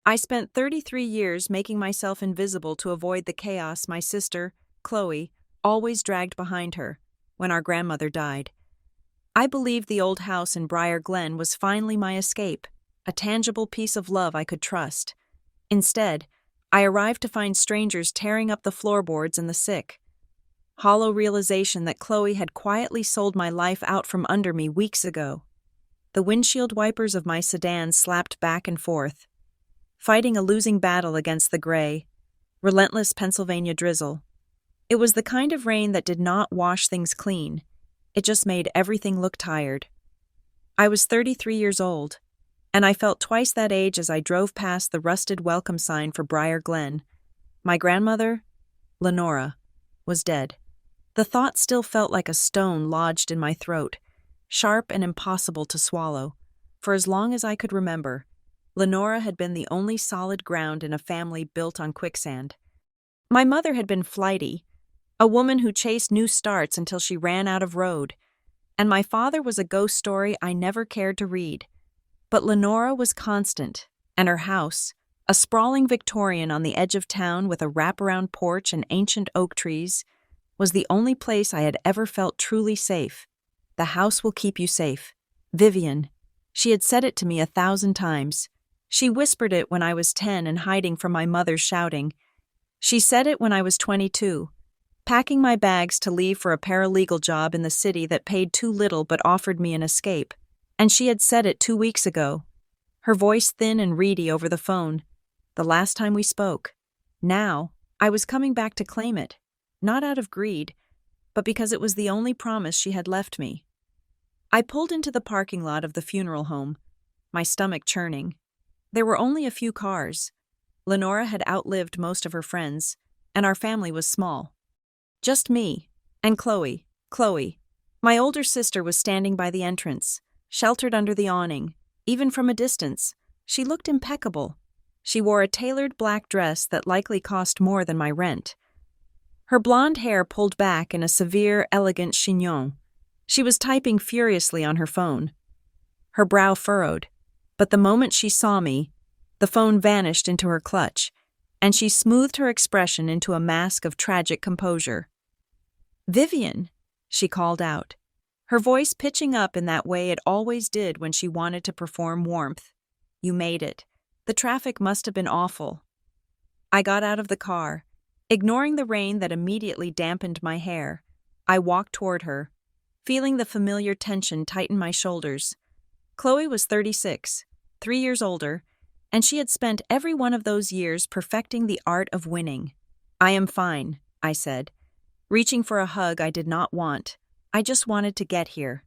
I spent 33 years making myself invisible to avoid the chaos my sister, Chloe, always dragged behind her when our grandmother died. I believed the old house in Briar Glen was finally my escape, a tangible piece of love I could trust. Instead, I arrived to find strangers tearing up the floorboards and the sick. Hollow realization that Chloe had quietly sold my life out from under me weeks ago. The windshield wipers of my sedan slapped back and forth, fighting a losing battle against the gray, relentless Pennsylvania drizzle. It was the kind of rain that did not wash things clean. It just made everything look tired. I was 33 years old, and I felt twice that age as I drove past the rusted welcome sign for Briar Glen. My grandmother, Lenora, was dead. The thought still felt like a stone lodged in my throat, sharp and impossible to swallow. For as long as I could remember, Lenora had been the only solid ground in a family built on quicksand. My mother had been flighty, a woman who chased new starts until she ran out of road, and my father was a ghost story I never cared to read. But Lenora was constant, and her house, a sprawling Victorian on the edge of town with a wraparound porch and ancient oak trees, was the only place I had ever felt truly safe. The house will keep you safe. Vivian. She had said it to me 1,000 times. She whispered it when I was 10 and hiding from my mother's shouting. She said it when I was 22, packing my bags to leave for a paralegal job in the city that paid too little but offered me an escape. And she had said it 2 weeks ago, her voice thin and reedy over the phone, the last time we spoke. Now, I was coming back to claim it, not out of greed, but because it was the only promise she had left me. I pulled into the parking lot of the funeral home, my stomach churning. There were only a few cars. Lenora had outlived most of her friends, and our family was small. Just me and Chloe. My older sister was standing by the entrance, sheltered under the awning. Even from a distance, she looked impeccable. She wore a tailored black dress that likely cost more than my rent. Her blonde hair pulled back in a severe, elegant chignon. She was typing furiously on her phone. Her brow furrowed, but the moment she saw me, the phone vanished into her clutch, and she smoothed her expression into a mask of tragic composure. "Vivian," she called out, her voice pitching up in that way it always did when she wanted to perform warmth. "You made it. The traffic must have been awful." I got out of the car. Ignoring the rain that immediately dampened my hair, I walked toward her, feeling the familiar tension tighten my shoulders. Chloe was 36, 3 years older, and she had spent every one of those years perfecting the art of winning. "I am fine," I said, reaching for a hug I did not want. I just wanted to get here.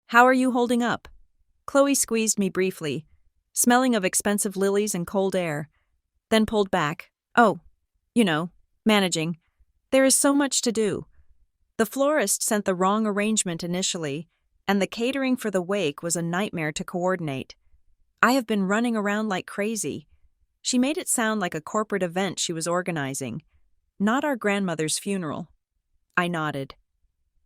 "How are you holding up?" Chloe squeezed me briefly, smelling of expensive lilies and cold air, then pulled back. "Oh, managing. There is so much to do. The florist sent the wrong arrangement initially, and the catering for the wake was a nightmare to coordinate. I have been running around like crazy." She made it sound like a corporate event she was organizing, not our grandmother's funeral. I nodded.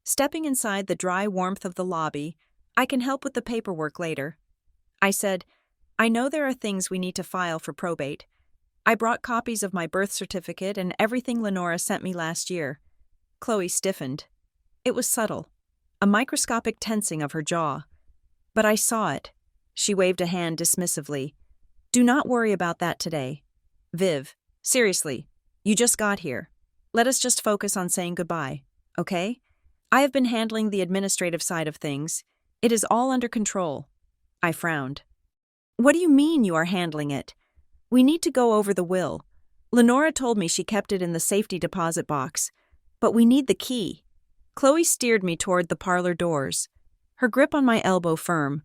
Stepping inside the dry warmth of the lobby, "I can help with the paperwork later." I said, "I know there are things we need to file for probate. I brought copies of my birth certificate and everything Lenora sent me last year." Chloe stiffened. It was subtle, a microscopic tensing of her jaw. But I saw it. She waved a hand dismissively. "Do not worry about that today. Viv, seriously, you just got here. Let us just focus on saying goodbye, okay? I have been handling the administrative side of things. It is all under control." I frowned. "What do you mean you are handling it? We need to go over the will. Lenora told me she kept it in the safety deposit box, but we need the key." Chloe steered me toward the parlor doors, her grip on my elbow firm.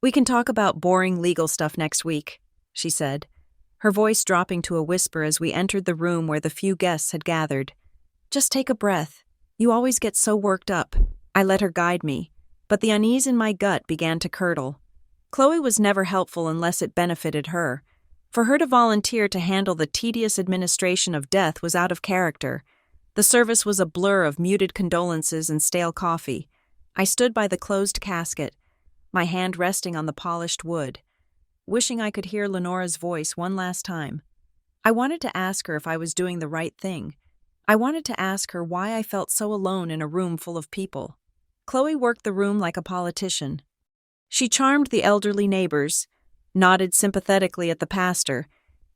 "We can talk about boring legal stuff next week," she said, her voice dropping to a whisper as we entered the room where the few guests had gathered. "Just take a breath. You always get so worked up." I let her guide me, but the unease in my gut began to curdle. Chloe was never helpful unless it benefited her. For her to volunteer to handle the tedious administration of death was out of character. The service was a blur of muted condolences and stale coffee. I stood by the closed casket, my hand resting on the polished wood. wishing I could hear Lenora's voice one last time. I wanted to ask her if I was doing the right thing. I wanted to ask her why I felt so alone in a room full of people. Chloe worked the room like a politician. She charmed the elderly neighbors, nodded sympathetically at the pastor,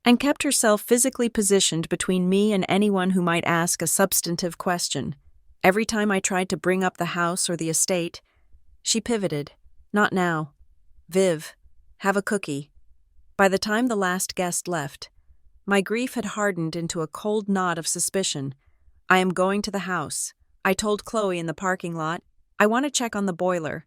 and kept herself physically positioned between me and anyone who might ask a substantive question. Every time I tried to bring up the house or the estate, she pivoted. Not now. Viv, have a cookie. By the time the last guest left, my grief had hardened into a cold knot of suspicion. I am going to the house. I told Chloe in the parking lot, I want to check on the boiler.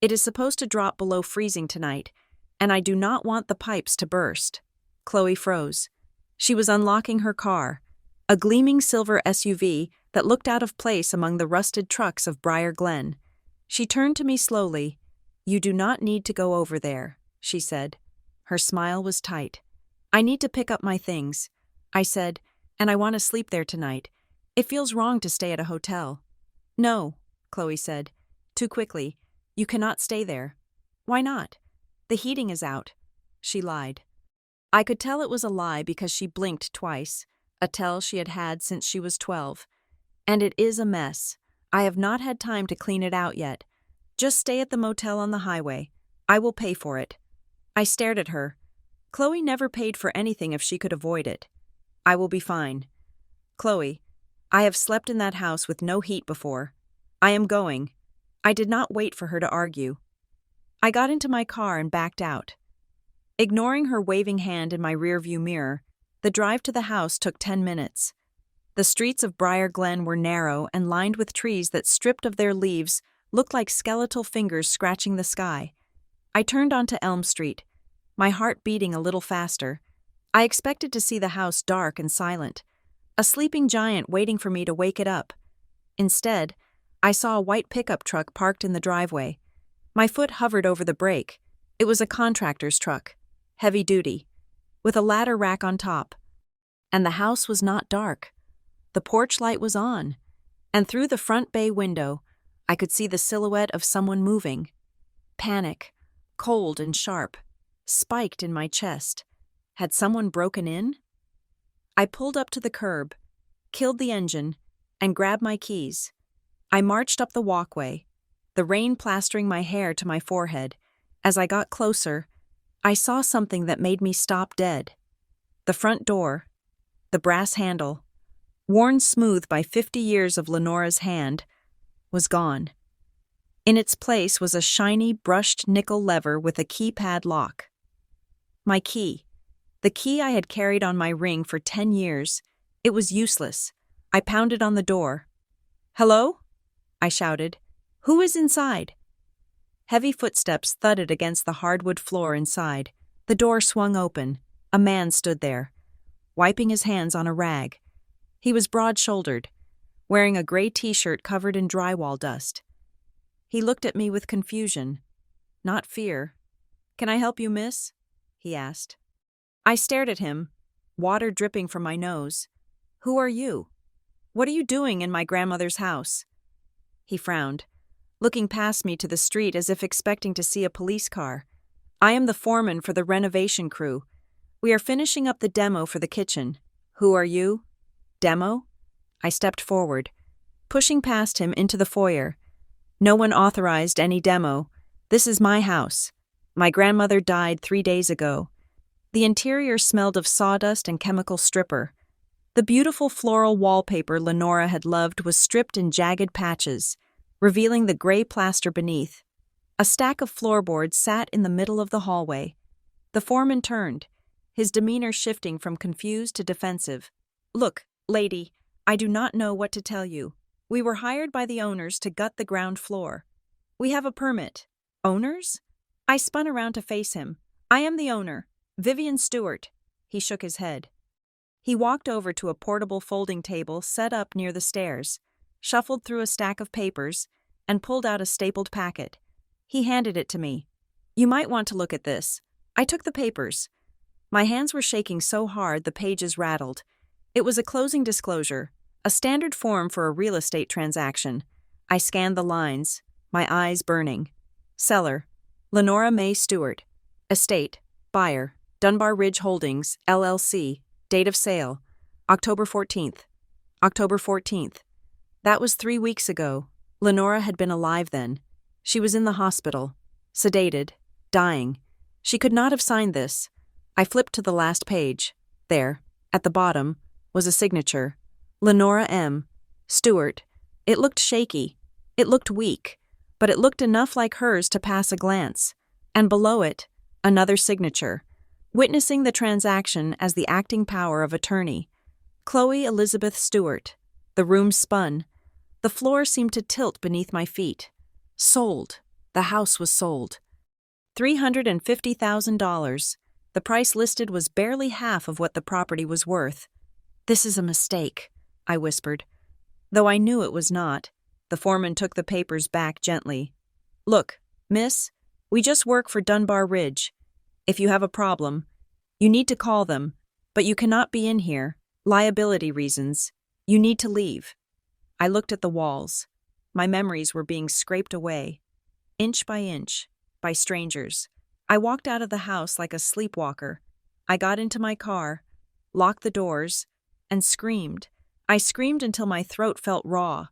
It is supposed to drop below freezing tonight, and I do not want the pipes to burst. Chloe froze. She was unlocking her car, a gleaming silver SUV that looked out of place among the rusted trucks of Briar Glen. She turned to me slowly. You do not need to go over there, she said. Her smile was tight. I need to pick up my things, I said, and I want to sleep there tonight. It feels wrong to stay at a hotel. No, Chloe said, too quickly. You cannot stay there. Why not? The heating is out. She lied. I could tell it was a lie because she blinked twice, a tell she had had since she was 12. And it is a mess. I have not had time to clean it out yet. Just stay at the motel on the highway. I will pay for it. I stared at her. Chloe never paid for anything if she could avoid it. I will be fine. Chloe, I have slept in that house with no heat before. I am going. I did not wait for her to argue. I got into my car and backed out. Ignoring her waving hand in my rearview mirror, the drive to the house took 10 minutes. The streets of Briar Glen were narrow and lined with trees that, stripped of their leaves, looked like skeletal fingers scratching the sky. I turned onto Elm Street, my heart beating a little faster. I expected to see the house dark and silent, a sleeping giant waiting for me to wake it up. Instead, I saw a white pickup truck parked in the driveway. My foot hovered over the brake. It was a contractor's truck, heavy duty, with a ladder rack on top. And the house was not dark. The porch light was on, and through the front bay window, I could see the silhouette of someone moving. Panic, cold and sharp, spiked in my chest. Had someone broken in? I pulled up to the curb, killed the engine, and grabbed my keys. I marched up the walkway, the rain plastering my hair to my forehead. As I got closer, I saw something that made me stop dead. The front door, the brass handle, worn smooth by 50 years of Lenora's hand, was gone. In its place was a shiny, brushed nickel lever with a keypad lock. My key. The key I had carried on my ring for 10 years. It was useless. I pounded on the door. "Hello?" I shouted. "Who is inside?" Heavy footsteps thudded against the hardwood floor inside. The door swung open. A man stood there, wiping his hands on a rag. He was broad-shouldered, wearing a gray t-shirt covered in drywall dust. He looked at me with confusion, not fear. "Can I help you, miss?" he asked. I stared at him, water dripping from my nose. "Who are you? What are you doing in my grandmother's house?" He frowned, looking past me to the street as if expecting to see a police car. "I am the foreman for the renovation crew. We are finishing up the demo for the kitchen. Who are you?" "Demo?" I stepped forward, pushing past him into the foyer. "No one authorized any demo. This is my house. My grandmother died 3 days ago." The interior smelled of sawdust and chemical stripper. The beautiful floral wallpaper Lenora had loved was stripped in jagged patches, revealing the gray plaster beneath. A stack of floorboards sat in the middle of the hallway. The foreman turned, his demeanor shifting from confused to defensive. "Look, lady, I do not know what to tell you. We were hired by the owners to gut the ground floor. We have a permit." "Owners?" I spun around to face him. "I am the owner, Vivian Stewart." He shook his head. He walked over to a portable folding table set up near the stairs, shuffled through a stack of papers, and pulled out a stapled packet. He handed it to me. "You might want to look at this." I took the papers. My hands were shaking so hard the pages rattled. It was a closing disclosure, a standard form for a real estate transaction. I scanned the lines, my eyes burning. Seller, Lenora May Stewart. Estate, Buyer, Dunbar Ridge Holdings, LLC. Date of sale, October 14th. October 14th. That was 3 weeks ago. Lenora had been alive then. She was in the hospital, sedated, dying. She could not have signed this. I flipped to the last page. There, at the bottom, was a signature. Lenora M. Stewart. It looked shaky. It looked weak. But it looked enough like hers to pass a glance. And below it, another signature, witnessing the transaction as the acting power of attorney. Chloe Elizabeth Stewart. The room spun. The floor seemed to tilt beneath my feet. Sold. The house was sold. $350,000. The price listed was barely half of what the property was worth. "This is a mistake," I whispered. Though I knew it was not, the foreman took the papers back gently. "Look, miss, we just work for Dunbar Ridge. If you have a problem, you need to call them, but you cannot be in here. Liability reasons. You need to leave." I looked at the walls. My memories were being scraped away, inch, by strangers. I walked out of the house like a sleepwalker. I got into my car, locked the doors, and screamed. I screamed until my throat felt raw,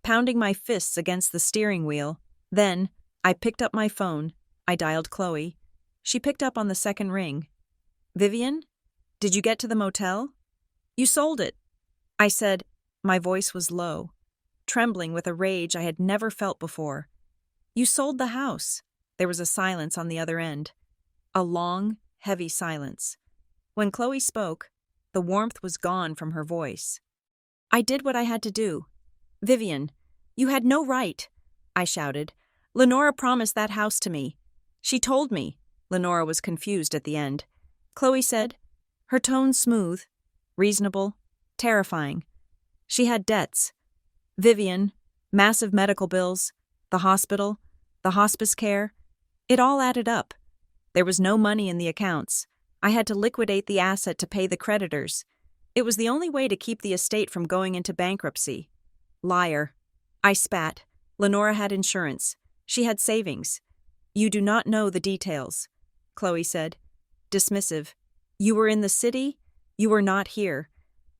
pounding my fists against the steering wheel. Then, I picked up my phone. I dialed Chloe. She picked up on the second ring. "Vivian? Did you get to the motel?" "You sold it," I said. My voice was low, trembling with a rage I had never felt before. "You sold the house." There was a silence on the other end. A long, heavy silence. When Chloe spoke, the warmth was gone from her voice. "I did what I had to do." "Vivian, you had no right," I shouted. "Lenora promised that house to me. She told me." Lenora was confused at the end. Chloe said, her tone smooth, reasonable, terrifying. "She had debts. Vivian, massive medical bills, the hospital, the hospice care. It all added up. There was no money in the accounts. I had to liquidate the asset to pay the creditors. It was the only way to keep the estate from going into bankruptcy." "Liar." I spat. "Lenora had insurance. She had savings." "You do not know the details," Chloe said, dismissive. "You were in the city. You were not here.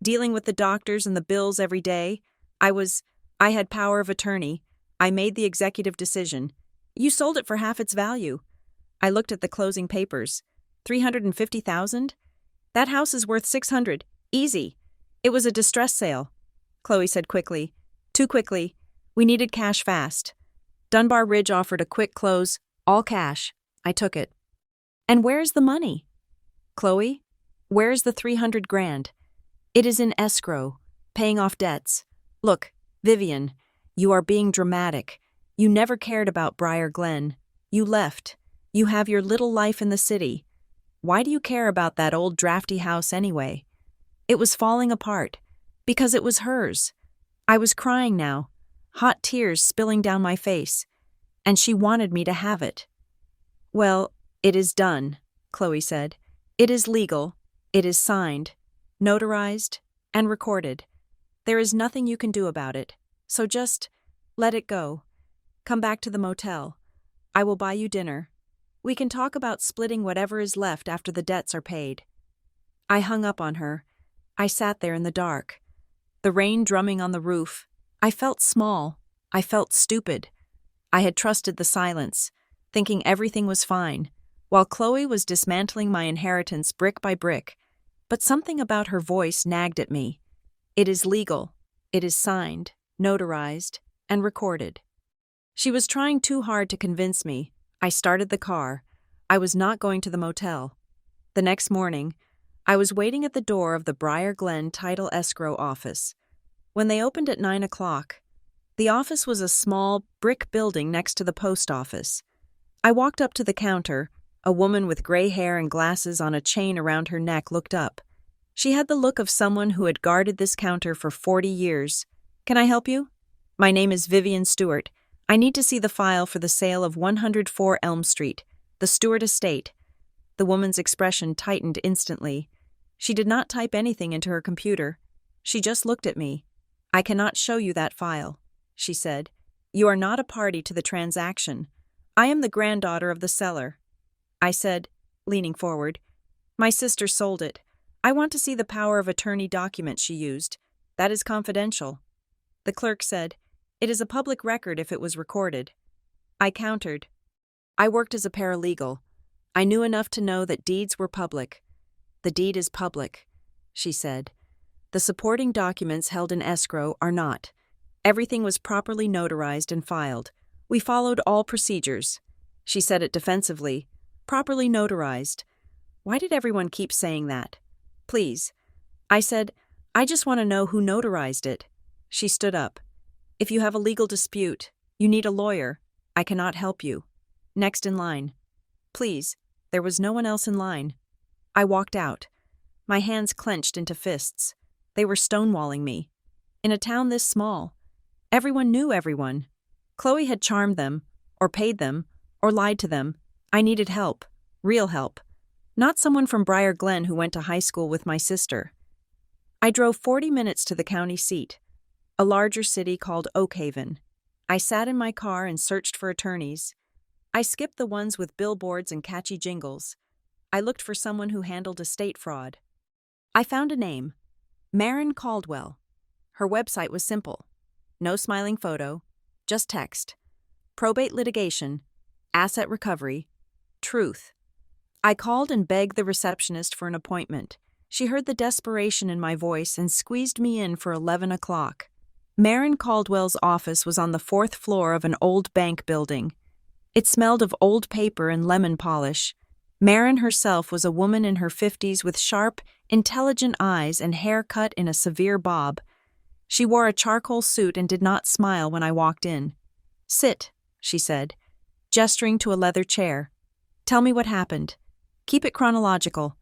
Dealing with the doctors and the bills every day. I had power of attorney. I made the executive decision. You sold it for half its value." I looked at the closing papers. $350,000? That house is worth $600. Easy. It was a distress sale. Chloe said quickly. Too quickly. We needed cash fast. Dunbar Ridge offered a quick close, all cash. I took it. "And where's the money?" "Chloe, where's the $300,000? It is in escrow, paying off debts. Look, Vivian, you are being dramatic. You never cared about Briar Glen. You left. You have your little life in the city. Why do you care about that old drafty house anyway? It was falling apart, because it was hers. I was crying now, hot tears spilling down my face, and she wanted me to have it." "Well, it is done," Chloe said. "It is legal. It is signed, notarized, and recorded. There is nothing you can do about it, so just let it go. Come back to the motel. I will buy you dinner. We can talk about splitting whatever is left after the debts are paid." I hung up on her. I sat there in the dark. The rain drumming on the roof. I felt small. I felt stupid. I had trusted the silence, thinking everything was fine, while Chloe was dismantling my inheritance brick by brick. But something about her voice nagged at me. It is legal. It is signed, notarized, and recorded. She was trying too hard to convince me. I started the car. I was not going to the motel. The next morning, I was waiting at the door of the Briar Glen Title Escrow office. When they opened at 9 o'clock, the office was a small, brick building next to the post office. I walked up to the counter. A woman with gray hair and glasses on a chain around her neck looked up. She had the look of someone who had guarded this counter for 40 years. "Can I help you?" "My name is Vivian Stewart. I need to see the file for the sale of 104 Elm Street, the Stewart estate." The woman's expression tightened instantly. She did not type anything into her computer. She just looked at me. "I cannot show you that file," she said. "You are not a party to the transaction. I am the granddaughter of the seller." I said, leaning forward. My sister sold it. I want to see the power of attorney document she used. That is confidential. The clerk said, "It is a public record if it was recorded." I countered. I worked as a paralegal. I knew enough to know that deeds were public. "The deed is public," she said. "The supporting documents held in escrow are not. Everything was properly notarized and filed. We followed all procedures." She said it defensively. "Properly notarized." Why did everyone keep saying that? "Please." I said, "I just want to know who notarized it." She stood up. "If you have a legal dispute, you need a lawyer. I cannot help you. Next in line." "Please." There was no one else in line. I walked out. My hands clenched into fists. They were stonewalling me. In a town this small, everyone knew everyone. Chloe had charmed them, or paid them, or lied to them. I needed help. Real help. Not someone from Briar Glen who went to high school with my sister. I drove 40 minutes to the county seat, a larger city called Oakhaven. I sat in my car and searched for attorneys. I skipped the ones with billboards and catchy jingles. I looked for someone who handled estate fraud. I found a name. Maren Caldwell. Her website was simple. No smiling photo, just text. Probate litigation, asset recovery, truth. I called and begged the receptionist for an appointment. She heard the desperation in my voice and squeezed me in for 11 o'clock. Maren Caldwell's office was on the 4th floor of an old bank building. It smelled of old paper and lemon polish. Maren herself was a woman in her 50s with sharp, intelligent eyes and hair cut in a severe bob. She wore a charcoal suit and did not smile when I walked in. "Sit," she said, gesturing to a leather chair. "Tell me what happened. Keep it chronological."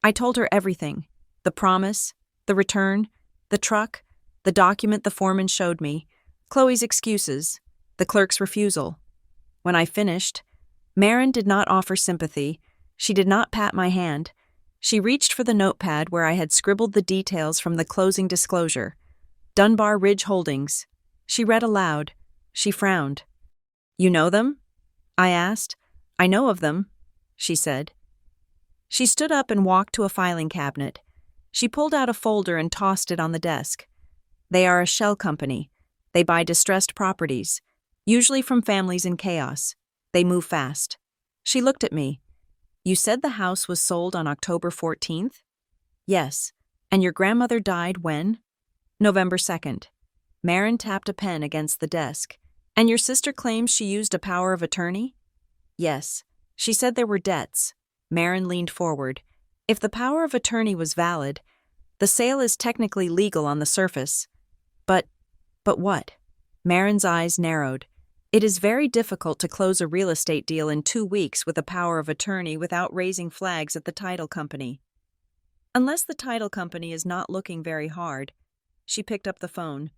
I told her everything. The promise, the return, the truck, the document the foreman showed me, Chloe's excuses, the clerk's refusal. When I finished, Maren did not offer sympathy. She did not pat my hand. She reached for the notepad where I had scribbled the details from the closing disclosure. Dunbar Ridge Holdings. She read aloud. She frowned. "You know them?" I asked. "I know of them," she said. She stood up and walked to a filing cabinet. She pulled out a folder and tossed it on the desk. "They are a shell company. They buy distressed properties, usually from families in chaos. They move fast." She looked at me. "You said the house was sold on October 14th? "Yes. And your grandmother died when?" "November 2nd. Maren tapped a pen against the desk. "And your sister claims she used a power of attorney?" "Yes. She said there were debts." Maren leaned forward. "If the power of attorney was valid, the sale is technically legal on the surface. But what?" Maren's eyes narrowed. "It is very difficult to close a real estate deal in 2 weeks with a power of attorney without raising flags at the title company. Unless the title company is not looking very hard." She picked up the phone.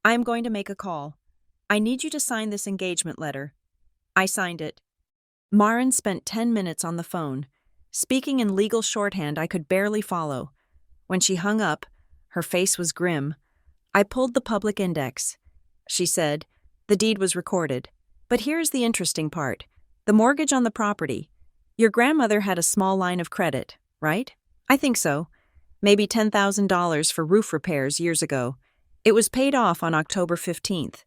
"I am going to make a call. I need you to sign this engagement letter." I signed it. Maren spent 10 minutes on the phone. Speaking in legal shorthand I could barely follow. When she hung up, her face was grim. I pulled the public index. She said, "The deed was recorded. But here's the interesting part. The mortgage on the property. Your grandmother had a small line of credit, right?" "I think so. Maybe $10,000 for roof repairs years ago. It was paid off on October 15th,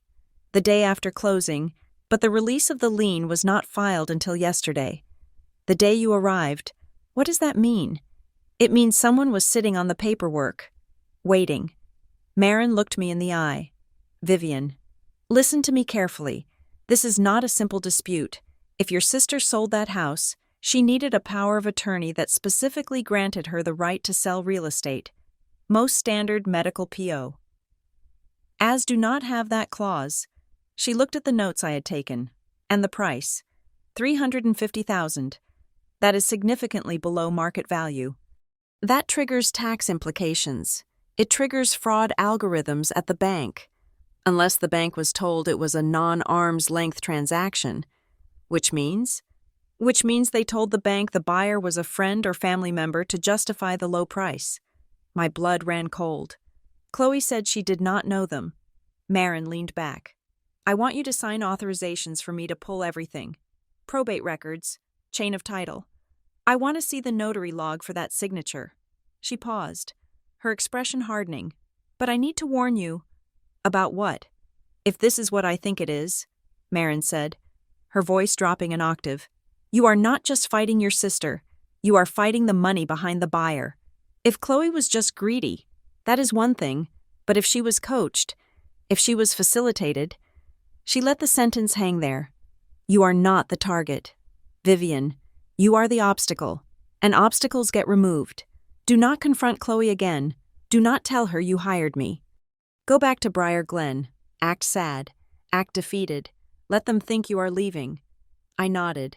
the day after closing, but the release of the lien was not filed until yesterday. The day you arrived. What does that mean?" "It means someone was sitting on the paperwork, waiting." Maren looked me in the eye. "Vivian, listen to me carefully. This is not a simple dispute. If your sister sold that house, she needed a power of attorney that specifically granted her the right to sell real estate. Most standard medical PO. As do not have that clause." She looked at the notes I had taken. "And the price. $350,000. That is significantly below market value. That triggers tax implications. It triggers fraud algorithms at the bank. Unless the bank was told it was a non-arm's length transaction. Which means they told the bank the buyer was a friend or family member to justify the low price." My blood ran cold. Chloe said she did not know them. Maren leaned back. "I want you to sign authorizations for me to pull everything. Probate records, chain of title. I want to see the notary log for that signature. She paused, her expression hardening. But I need to warn you. About what? If this is what I think it is, Marin said, her voice dropping an octave. You are not just fighting your sister. You are fighting the money behind the buyer. If Chloe was just greedy, that is one thing, but if she was coached, if she was facilitated, she let the sentence hang there. You are not the target. Vivian, you are the obstacle, and obstacles get removed. Do not confront Chloe again. Do not tell her you hired me. Go back to Briar Glen. Act sad. Act defeated. Let them think you are leaving. I nodded,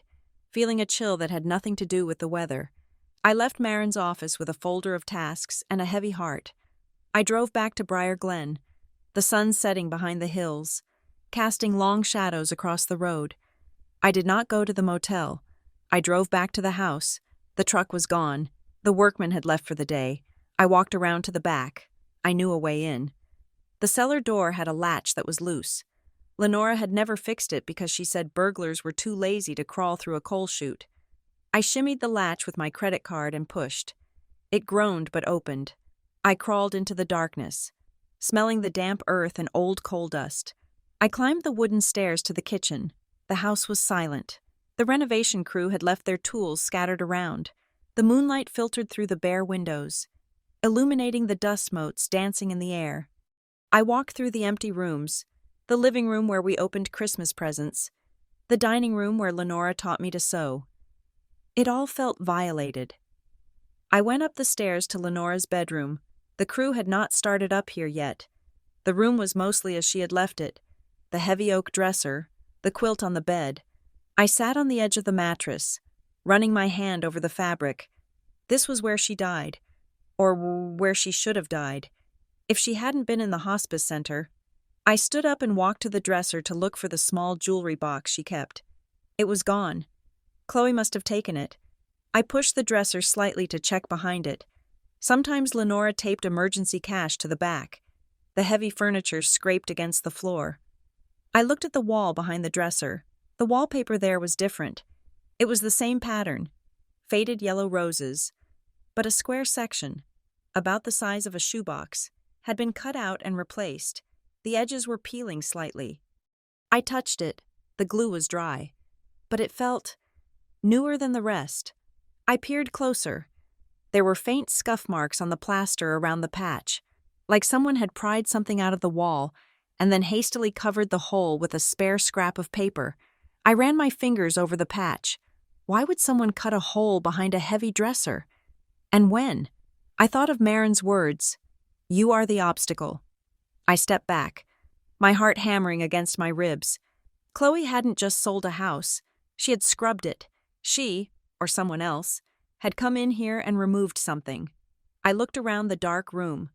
feeling a chill that had nothing to do with the weather. I left Marin's office with a folder of tasks and a heavy heart. I drove back to Briar Glen, the sun setting behind the hills, casting long shadows across the road. I did not go to the motel. I drove back to the house. The truck was gone. The workman had left for the day. I walked around to the back. I knew a way in. The cellar door had a latch that was loose. Lenora had never fixed it because she said burglars were too lazy to crawl through a coal chute. I shimmied the latch with my credit card and pushed. It groaned but opened. I crawled into the darkness, smelling the damp earth and old coal dust. I climbed the wooden stairs to the kitchen. The house was silent. The renovation crew had left their tools scattered around. The moonlight filtered through the bare windows, illuminating the dust motes dancing in the air. I walked through the empty rooms, the living room where we opened Christmas presents, the dining room where Lenora taught me to sew. It all felt violated. I went up the stairs to Lenora's bedroom. The crew had not started up here yet. The room was mostly as she had left it. The heavy oak dresser, the quilt on the bed. I sat on the edge of the mattress, running my hand over the fabric. This was where she died, or where she should have died, if she hadn't been in the hospice center. I stood up and walked to the dresser to look for the small jewelry box she kept. It was gone. Chloe must have taken it. I pushed the dresser slightly to check behind it. Sometimes Lenora taped emergency cash to the back. The heavy furniture scraped against the floor. I looked at the wall behind the dresser. The wallpaper there was different. It was the same pattern, faded yellow roses, but a square section, about the size of a shoebox, had been cut out and replaced. The edges were peeling slightly. I touched it. The glue was dry, but it felt newer than the rest. I peered closer. There were faint scuff marks on the plaster around the patch, like someone had pried something out of the wall and then hastily covered the hole with a spare scrap of paper. I ran my fingers over the patch. Why would someone cut a hole behind a heavy dresser? And when? I thought of Marin's words, "You are the obstacle." I stepped back, my heart hammering against my ribs. Chloe hadn't just sold a house. She had scrubbed it. She, or someone else, had come in here and removed something. I looked around the dark room,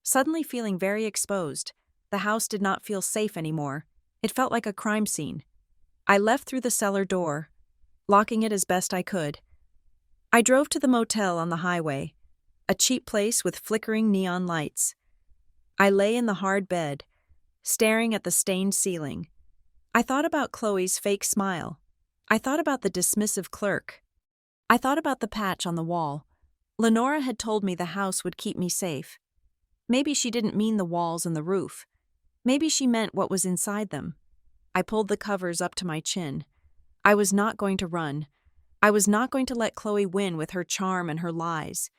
suddenly feeling very exposed. The house did not feel safe anymore. It felt like a crime scene. I left through the cellar door, locking it as best I could. I drove to the motel on the highway, a cheap place with flickering neon lights. I lay in the hard bed, staring at the stained ceiling. I thought about Chloe's fake smile. I thought about the dismissive clerk. I thought about the patch on the wall. Lenora had told me the house would keep me safe. Maybe she didn't mean the walls and the roof. Maybe she meant what was inside them. I pulled the covers up to my chin. I was not going to run. I was not going to let Chloe win with her charm and her lies.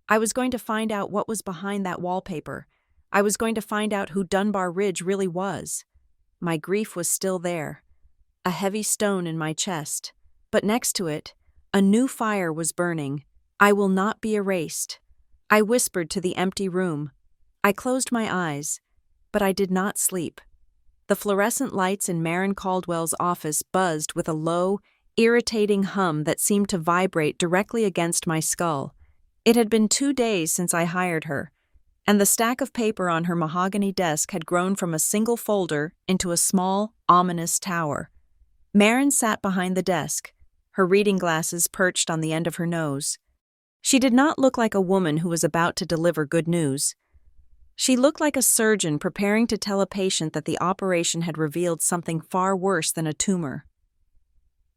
I was going to find out what was behind that wallpaper. I was going to find out who Dunbar Ridge really was. My grief was still there, a heavy stone in my chest. But next to it, a new fire was burning. I will not be erased. I whispered to the empty room. I closed my eyes, but I did not sleep. The fluorescent lights in Marin Caldwell's office buzzed with a low, irritating hum that seemed to vibrate directly against my skull. It had been 2 days since I hired her, and the stack of paper on her mahogany desk had grown from a single folder into a small, ominous tower. Marin sat behind the desk, her reading glasses perched on the end of her nose. She did not look like a woman who was about to deliver good news. She looked like a surgeon preparing to tell a patient that the operation had revealed something far worse than a tumor.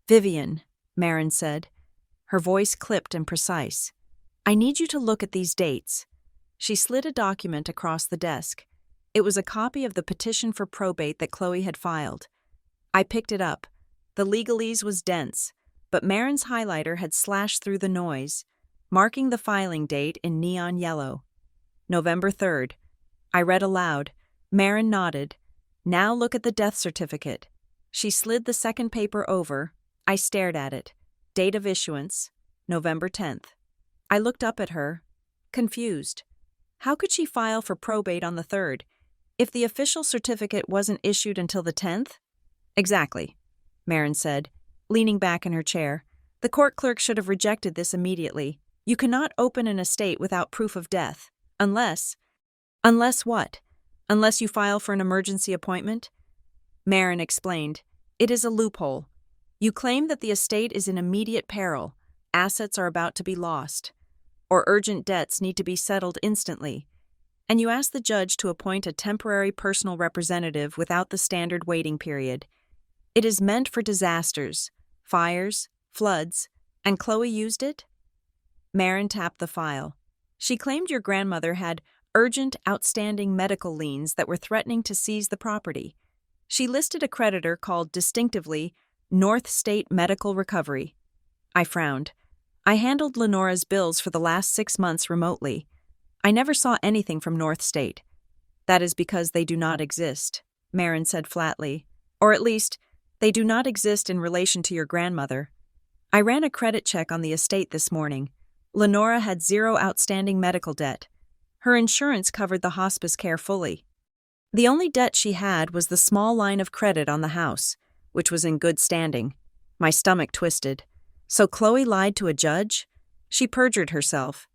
"Vivian," Marin said, her voice clipped and precise. "I need you to look at these dates." She slid a document across the desk. It was a copy of the petition for probate that Chloe had filed. I picked it up. The legalese was dense, but Marin's highlighter had slashed through the noise, marking the filing date in neon yellow. November 3rd. I read aloud. Marin nodded. "Now look at the death certificate." She slid the second paper over. I stared at it. Date of issuance, November 10th. I looked up at her, confused. How could she file for probate on the 3rd, if the official certificate wasn't issued until the 10th? "Exactly," Marin said, leaning back in her chair. "The court clerk should have rejected this immediately. You cannot open an estate without proof of death, unless— Unless what? Unless you file for an emergency appointment?" Marin explained. "It is a loophole. You claim that the estate is in immediate peril, assets are about to be lost, or urgent debts need to be settled instantly, and you ask the judge to appoint a temporary personal representative without the standard waiting period. It is meant for disasters, fires, floods, and Chloe used it?" Marin tapped the file. "She claimed your grandmother had urgent, outstanding medical liens that were threatening to seize the property. She listed a creditor called distinctively North State Medical Recovery." I frowned. I handled Lenora's bills for the last 6 months remotely. I never saw anything from North State. "That is because they do not exist," Marin said flatly. "Or at least, they do not exist in relation to your grandmother. I ran a credit check on the estate this morning. Lenora had 0 outstanding medical debt. Her insurance covered the hospice care fully. The only debt she had was the small line of credit on the house, which was in good standing." My stomach twisted. "So Chloe lied to a judge? She perjured herself."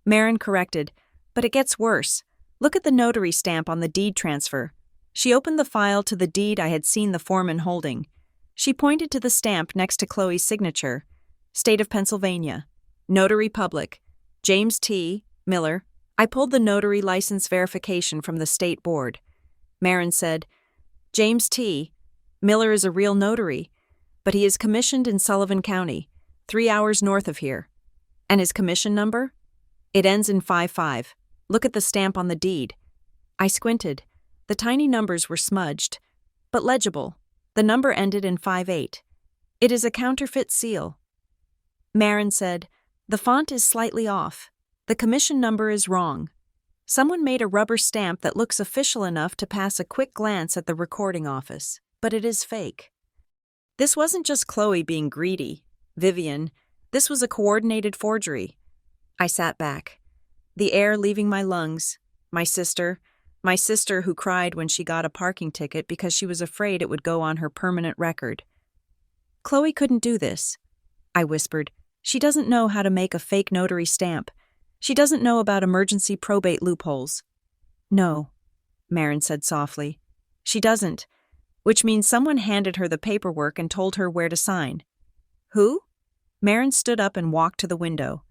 Marin corrected. "But it gets worse. Look at the notary stamp on the deed transfer." She opened the file to the deed I had seen the foreman holding. She pointed to the stamp next to Chloe's signature. "State of Pennsylvania. Notary Public. James T. Miller." I pulled the notary license verification from the state board. Marin said, "James T. Miller is a real notary, but he is commissioned in Sullivan County, 3 hours north of here." "And his commission number?" "It ends in 55. Look at the stamp on the deed." I squinted. The tiny numbers were smudged, but legible. The number ended in 58. "It is a counterfeit seal." Marin said, "The font is slightly off. The commission number is wrong. Someone made a rubber stamp that looks official enough to pass a quick glance at the recording office, but it is fake." This wasn't just Chloe being greedy, Vivian. This was a coordinated forgery. I sat back, the air leaving my lungs. My sister who cried when she got a parking ticket because she was afraid it would go on her permanent record. "Chloe couldn't do this," I whispered. "She doesn't know how to make a fake notary stamp. She doesn't know about emergency probate loopholes." "No," Marin said softly. "She doesn't, which means someone handed her the paperwork and told her where to sign." "Who?" Marin stood up and walked to the window.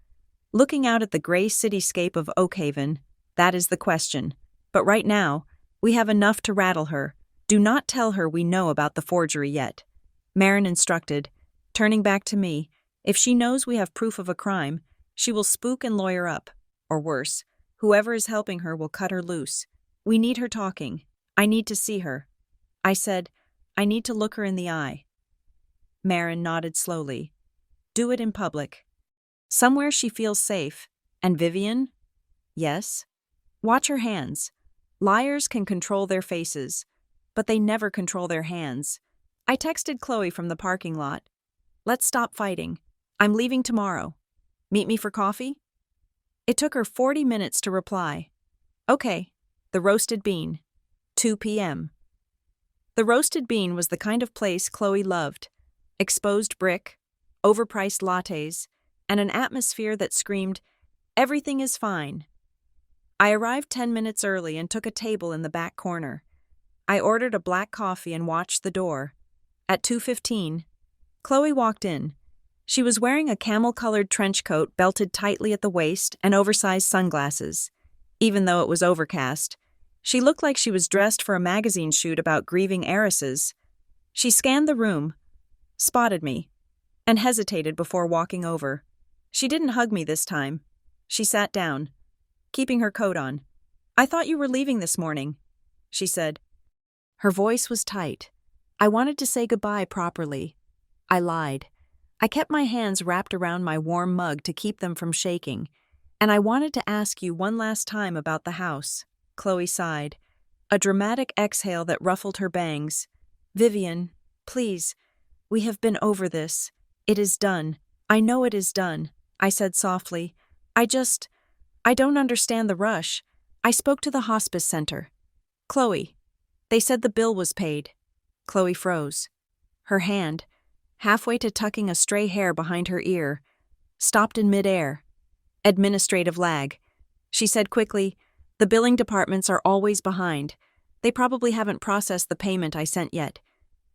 "Looking out at the gray cityscape of Oakhaven, that is the question. But right now, we have enough to rattle her. Do not tell her we know about the forgery yet." Marin instructed, turning back to me. "If she knows we have proof of a crime, she will spook and lawyer up. Or worse, whoever is helping her will cut her loose. We need her talking. I need to see her." I said, "I need to look her in the eye." Marin nodded slowly. "Do it in public. Somewhere she feels safe. And Vivian?" "Yes?" "Watch her hands. Liars can control their faces, but they never control their hands." I texted Chloe from the parking lot. "Let's stop fighting. I'm leaving tomorrow. Meet me for coffee?" It took her 40 minutes to reply. "Okay, the Roasted Bean, 2 p.m. The Roasted Bean was the kind of place Chloe loved. Exposed brick, overpriced lattes, and an atmosphere that screamed, "Everything is fine." I arrived 10 minutes early and took a table in the back corner. I ordered a black coffee and watched the door. At 2:15, Chloe walked in. She was wearing a camel-colored trench coat belted tightly at the waist and oversized sunglasses. Even though it was overcast, she looked like she was dressed for a magazine shoot about grieving heiresses. She scanned the room, spotted me, and hesitated before walking over. She didn't hug me this time. She sat down, keeping her coat on. "I thought you were leaving this morning," she said. Her voice was tight. I wanted to say goodbye properly. I lied. I kept my hands wrapped around my warm mug to keep them from shaking. "And I wanted to ask you one last time about the house." Chloe sighed, a dramatic exhale that ruffled her bangs. "Vivian, please, we have been over this. It is done. I know it is done," I said softly. I don't understand the rush. I spoke to the hospice center. Chloe, they said the bill was paid." Chloe froze. Her hand, halfway to tucking a stray hair behind her ear, stopped in midair. "Administrative lag," she said quickly. "The billing departments are always behind. They probably haven't processed the payment I sent yet."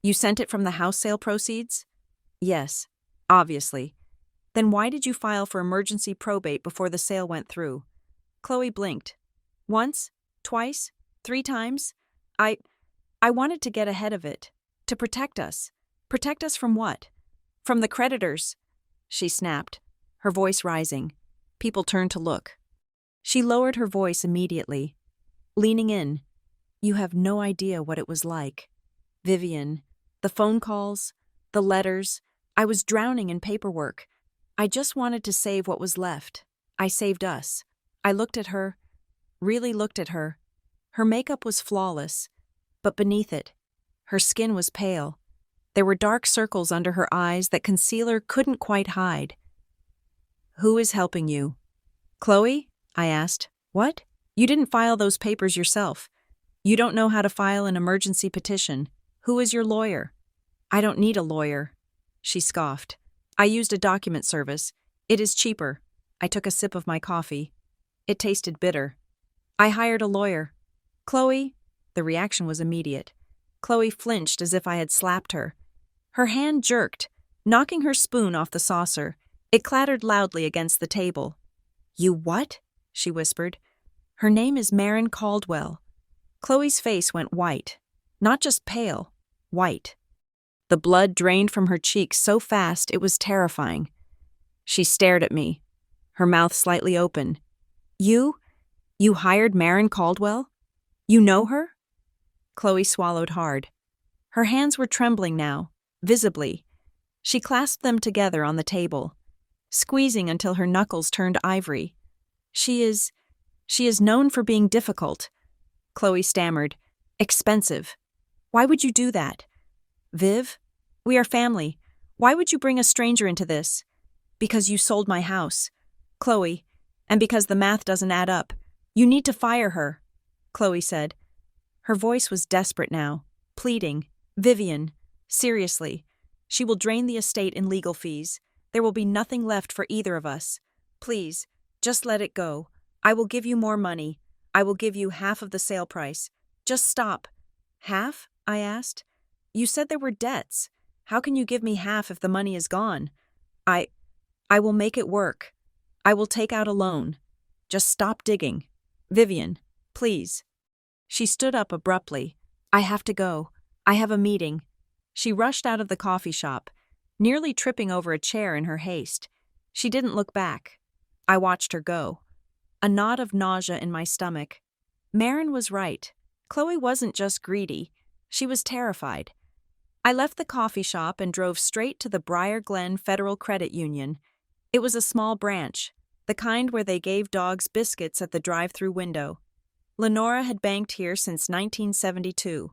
"You sent it from the house sale proceeds?" "Yes, obviously." "Then why did you file for emergency probate before the sale went through?" Chloe blinked. "Once? Twice? 3 times? I wanted to get ahead of it. To protect us. Protect us from what?" "From the creditors," she snapped, her voice rising. People turned to look. She lowered her voice immediately, leaning in. "You have no idea what it was like. Vivian, the phone calls, the letters, I was drowning in paperwork. I just wanted to save what was left. I saved us." I looked at her, really looked at her. Her makeup was flawless, but beneath it, her skin was pale. There were dark circles under her eyes that concealer couldn't quite hide. "Who is helping you?" "Chloe?" I asked. "What? You didn't file those papers yourself. You don't know how to file an emergency petition. Who is your lawyer?" "I don't need a lawyer," she scoffed. "I used a document service. It is cheaper." I took a sip of my coffee. It tasted bitter. "I hired a lawyer." "Chloe?" The reaction was immediate. Chloe flinched as if I had slapped her. Her hand jerked, knocking her spoon off the saucer. It clattered loudly against the table. "You what?" she whispered. "Her name is Marin Caldwell." Chloe's face went white. Not just pale, white. The blood drained from her cheeks so fast it was terrifying. She stared at me, her mouth slightly open. You hired Marin Caldwell? You know her?" Chloe swallowed hard. Her hands were trembling now, visibly. She clasped them together on the table, squeezing until her knuckles turned ivory. She is known for being difficult." Chloe stammered. "Expensive. Why would you do that?" "Viv, we are family. Why would you bring a stranger into this?" "Because you sold my house. Chloe, and because the math doesn't add up. You need to fire her," Chloe said. Her voice was desperate now, pleading. "Vivian, seriously. She will drain the estate in legal fees. There will be nothing left for either of us. Please, just let it go. I will give you more money. I will give you half of the sale price. Just stop." "Half?" I asked. "You said there were debts. How can you give me half if the money is gone?" I will make it work. I will take out a loan. Just stop digging. Vivian, please." She stood up abruptly. "I have to go. I have a meeting." She rushed out of the coffee shop, nearly tripping over a chair in her haste. She didn't look back. I watched her go. A knot of nausea in my stomach. Marin was right. Chloe wasn't just greedy. She was terrified. I left the coffee shop and drove straight to the Briar Glen Federal Credit Union. It was a small branch, the kind where they gave dogs biscuits at the drive-through window. Lenora had banked here since 1972.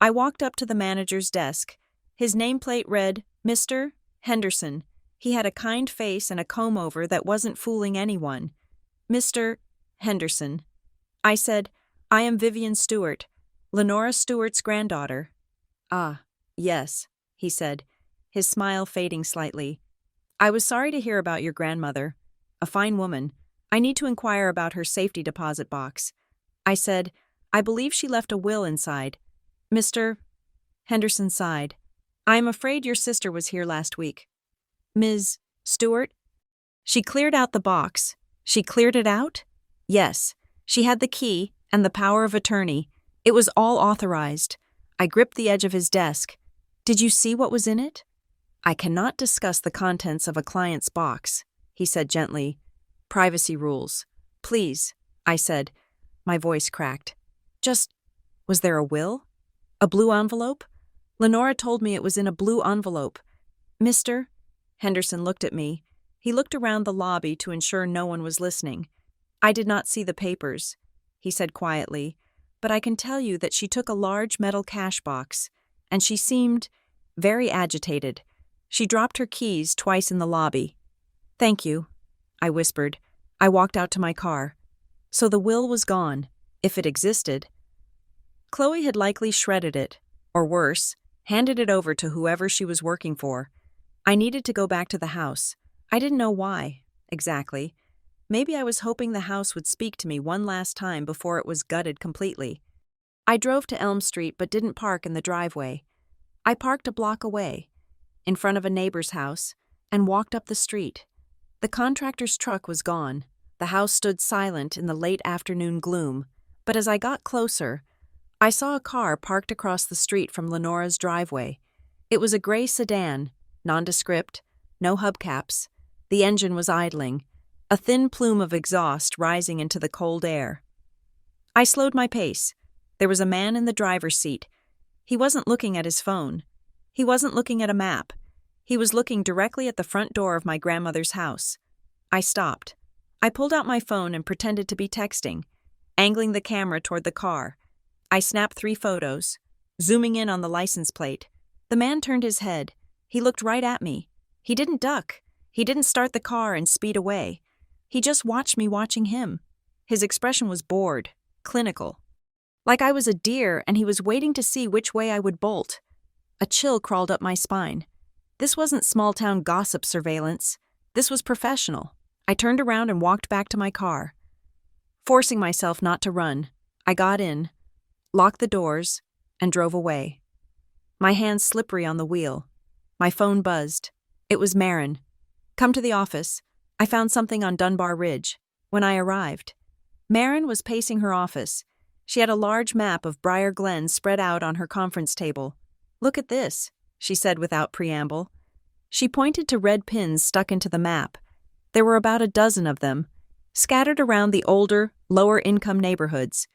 I walked up to the manager's desk. His nameplate read, "Mr. Henderson." He had a kind face and a comb-over that wasn't fooling anyone. "Mr. Henderson." I said, "I am Vivian Stewart, Lenora Stewart's granddaughter." "Ah, yes," he said, his smile fading slightly. "I was sorry to hear about your grandmother. A fine woman. I need to inquire about her safety deposit box." I said, "I believe she left a will inside." Mr. Henderson sighed. "I am afraid your sister was here last week." "Ms. Stewart?" "She cleared out the box." "She cleared it out?" "Yes. She had the key and the power of attorney. It was all authorized." I gripped the edge of his desk. "Did you see what was in it?" "I cannot discuss the contents of a client's box." he said gently. Privacy rules. Please, I said. My voice cracked. Was there a will? A blue envelope? Lenora told me it was in a blue envelope. Mister? Henderson looked at me. He looked around the lobby to ensure no one was listening. I did not see the papers, he said quietly, but I can tell you that she took a large metal cash box, and she seemed very agitated. She dropped her keys twice in the lobby. Thank you, I whispered. I walked out to my car. So the will was gone, if it existed. Chloe had likely shredded it, or worse, handed it over to whoever she was working for. I needed to go back to the house. I didn't know why, exactly. Maybe I was hoping the house would speak to me one last time before it was gutted completely. I drove to Elm Street but didn't park in the driveway. I parked a block away, in front of a neighbor's house, and walked up the street. The contractor's truck was gone. The house stood silent in the late afternoon gloom, but as I got closer, I saw a car parked across the street from Lenora's driveway. It was a gray sedan, nondescript, no hubcaps. The engine was idling, a thin plume of exhaust rising into the cold air. I slowed my pace. There was a man in the driver's seat. He wasn't looking at his phone. He wasn't looking at a map. He was looking directly at the front door of my grandmother's house. I stopped. I pulled out my phone and pretended to be texting, angling the camera toward the car. I snapped 3 photos, zooming in on the license plate. The man turned his head. He looked right at me. He didn't duck. He didn't start the car and speed away. He just watched me watching him. His expression was bored, clinical. Like I was a deer and he was waiting to see which way I would bolt. A chill crawled up my spine. This wasn't small-town gossip surveillance. This was professional. I turned around and walked back to my car. Forcing myself not to run, I got in, locked the doors, and drove away. My hands slippery on the wheel. My phone buzzed. It was Marin. Come to the office. I found something on Dunbar Ridge. When I arrived, Marin was pacing her office. She had a large map of Briar Glen spread out on her conference table. Look at this, she said without preamble. She pointed to red pins stuck into the map. There were about a dozen of them, scattered around the older, lower-income neighborhoods.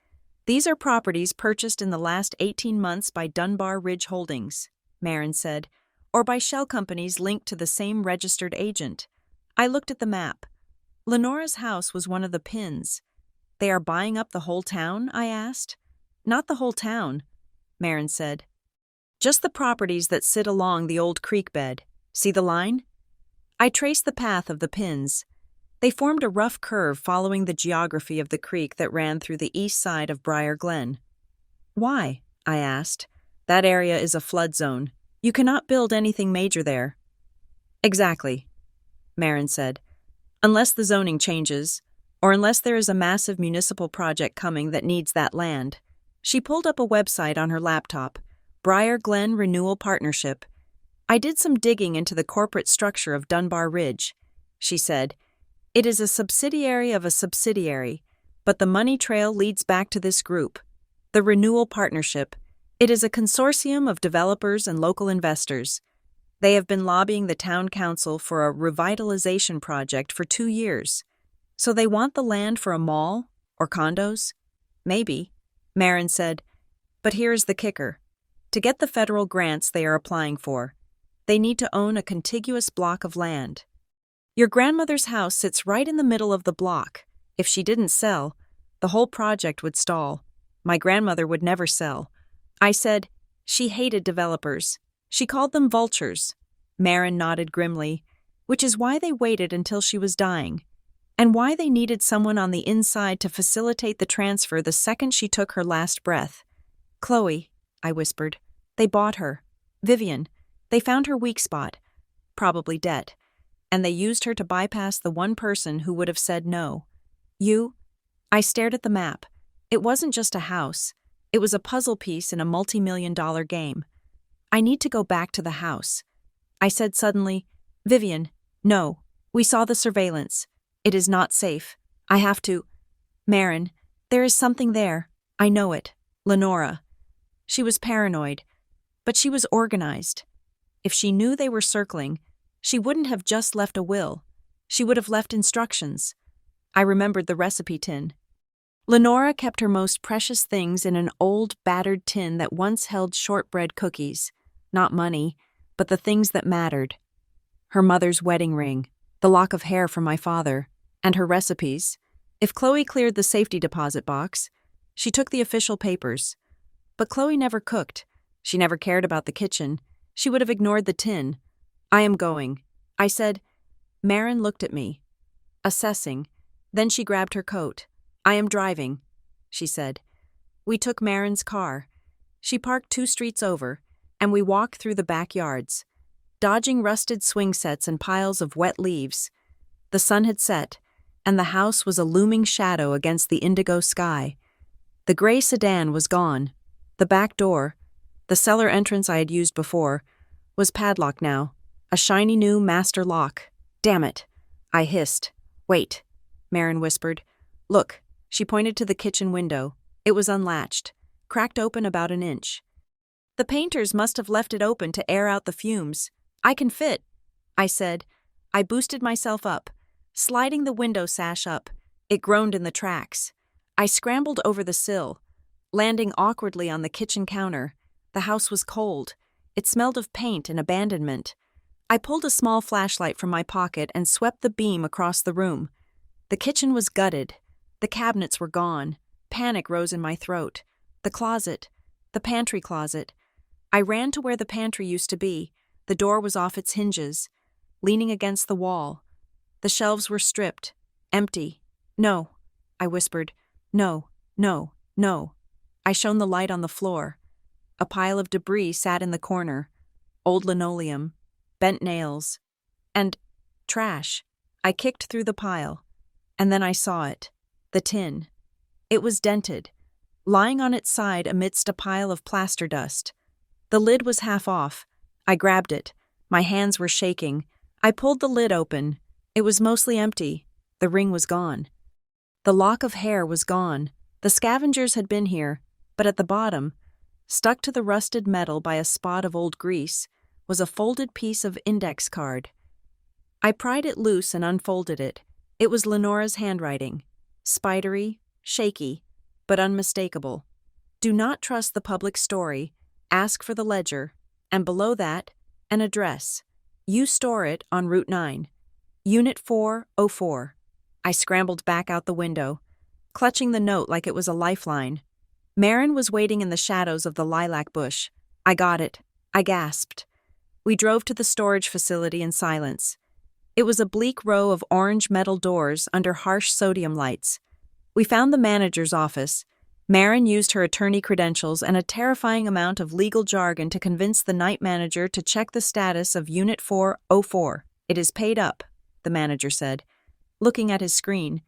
These are properties purchased in the last 18 months by Dunbar Ridge Holdings, Marin said, or by shell companies linked to the same registered agent. I looked at the map. Lenora's house was one of the pins. They are buying up the whole town? I asked. Not the whole town, Marin said. Just the properties that sit along the old creek bed. See the line? I traced the path of the pins. They formed a rough curve following the geography of the creek that ran through the east side of Briar Glen. Why? I asked. That area is a flood zone. You cannot build anything major there. Exactly, Marin said. Unless the zoning changes, or unless there is a massive municipal project coming that needs that land. She pulled up a website on her laptop, Briar Glen Renewal Partnership. I did some digging into the corporate structure of Dunbar Ridge, she said. It is a subsidiary of a subsidiary, but the money trail leads back to this group, the Renewal Partnership. It is a consortium of developers and local investors. They have been lobbying the town council for a revitalization project for 2 years. So they want the land for a mall or condos? Maybe, Marin said. But here is the kicker. To get the federal grants they are applying for, they need to own a contiguous block of land. Your grandmother's house sits right in the middle of the block. If she didn't sell, the whole project would stall. My grandmother would never sell. I said, she hated developers. She called them vultures. Marin nodded grimly, which is why they waited until she was dying, and why they needed someone on the inside to facilitate the transfer the second she took her last breath. Chloe, I whispered. They bought her. Vivian. They found her weak spot, probably debt, and they used her to bypass the one person who would have said no. You? I stared at the map. It wasn't just a house. It was a puzzle piece in a multi-million-dollar game. I need to go back to the house. I said suddenly, Vivian, no, we saw the surveillance. It is not safe. I have to. Marin, there is something there. I know it. Lenora. She was paranoid, but she was organized. If she knew they were circling, she wouldn't have just left a will. She would have left instructions. I remembered the recipe tin. Lenora kept her most precious things in an old, battered tin that once held shortbread cookies. Not money, but the things that mattered. Her mother's wedding ring, the lock of hair from my father, and her recipes. If Chloe cleared the safety deposit box, she took the official papers. But Chloe never cooked. She never cared about the kitchen. She would have ignored the tin. I am going, I said. Marin looked at me, assessing. Then she grabbed her coat. I am driving, she said. We took Marin's car. She parked 2 streets over, and we walked through the backyards, dodging rusted swing sets and piles of wet leaves. The sun had set, and the house was a looming shadow against the indigo sky. The gray sedan was gone. The back door, the cellar entrance I had used before, was padlocked now, a shiny new master lock. Damn it, I hissed. Wait, Marin whispered. Look, she pointed to the kitchen window. It was unlatched, cracked open about an inch. The painters must have left it open to air out the fumes. I can fit, I said. I boosted myself up, sliding the window sash up. It groaned in the tracks. I scrambled over the sill, landing awkwardly on the kitchen counter. The house was cold. It smelled of paint and abandonment. I pulled a small flashlight from my pocket and swept the beam across the room. The kitchen was gutted. The cabinets were gone. Panic rose in my throat. The closet. The pantry closet. I ran to where the pantry used to be. The door was off its hinges, leaning against the wall. The shelves were stripped, empty. No, I whispered. No, no, no. I shone the light on the floor. A pile of debris sat in the corner. Old linoleum, bent nails, and trash. I kicked through the pile, and then I saw it. The tin. It was dented, lying on its side amidst a pile of plaster dust. The lid was half off. I grabbed it. My hands were shaking. I pulled the lid open. It was mostly empty. The ring was gone. The lock of hair was gone. The scavengers had been here, but at the bottom, stuck to the rusted metal by a spot of old grease, was a folded piece of index card. I pried it loose and unfolded it. It was Lenora's handwriting. Spidery, shaky, but unmistakable. Do not trust the public story. Ask for the ledger. And below that, an address. You store it on Route 9. Unit 404. I scrambled back out the window, clutching the note like it was a lifeline. Marin was waiting in the shadows of the lilac bush. I got it. I gasped. We drove to the storage facility in silence. It was a bleak row of orange metal doors under harsh sodium lights. We found the manager's office. Marin used her attorney credentials and a terrifying amount of legal jargon to convince the night manager to check the status of Unit 404. It is paid up, the manager said, looking at his screen.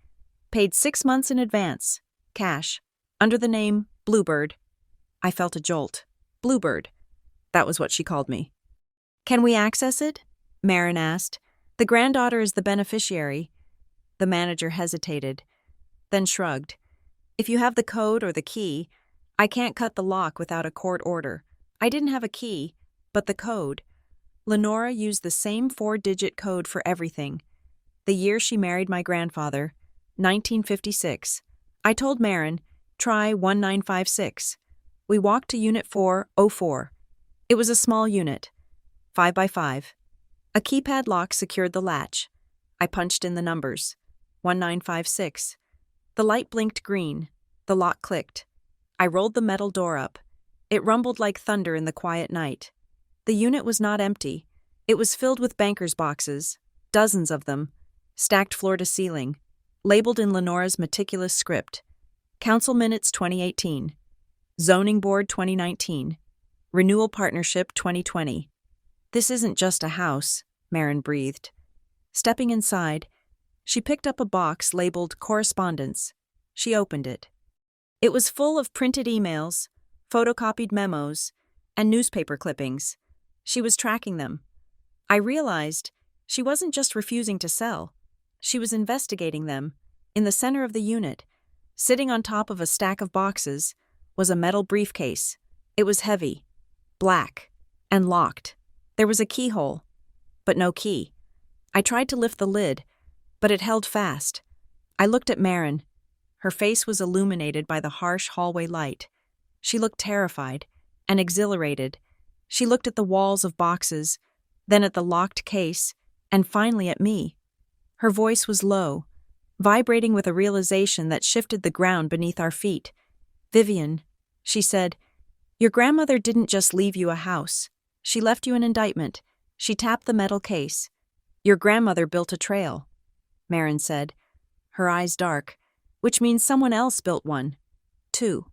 Paid 6 months in advance. Cash. Under the name Bluebird. I felt a jolt. Bluebird. That was what she called me. Can we access it? Marin asked. The granddaughter is the beneficiary. The manager hesitated, then shrugged. If you have the code or the key, I can't cut the lock without a court order. I didn't have a key, but the code. Lenora used the same 4-digit code for everything. The year she married my grandfather, 1956. I told Marin, try 1956. We walked to Unit 404. It was a small unit, 5 by 5. A keypad lock secured the latch. I punched in the numbers, 1956. The light blinked green. The lock clicked. I rolled the metal door up. It rumbled like thunder in the quiet night. The unit was not empty. It was filled with bankers' boxes, dozens of them, stacked floor to ceiling, labeled in Lenora's meticulous script. Council Minutes 2018. Zoning Board 2019. Renewal Partnership 2020. This isn't just a house, Marin breathed. Stepping inside, she picked up a box labeled Correspondence. She opened it. It was full of printed emails, photocopied memos, and newspaper clippings. She was tracking them. I realized she wasn't just refusing to sell. She was investigating them. In the center of the unit, sitting on top of a stack of boxes, was a metal briefcase. It was heavy, black, and locked. There was a keyhole, but no key. I tried to lift the lid, but it held fast. I looked at Marin. Her face was illuminated by the harsh hallway light. She looked terrified and exhilarated. She looked at the walls of boxes, then at the locked case, and finally at me. Her voice was low, vibrating with a realization that shifted the ground beneath our feet. "Vivian," she said, "your grandmother didn't just leave you a house. She left you an indictment." She tapped the metal case. "Your grandmother built a trail," Marin said, her eyes dark, "which means someone else built one, too."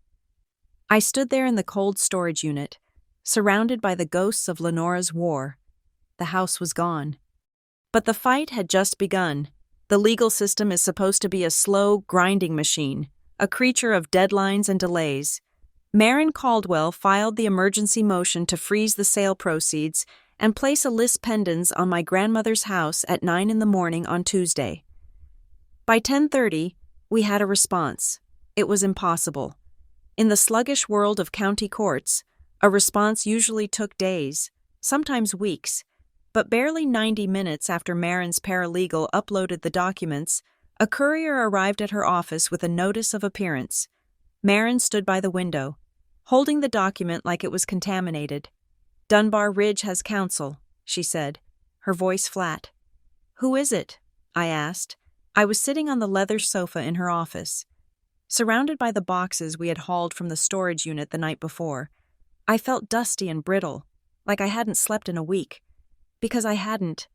I stood there in the cold storage unit, surrounded by the ghosts of Lenora's war. The house was gone. But the fight had just begun. The legal system is supposed to be a slow, grinding machine, a creature of deadlines and delays. Marin Caldwell filed the emergency motion to freeze the sale proceeds and place a lis pendens on my grandmother's house at 9 a.m. on Tuesday. By 10:30, we had a response. It was impossible. In the sluggish world of county courts, a response usually took days, sometimes weeks, but barely 90 minutes after Marin's paralegal uploaded the documents, a courier arrived at her office with a notice of appearance. Marin stood by the window, holding the document like it was contaminated. "Dunbar Ridge has counsel," she said, her voice flat. "Who is it?" I asked. I was sitting on the leather sofa in her office, surrounded by the boxes we had hauled from the storage unit the night before. I felt dusty and brittle, like I hadn't slept in a week. Because I hadn't.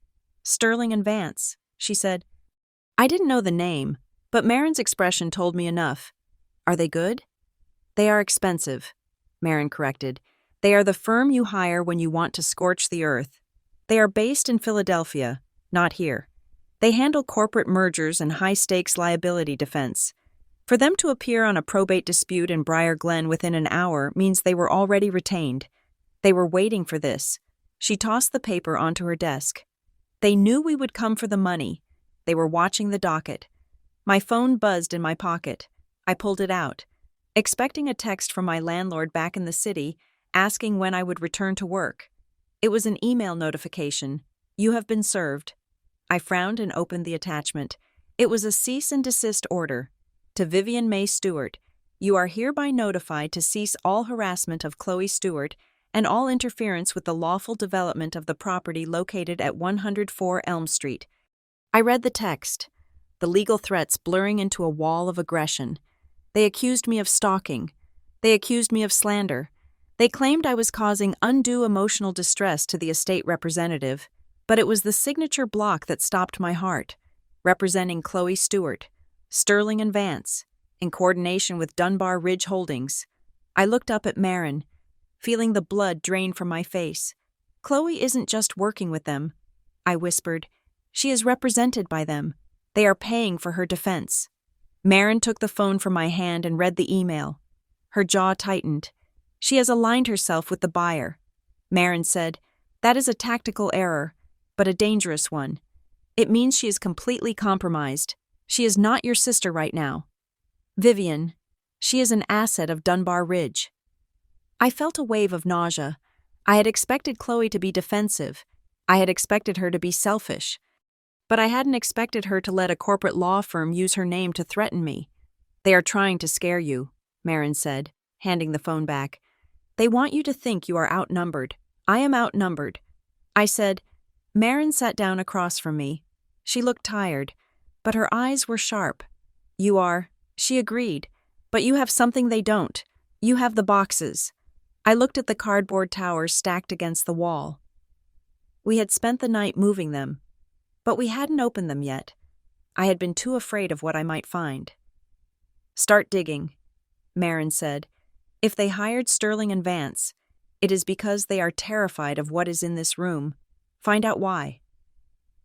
"Sterling and Vance," she said. I didn't know the name, but Marin's expression told me enough. "Are they good?" "They are expensive," Marin corrected. "They are the firm you hire when you want to scorch the earth. They are based in Philadelphia, not here. They handle corporate mergers and high-stakes liability defense. For them to appear on a probate dispute in Briar Glen within an hour means they were already retained. They were waiting for this." She tossed the paper onto her desk. "They knew we would come for the money. They were watching the docket." My phone buzzed in my pocket. I pulled it out, expecting a text from my landlord back in the city, asking when I would return to work. It was an email notification. "You have been served." I frowned and opened the attachment. It was a cease and desist order. To Vivian May Stewart, "You are hereby notified to cease all harassment of Chloe Stewart and all interference with the lawful development of the property located at 104 Elm Street." I read the text, the legal threats blurring into a wall of aggression. They accused me of stalking. They accused me of slander. They claimed I was causing undue emotional distress to the estate representative, but it was the signature block that stopped my heart, representing Chloe Stewart, Sterling and Vance, in coordination with Dunbar Ridge Holdings. I looked up at Marin, feeling the blood drain from my face. "Chloe isn't just working with them," I whispered. "She is represented by them. They are paying for her defense." Marin took the phone from my hand and read the email. Her jaw tightened. "She has aligned herself with the buyer," Marin said. "That is a tactical error, but a dangerous one. It means she is completely compromised. She is not your sister right now. Vivian, she is an asset of Dunbar Ridge." I felt a wave of nausea. I had expected Chloe to be defensive. I had expected her to be selfish. But I hadn't expected her to let a corporate law firm use her name to threaten me. "They are trying to scare you," Marin said, handing the phone back. "They want you to think you are outnumbered. I am outnumbered." I said. Marin sat down across from me. She looked tired, but her eyes were sharp. "You are," she agreed, "but you have something they don't. You have the boxes." I looked at the cardboard towers stacked against the wall. We had spent the night moving them, but we hadn't opened them yet. I had been too afraid of what I might find. "Start digging," Marin said. "If they hired Sterling and Vance, it is because they are terrified of what is in this room. Find out why."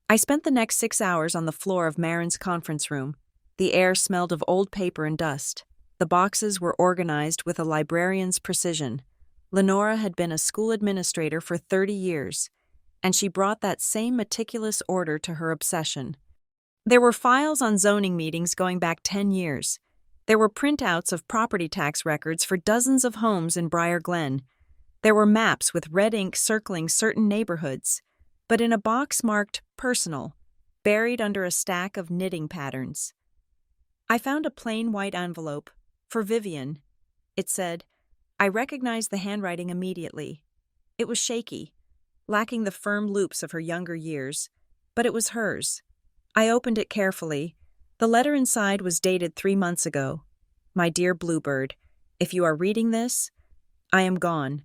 I spent the next 6 hours on the floor of Marin's conference room. The air smelled of old paper and dust. The boxes were organized with a librarian's precision. Lenora had been a school administrator for 30 years, and she brought that same meticulous order to her obsession. There were files on zoning meetings going back 10 years. There were printouts of property tax records for dozens of homes in Briar Glen. There were maps with red ink circling certain neighborhoods, but in a box marked personal, buried under a stack of knitting patterns. I found a plain white envelope. For Vivian, it said. I recognized the handwriting immediately. It was shaky, lacking the firm loops of her younger years, but it was hers. I opened it carefully. The letter inside was dated 3 months ago. My dear Bluebird, if you are reading this, I am gone,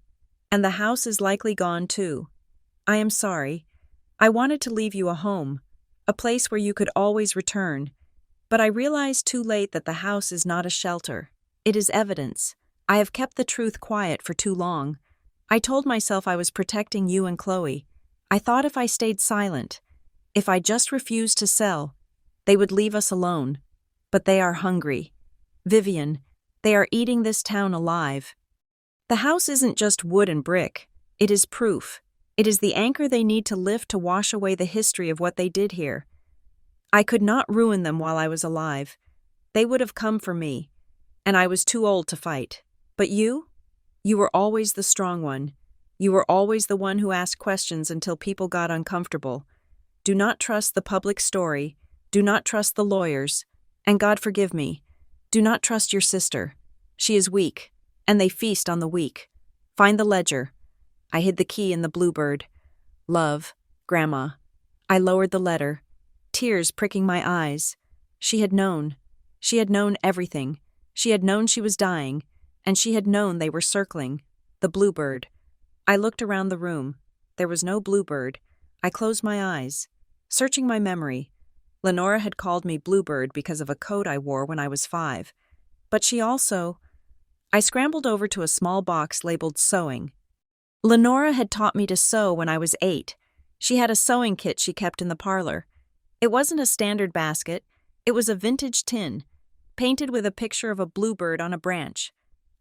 and the house is likely gone too. I am sorry. I wanted to leave you a home, a place where you could always return, but I realized too late that the house is not a shelter. It is evidence. I have kept the truth quiet for too long. I told myself I was protecting you and Chloe. I thought if I stayed silent, if I just refused to sell, they would leave us alone. But they are hungry. Vivian, they are eating this town alive. The house isn't just wood and brick. It is proof. It is the anchor they need to lift to wash away the history of what they did here. I could not ruin them while I was alive. They would have come for me, and I was too old to fight. But you? You were always the strong one. You were always the one who asked questions until people got uncomfortable. Do not trust the public story. Do not trust the lawyers. And God forgive me, do not trust your sister. She is weak, and they feast on the weak. Find the ledger. I hid the key in the Bluebird. Love, Grandma. I lowered the letter, tears pricking my eyes. She had known. She had known everything. She had known she was dying, and she had known they were circling. The Bluebird. I looked around the room. There was no Bluebird. I closed my eyes, searching my memory. Lenora had called me Bluebird because of a coat I wore when I was 5. But she also... I scrambled over to a small box labeled sewing. Lenora had taught me to sew when I was 8. She had a sewing kit she kept in the parlor. It wasn't a standard basket. It was a vintage tin, painted with a picture of a bluebird on a branch.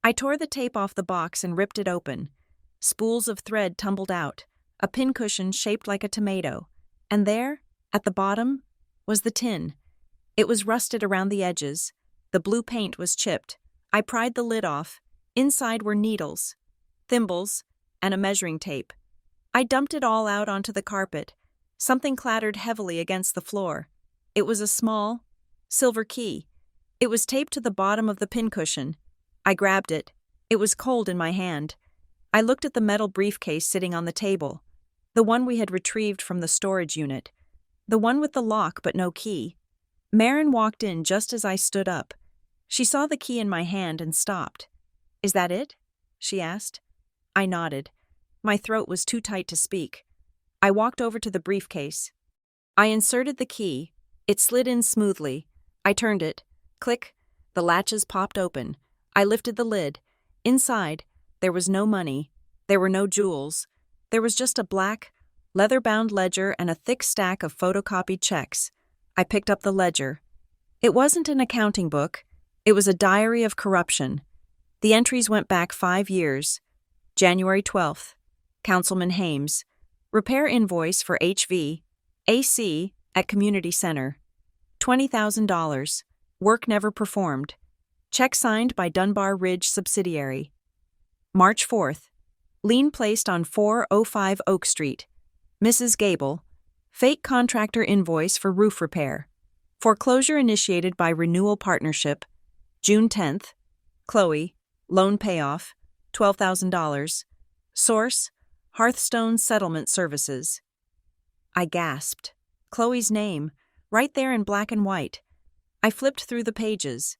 I tore the tape off the box and ripped it open. Spools of thread tumbled out, a pincushion shaped like a tomato. And there, at the bottom, was the tin. It was rusted around the edges. The blue paint was chipped. I pried the lid off. Inside were needles, thimbles, and a measuring tape. I dumped it all out onto the carpet. Something clattered heavily against the floor. It was a small, silver key. It was taped to the bottom of the pincushion. I grabbed it. It was cold in my hand. I looked at the metal briefcase sitting on the table, the one we had retrieved from the storage unit, the one with the lock but no key. Marin walked in just as I stood up. She saw the key in my hand and stopped. "Is that it?" she asked. I nodded. My throat was too tight to speak. I walked over to the briefcase. I inserted the key. It slid in smoothly. I turned it. Click. The latches popped open. I lifted the lid. Inside, there was no money. There were no jewels. There was just a black, leather-bound ledger and a thick stack of photocopied checks. I picked up the ledger. It wasn't an accounting book. It was a diary of corruption. The entries went back 5 years. January 12th. Councilman Hames. Repair invoice for HV. AC at Community Center. $20,000. Work never performed. Check signed by Dunbar Ridge subsidiary. March 4th. Lien placed on 405 Oak Street. Mrs. Gable. Fake contractor invoice for roof repair. Foreclosure initiated by Renewal Partnership. June 10th. Chloe. Loan payoff. $12,000. Source. Hearthstone Settlement Services. I gasped. Chloe's name, right there in black and white. I flipped through the pages.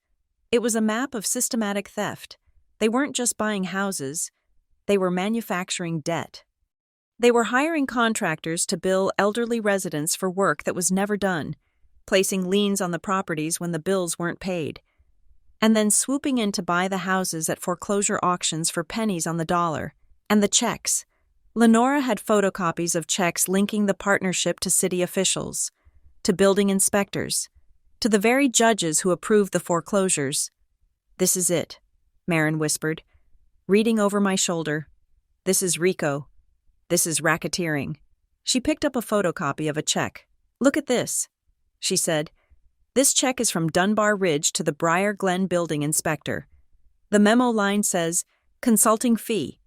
It was a map of systematic theft. They weren't just buying houses. They were manufacturing debt. They were hiring contractors to bill elderly residents for work that was never done, placing liens on the properties when the bills weren't paid, and then swooping in to buy the houses at foreclosure auctions for pennies on the dollar. And the checks. Lenora had photocopies of checks linking the partnership to city officials, to building inspectors, to the very judges who approved the foreclosures. "This is it," Marin whispered, reading over my shoulder. "This is RICO. This is racketeering." She picked up a photocopy of a check. "Look at this," she said. "This check is from Dunbar Ridge to the Briar Glen building inspector. The memo line says, consulting fee,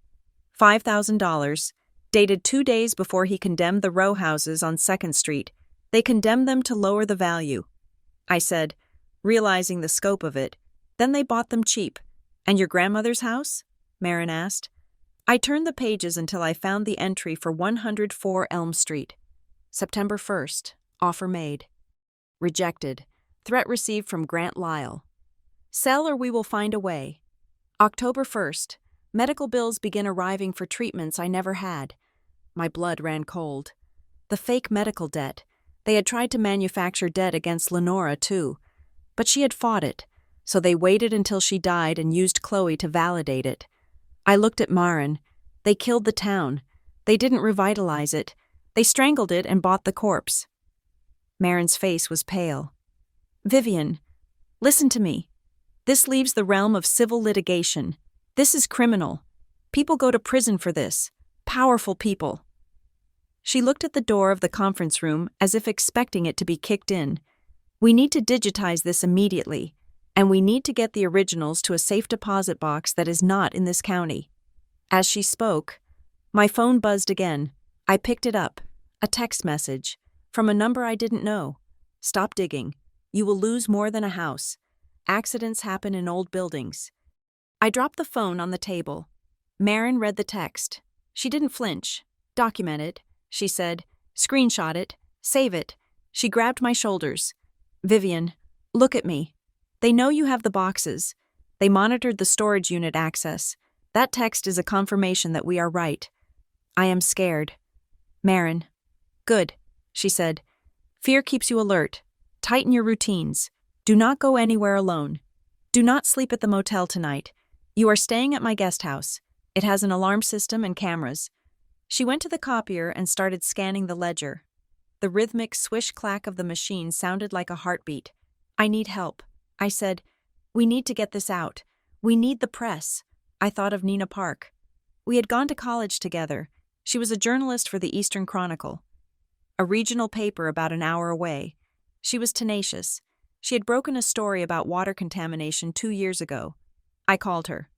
$5,000, dated 2 days before he condemned the row houses on 2nd Street. They condemned them to lower the value. I said, realizing the scope of it. Then they bought them cheap. And your grandmother's house? Marin asked. I turned the pages until I found the entry for 104 Elm Street. September 1st. Offer made. Rejected. Threat received from Grant Lyle. Sell or we will find a way. October 1st. Medical bills begin arriving for treatments I never had. My blood ran cold. The fake medical debt. They had tried to manufacture debt against Lenora, too. But she had fought it, so they waited until she died and used Chloe to validate it. I looked at Marin. They killed the town. They didn't revitalize it. They strangled it and bought the corpse. Marin's face was pale. Vivian, listen to me. This leaves the realm of civil litigation. This is criminal. People go to prison for this. Powerful people. She looked at the door of the conference room as if expecting it to be kicked in. We need to digitize this immediately, and we need to get the originals to a safe deposit box that is not in this county. As she spoke, my phone buzzed again. I picked it up. A text message from a number I didn't know. Stop digging. You will lose more than a house. Accidents happen in old buildings. I dropped the phone on the table. Marin read the text. She didn't flinch. Document it, she said. Screenshot it. Save it. She grabbed my shoulders. Vivian, look at me. They know you have the boxes. They monitored the storage unit access. That text is a confirmation that we are right. I am scared. Marin. Good, she said. Fear keeps you alert. Tighten your routines. Do not go anywhere alone. Do not sleep at the motel tonight. You are staying at my guest house. It has an alarm system and cameras. She went to the copier and started scanning the ledger. The rhythmic swish-clack of the machine sounded like a heartbeat. I need help. I said, we need to get this out. We need the press. I thought of Nina Park. We had gone to college together. She was a journalist for the Eastern Chronicle, a regional paper about an hour away. She was tenacious. She had broken a story about water contamination 2 years ago. I called her.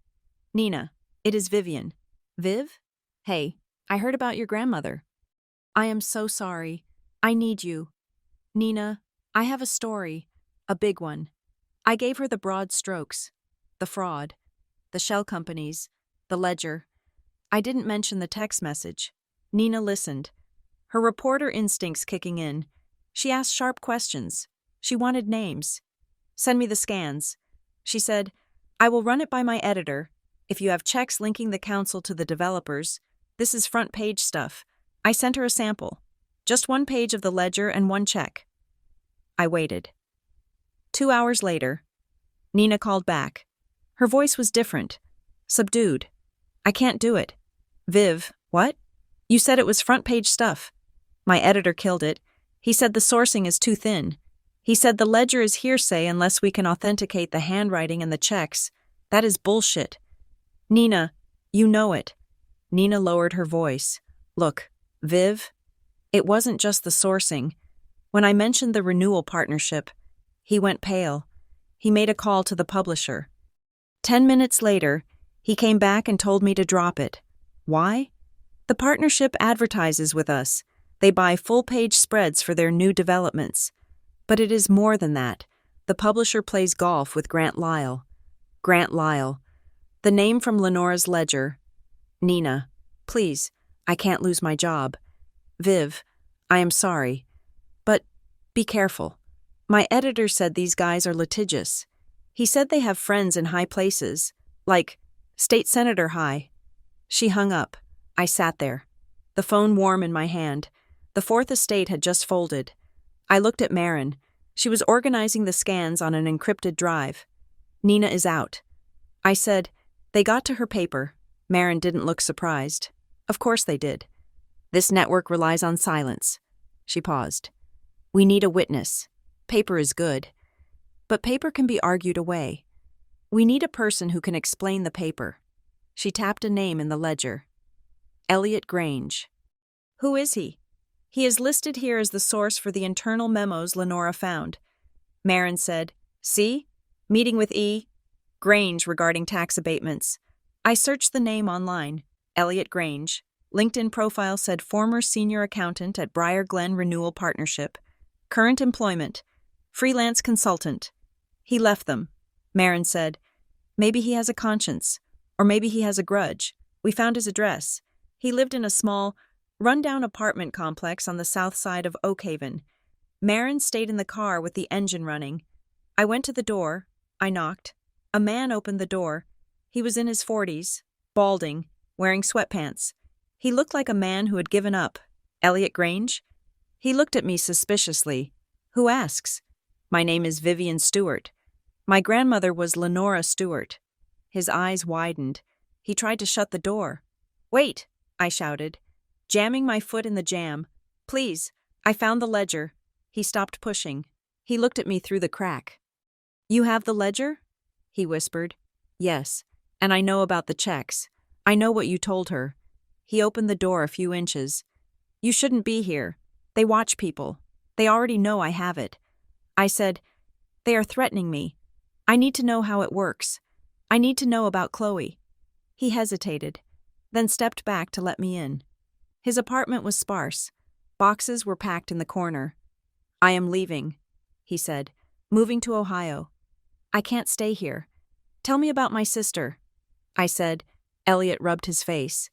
Nina, it is Vivian. Viv? Hey, I heard about your grandmother. I am so sorry. I need you. Nina, I have a story. A big one. I gave her the broad strokes. The fraud. The shell companies. The ledger. I didn't mention the text message. Nina listened. Her reporter instincts kicking in. She asked sharp questions. She wanted names. Send me the scans. She said, I will run it by my editor. If you have checks linking the counsel to the developers, this is front page stuff. I sent her a sample. Just 1 page of the ledger and 1 check. I waited. 2 hours later, Nina called back. Her voice was different. Subdued. I can't do it. Viv, what? You said it was front page stuff. My editor killed it. He said the sourcing is too thin. He said the ledger is hearsay unless we can authenticate the handwriting and the checks. That is bullshit. Nina, you know it. Nina lowered her voice. Look, Viv, it wasn't just the sourcing. When I mentioned the renewal partnership, he went pale. He made a call to the publisher. 10 minutes later, he came back and told me to drop it. Why? The partnership advertises with us. They buy full-page spreads for their new developments. But it is more than that. The publisher plays golf with Grant Lyle. Grant Lyle. The name from Lenora's ledger. Nina, please, I can't lose my job. Viv, I am sorry. But be careful. My editor said these guys are litigious. He said they have friends in high places, like State Senator High. She hung up. I sat there, the phone warm in my hand. The Fourth Estate had just folded. I looked at Marin. She was organizing the scans on an encrypted drive. Nina is out. I said, they got to her paper. Marin didn't look surprised. Of course they did. This network relies on silence. She paused. We need a witness. Paper is good. But paper can be argued away. We need a person who can explain the paper. She tapped a name in the ledger. Elliot Grange. Who is he? He is listed here as the source for the internal memos Lenora found. Marin said, see? Meeting with E. Grange regarding tax abatements. I searched the name online. Elliot Grange. LinkedIn profile said former senior accountant at Briar Glen Renewal Partnership. Current employment. Freelance consultant. He left them. Marin said, maybe he has a conscience. Or maybe he has a grudge. We found his address. He lived in a small, run-down apartment complex on the south side of Oakhaven. Marin stayed in the car with the engine running. I went to the door. I knocked. A man opened the door. He was in his 40s, balding, wearing sweatpants. He looked like a man who had given up. Elliot Grange? He looked at me suspiciously. Who asks? My name is Vivian Stewart. My grandmother was Lenora Stewart. His eyes widened. He tried to shut the door. Wait, I shouted, jamming my foot in the jamb. Please, I found the ledger. He stopped pushing. He looked at me through the crack. You have the ledger? He whispered. Yes, and I know about the checks. I know what you told her. He opened the door a few inches. You shouldn't be here. They watch people. They already know I have it. I said, they are threatening me. I need to know how it works. I need to know about Chloe. He hesitated, then stepped back to let me in. His apartment was sparse. Boxes were packed in the corner. I am leaving, he said, moving to Ohio. I can't stay here. Tell me about my sister. I said. Elliot rubbed his face.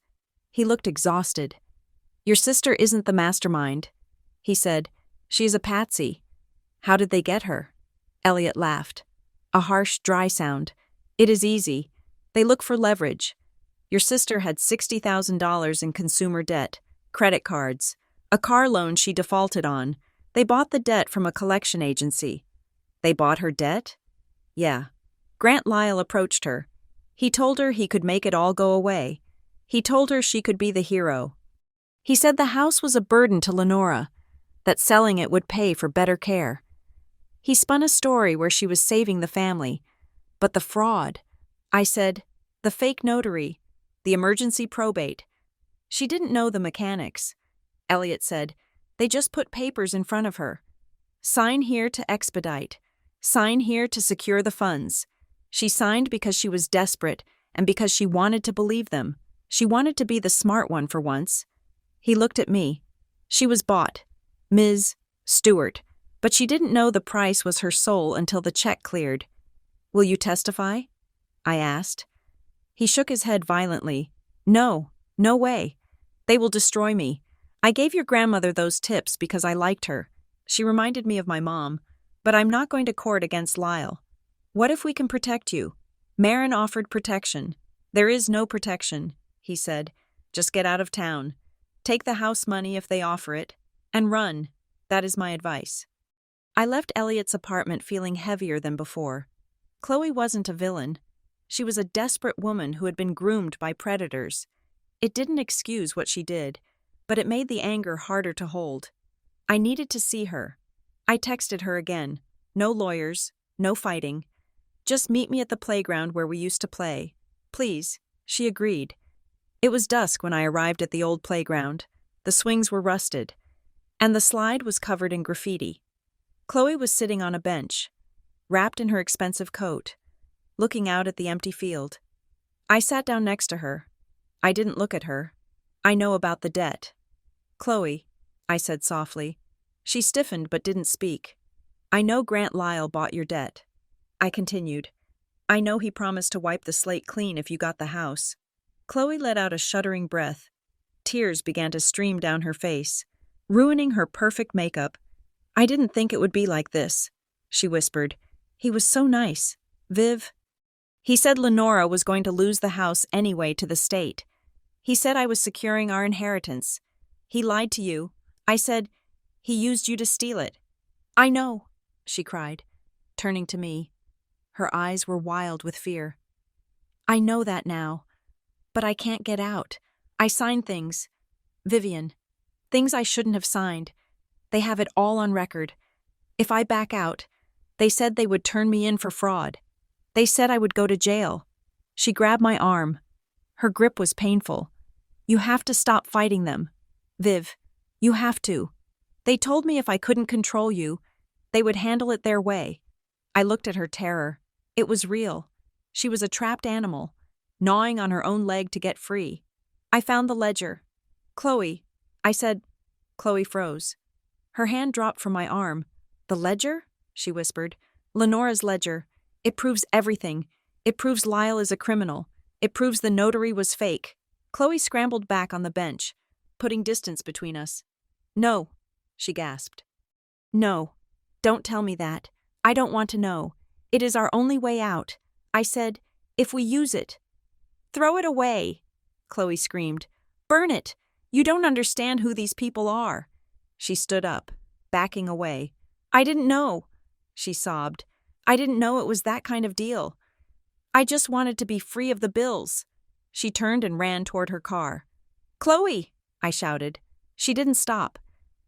He looked exhausted. Your sister isn't the mastermind, he said. She's a patsy. How did they get her? Elliot laughed. A harsh, dry sound. It is easy. They look for leverage. Your sister had $60,000 in consumer debt, credit cards, a car loan she defaulted on. They bought the debt from a collection agency. They bought her debt? Yeah. Grant Lyle approached her. He told her he could make it all go away. He told her she could be the hero. He said the house was a burden to Lenora, that selling it would pay for better care. He spun a story where she was saving the family. But the fraud, I said, the fake notary, the emergency probate. She didn't know the mechanics. Elliot said, they just put papers in front of her. Sign here to expedite. Sign here to secure the funds. She signed because she was desperate and because she wanted to believe them. She wanted to be the smart one for once. He looked at me. She was bought. Ms. Stewart. But she didn't know the price was her soul until the check cleared. Will you testify? I asked. He shook his head violently. No, no way. They will destroy me. I gave your grandmother those tips because I liked her. She reminded me of my mom. But I'm not going to court against Lyle. What if we can protect you? Marin offered protection. There is no protection, he said. Just get out of town. Take the house money if they offer it. And run. That is my advice. I left Elliot's apartment feeling heavier than before. Chloe wasn't a villain. She was a desperate woman who had been groomed by predators. It didn't excuse what she did, but it made the anger harder to hold. I needed to see her. I texted her again. No lawyers, no fighting. Just meet me at the playground where we used to play. Please, she agreed. It was dusk when I arrived at the old playground. The swings were rusted, and the slide was covered in graffiti. Chloe was sitting on a bench, wrapped in her expensive coat, looking out at the empty field. I sat down next to her. I didn't look at her. I know about the debt. Chloe, I said softly. She stiffened but didn't speak. I know Grant Lyle bought your debt. I continued. I know he promised to wipe the slate clean if you got the house. Chloe let out a shuddering breath. Tears began to stream down her face, ruining her perfect makeup. I didn't think it would be like this, she whispered. He was so nice. Viv. He said Lenora was going to lose the house anyway to the state. He said I was securing our inheritance. He lied to you. I said, he used you to steal it. I know, she cried, turning to me. Her eyes were wild with fear. I know that now, but I can't get out. I signed things. Vivian, things I shouldn't have signed. They have it all on record. If I back out, they said they would turn me in for fraud. They said I would go to jail. She grabbed my arm. Her grip was painful. You have to stop fighting them. Viv, you have to. They told me if I couldn't control you, they would handle it their way. I looked at her terror. It was real. She was a trapped animal, gnawing on her own leg to get free. I found the ledger. Chloe, I said. Chloe froze. Her hand dropped from my arm. "The ledger?" she whispered. "Lenora's ledger. It proves everything. It proves Lyle is a criminal. It proves the notary was fake." Chloe scrambled back on the bench, putting distance between us. "No," she gasped. "No. Don't tell me that. I don't want to know. It is our only way out. I said, if we use it." "Throw it away," Chloe screamed. "Burn it. You don't understand who these people are." She stood up, backing away. "I didn't know," she sobbed. "I didn't know it was that kind of deal. I just wanted to be free of the bills." She turned and ran toward her car. "Chloe!" I shouted. She didn't stop.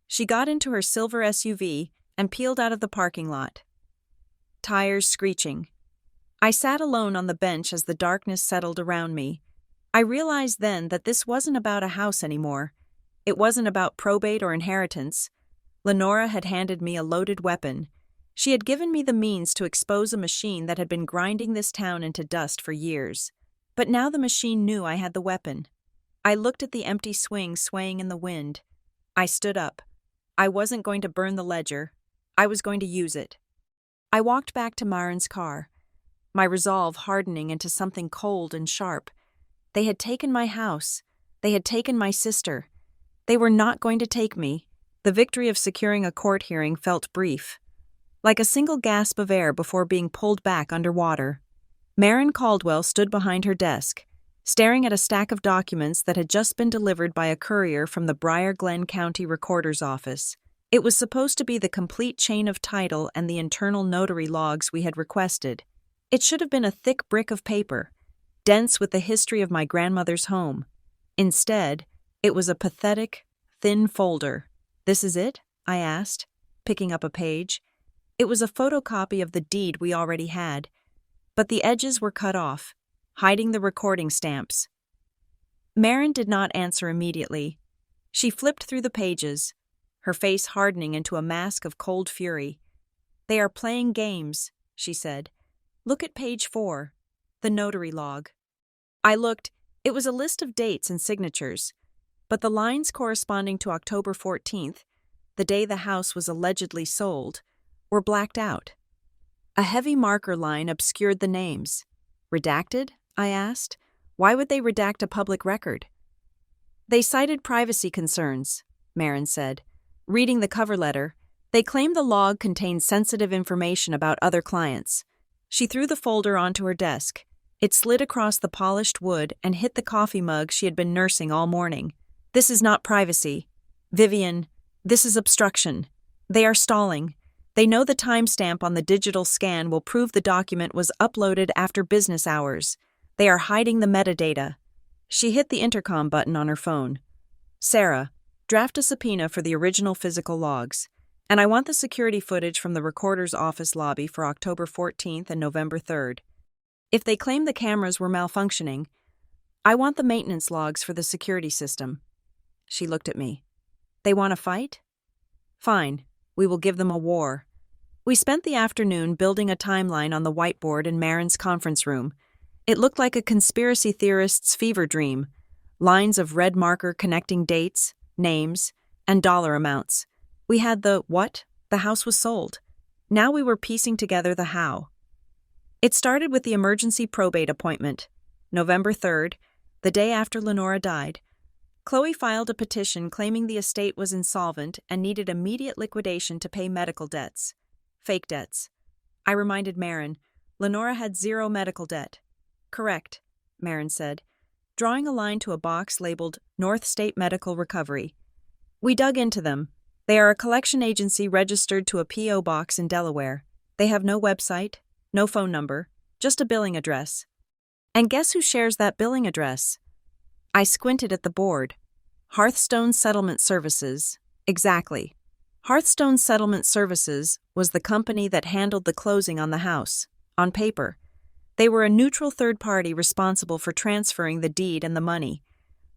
She got into her silver SUV and peeled out of the parking lot, tires screeching. I sat alone on the bench as the darkness settled around me. I realized then that this wasn't about a house anymore. It wasn't about probate or inheritance. Lenora had handed me a loaded weapon. She had given me the means to expose a machine that had been grinding this town into dust for years. But now the machine knew I had the weapon. I looked at the empty swing swaying in the wind. I stood up. I wasn't going to burn the ledger. I was going to use it. I walked back to Myron's car, my resolve hardening into something cold and sharp. They had taken my house. They had taken my sister. They were not going to take me. The victory of securing a court hearing felt brief, like a single gasp of air before being pulled back underwater. Marin Caldwell stood behind her desk, staring at a stack of documents that had just been delivered by a courier from the Briar Glen County Recorder's Office. It was supposed to be the complete chain of title and the internal notary logs we had requested. It should have been a thick brick of paper, dense with the history of my grandmother's home. Instead, it was a pathetic, thin folder. "This is it?" I asked, picking up a page. It was a photocopy of the deed we already had, but the edges were cut off, hiding the recording stamps. Marin did not answer immediately. She flipped through the pages, her face hardening into a mask of cold fury. "They are playing games," she said. "Look at page 4, the notary log." I looked. It was a list of dates and signatures, but the lines corresponding to October 14th, the day the house was allegedly sold, were blacked out. A heavy marker line obscured the names. "Redacted?" I asked. "Why would they redact a public record?" "They cited privacy concerns," Marin said. Reading the cover letter, they claimed the log contained sensitive information about other clients. She threw the folder onto her desk. It slid across the polished wood and hit the coffee mug she had been nursing all morning. "This is not privacy. Vivian, this is obstruction. They are stalling. They know the timestamp on the digital scan will prove the document was uploaded after business hours. They are hiding the metadata." She hit the intercom button on her phone. "Sarah, draft a subpoena for the original physical logs, and I want the security footage from the recorder's office lobby for October 14th and November 3rd. If they claim the cameras were malfunctioning, I want the maintenance logs for the security system." She looked at me. "They want a fight? Fine, we will give them a war." We spent the afternoon building a timeline on the whiteboard in Marin's conference room. It looked like a conspiracy theorist's fever dream. Lines of red marker connecting dates, names, and dollar amounts. We had the what? The house was sold. Now we were piecing together the how. It started with the emergency probate appointment. November 3rd, the day after Lenora died. Chloe filed a petition claiming the estate was insolvent and needed immediate liquidation to pay medical debts. Fake debts. I reminded Marin, Lenora had zero medical debt. "Correct," Marin said, drawing a line to a box labeled North State Medical Recovery. We dug into them. They are a collection agency registered to a P.O. box in Delaware. They have no website, no phone number, just a billing address. And guess who shares that billing address? I squinted at the board. Hearthstone Settlement Services. Exactly. Hearthstone Settlement Services was the company that handled the closing on the house, on paper. They were a neutral third party responsible for transferring the deed and the money.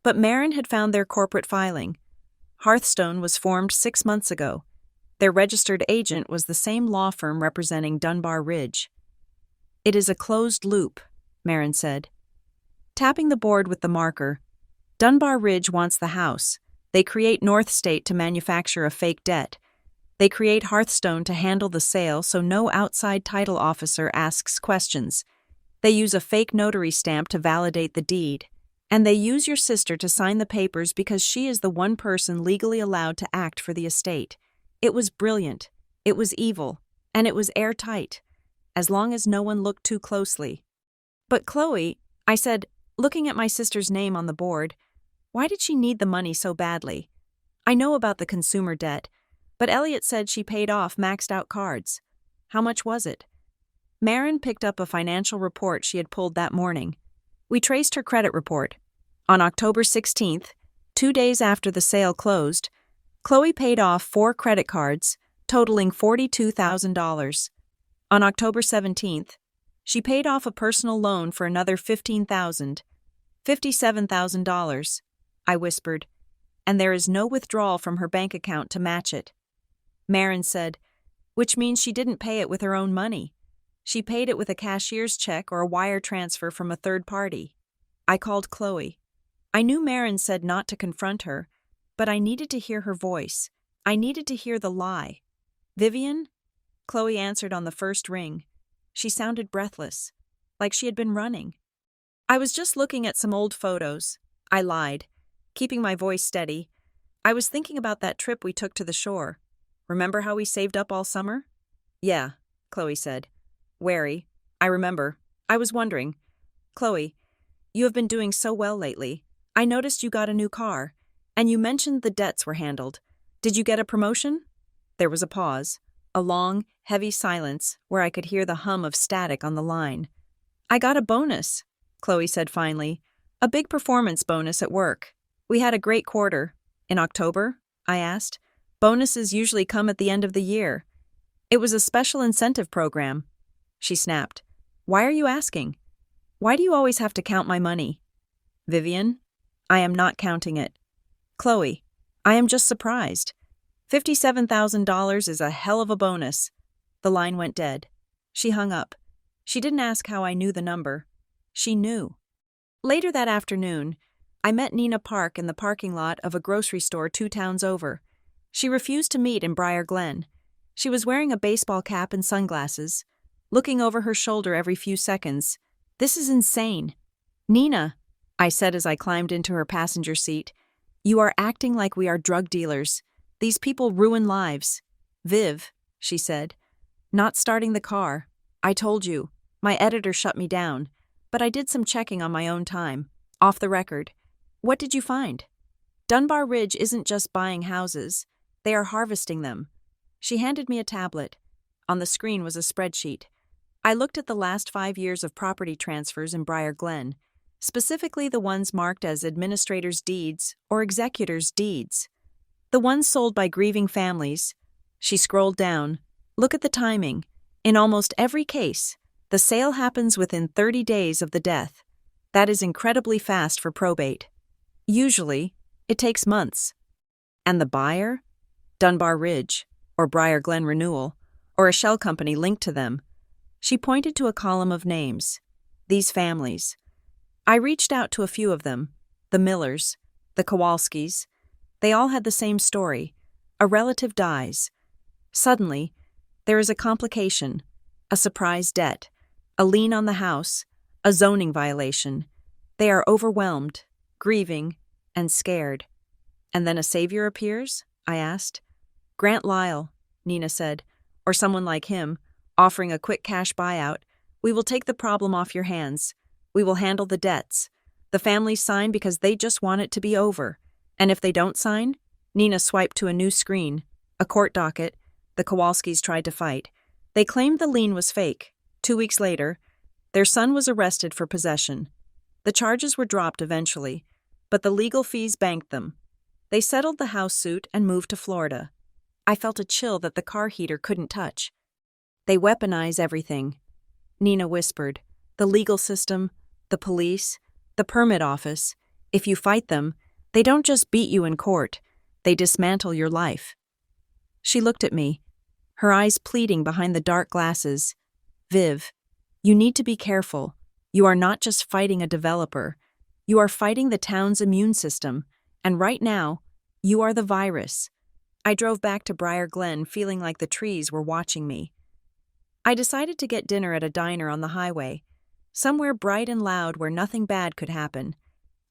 But Marin had found their corporate filing. Hearthstone was formed 6 months ago. Their registered agent was the same law firm representing Dunbar Ridge. "It is a closed loop," Marin said. Tapping the board with the marker, "Dunbar Ridge wants the house. They create North State to manufacture a fake debt. They create Hearthstone to handle the sale so no outside title officer asks questions. They use a fake notary stamp to validate the deed. And they use your sister to sign the papers because she is the one person legally allowed to act for the estate. It was brilliant, it was evil, and it was airtight, as long as no one looked too closely. But Chloe, I said, looking at my sister's name on the board, why did she need the money so badly? I know about the consumer debt, but Elliot said she paid off maxed-out cards. How much was it? Marin picked up a financial report she had pulled that morning. We traced her credit report. On October 16th, 2 days after the sale closed, Chloe paid off 4 credit cards, totaling $42,000. On October 17th, she paid off a personal loan for another $57,000, I whispered, and there is no withdrawal from her bank account to match it. Marin said, which means she didn't pay it with her own money. She paid it with a cashier's check or a wire transfer from a third party. I called Chloe. I knew Marin said not to confront her, but I needed to hear her voice. I needed to hear the lie. Vivian? Chloe answered on the first ring. She sounded breathless, like she had been running. I was just looking at some old photos. I lied, keeping my voice steady. I was thinking about that trip we took to the shore. Remember how we saved up all summer? Yeah, Chloe said. Wary. I remember. I was wondering. Chloe, you have been doing so well lately. I noticed you got a new car, and you mentioned the debts were handled. Did you get a promotion? There was a pause, a long, heavy silence where I could hear the hum of static on the line. I got a bonus, Chloe said finally. A big performance bonus at work. We had a great quarter. In October? I asked. Bonuses usually come at the end of the year. It was a special incentive program. She snapped. Why are you asking? Why do you always have to count my money? Vivian, I am not counting it. Chloe, I am just surprised. $57,000 is a hell of a bonus. The line went dead. She hung up. She didn't ask how I knew the number. She knew. Later that afternoon, I met Nina Park in the parking lot of a grocery store 2 towns over. She refused to meet in Briar Glen. She was wearing a baseball cap and sunglasses, looking over her shoulder every few seconds. This is insane. Nina, I said as I climbed into her passenger seat, you are acting like we are drug dealers. These people ruin lives. Viv, she said, not starting the car. I told you. My editor shut me down, but I did some checking on my own time, off the record. What did you find? Dunbar Ridge isn't just buying houses. They are harvesting them. She handed me a tablet. On the screen was a spreadsheet. I looked at the last 5 years of property transfers in Briar Glen, specifically the ones marked as administrators' deeds or executors' deeds. The ones sold by grieving families. She scrolled down. Look at the timing. In almost every case, the sale happens within 30 days of the death. That is incredibly fast for probate. Usually, it takes months. And the buyer? Dunbar Ridge, or Briar Glen Renewal, or a shell company linked to them. She pointed to a column of names. These families. I reached out to a few of them. The Millers, the Kowalskis. They all had the same story. A relative dies. Suddenly, there is a complication, a surprise debt, a lien on the house, a zoning violation. They are overwhelmed, grieving, and scared. And then a savior appears? I asked. Grant Lyle, Nina said, or someone like him, offering a quick cash buyout. We will take the problem off your hands. We will handle the debts. The families sign because they just want it to be over. And if they don't sign? Nina swiped to a new screen, a court docket. The Kowalskis tried to fight. They claimed the lien was fake. 2 weeks later, their son was arrested for possession. The charges were dropped eventually, but the legal fees banked them. They settled the house suit and moved to Florida. I felt a chill that the car heater couldn't touch. They weaponize everything, Nina whispered. The legal system, the police, the permit office. If you fight them, they don't just beat you in court, they dismantle your life. She looked at me, her eyes pleading behind the dark glasses. Viv, you need to be careful. You are not just fighting a developer. You are fighting the town's immune system, and right now, you are the virus. I drove back to Briar Glen feeling like the trees were watching me. I decided to get dinner at a diner on the highway, somewhere bright and loud where nothing bad could happen.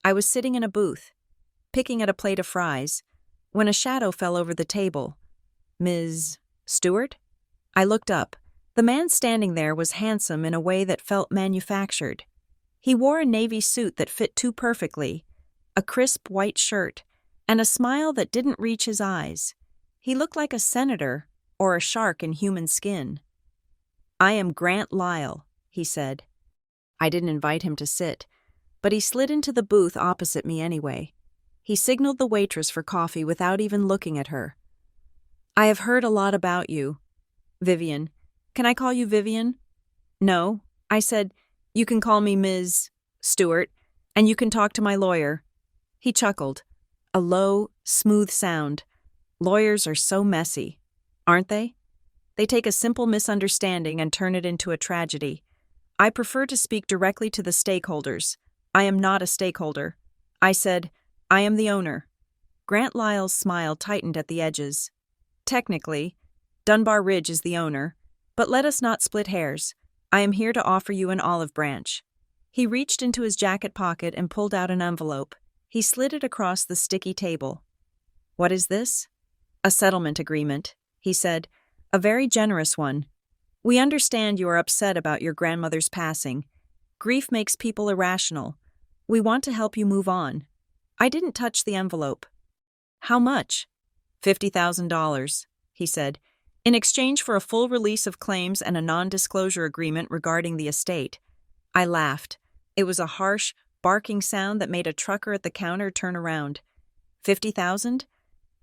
I was sitting in a booth, picking at a plate of fries, when a shadow fell over the table. Ms. Stewart? I looked up. The man standing there was handsome in a way that felt manufactured. He wore a navy suit that fit too perfectly, a crisp white shirt, and a smile that didn't reach his eyes. He looked like a senator or a shark in human skin. "I am Grant Lyle," he said. I didn't invite him to sit, but he slid into the booth opposite me anyway. He signaled the waitress for coffee without even looking at her. "I have heard a lot about you. Vivian. Can I call you Vivian?" "No," I said. "You can call me Ms. Stewart, and you can talk to my lawyer." He chuckled. A low, smooth sound. Lawyers are so messy, aren't they? They take a simple misunderstanding and turn it into a tragedy. I prefer to speak directly to the stakeholders. I am not a stakeholder. I said, "I am the owner." Grant Lyle's smile tightened at the edges. "Technically, Dunbar Ridge is the owner, but let us not split hairs. I am here to offer you an olive branch." He reached into his jacket pocket and pulled out an envelope. He slid it across the sticky table. "What is this?" "A settlement agreement," he said. "A very generous one. We understand you are upset about your grandmother's passing. Grief makes people irrational. We want to help you move on." I didn't touch the envelope. "How much?" $50,000, he said, "in exchange for a full release of claims and a non-disclosure agreement regarding the estate." I laughed. It was a harsh, barking sound that made a trucker at the counter turn around. "50,000?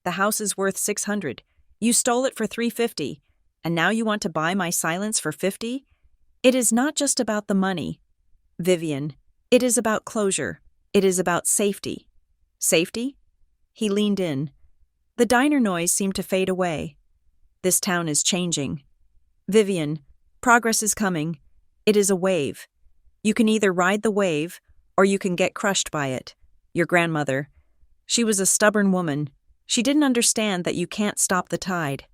The house is worth 600. You stole it for 350, and now you want to buy my silence for 50? It is not just about the money, Vivian. It is about closure. It is about safety." "Safety?" He leaned in. The diner noise seemed to fade away. "This town is changing. Vivian, progress is coming. It is a wave. You can either ride the wave, or you can get crushed by it. Your grandmother. She was a stubborn woman. She didn't understand that you can't stop the tide."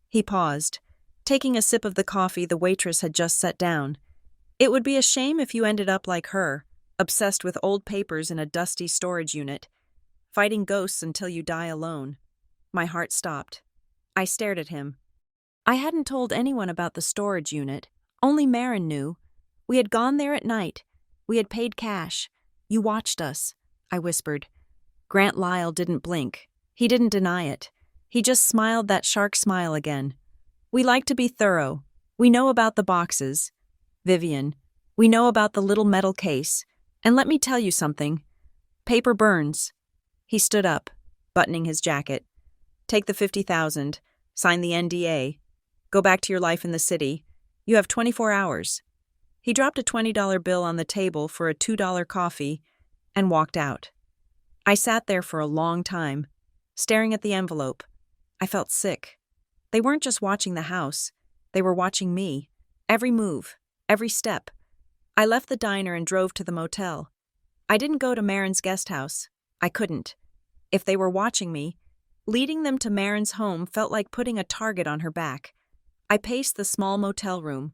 He paused, taking a sip of the coffee the waitress had just set down. "It would be a shame if you ended up like her, obsessed with old papers in a dusty storage unit, fighting ghosts until you die alone." My heart stopped. I stared at him. I hadn't told anyone about the storage unit. Only Marin knew. We had gone there at night. We had paid cash. "You watched us," I whispered. Grant Lyle didn't blink. He didn't deny it. He just smiled that shark smile again. "We like to be thorough. We know about the boxes. Vivian, we know about the little metal case. And let me tell you something. Paper burns." He stood up, buttoning his jacket. "Take the 50,000, sign the NDA. Go back to your life in the city. You have 24 hours. He dropped a $20 bill on the table for a $2 coffee and walked out. I sat there for a long time, staring at the envelope. I felt sick. They weren't just watching the house. They were watching me. Every move, every step. I left the diner and drove to the motel. I didn't go to Marin's guest house. I couldn't. If they were watching me, leading them to Marin's home felt like putting a target on her back. I paced the small motel room.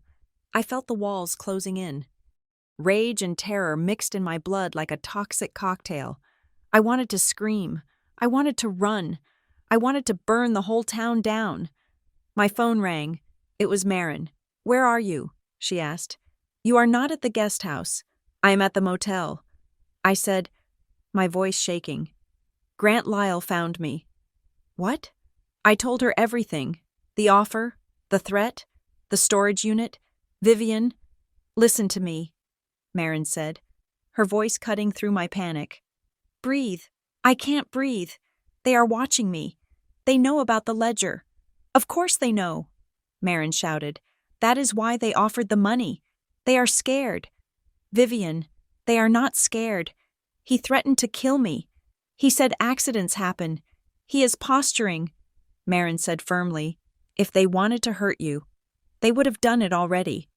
I felt the walls closing in. Rage and terror mixed in my blood like a toxic cocktail. I wanted to scream. I wanted to run. I wanted to burn the whole town down. My phone rang. It was Marin. "Where are you?" she asked. "You are not at the guest house. I am at the motel." I said, my voice shaking. "Grant Lyle found me." "What?" I told her everything. The offer, the threat, the storage unit. "Vivian, listen to me," Marin said, her voice cutting through my panic. "Breathe. I can't breathe. They are watching me. They know about the ledger." "Of course they know," Marin shouted. "That is why they offered the money. They are scared." "Vivian, they are not scared. He threatened to kill me. He said accidents happen. He is posturing," Marin said firmly. "If they wanted to hurt you, they would have done it already.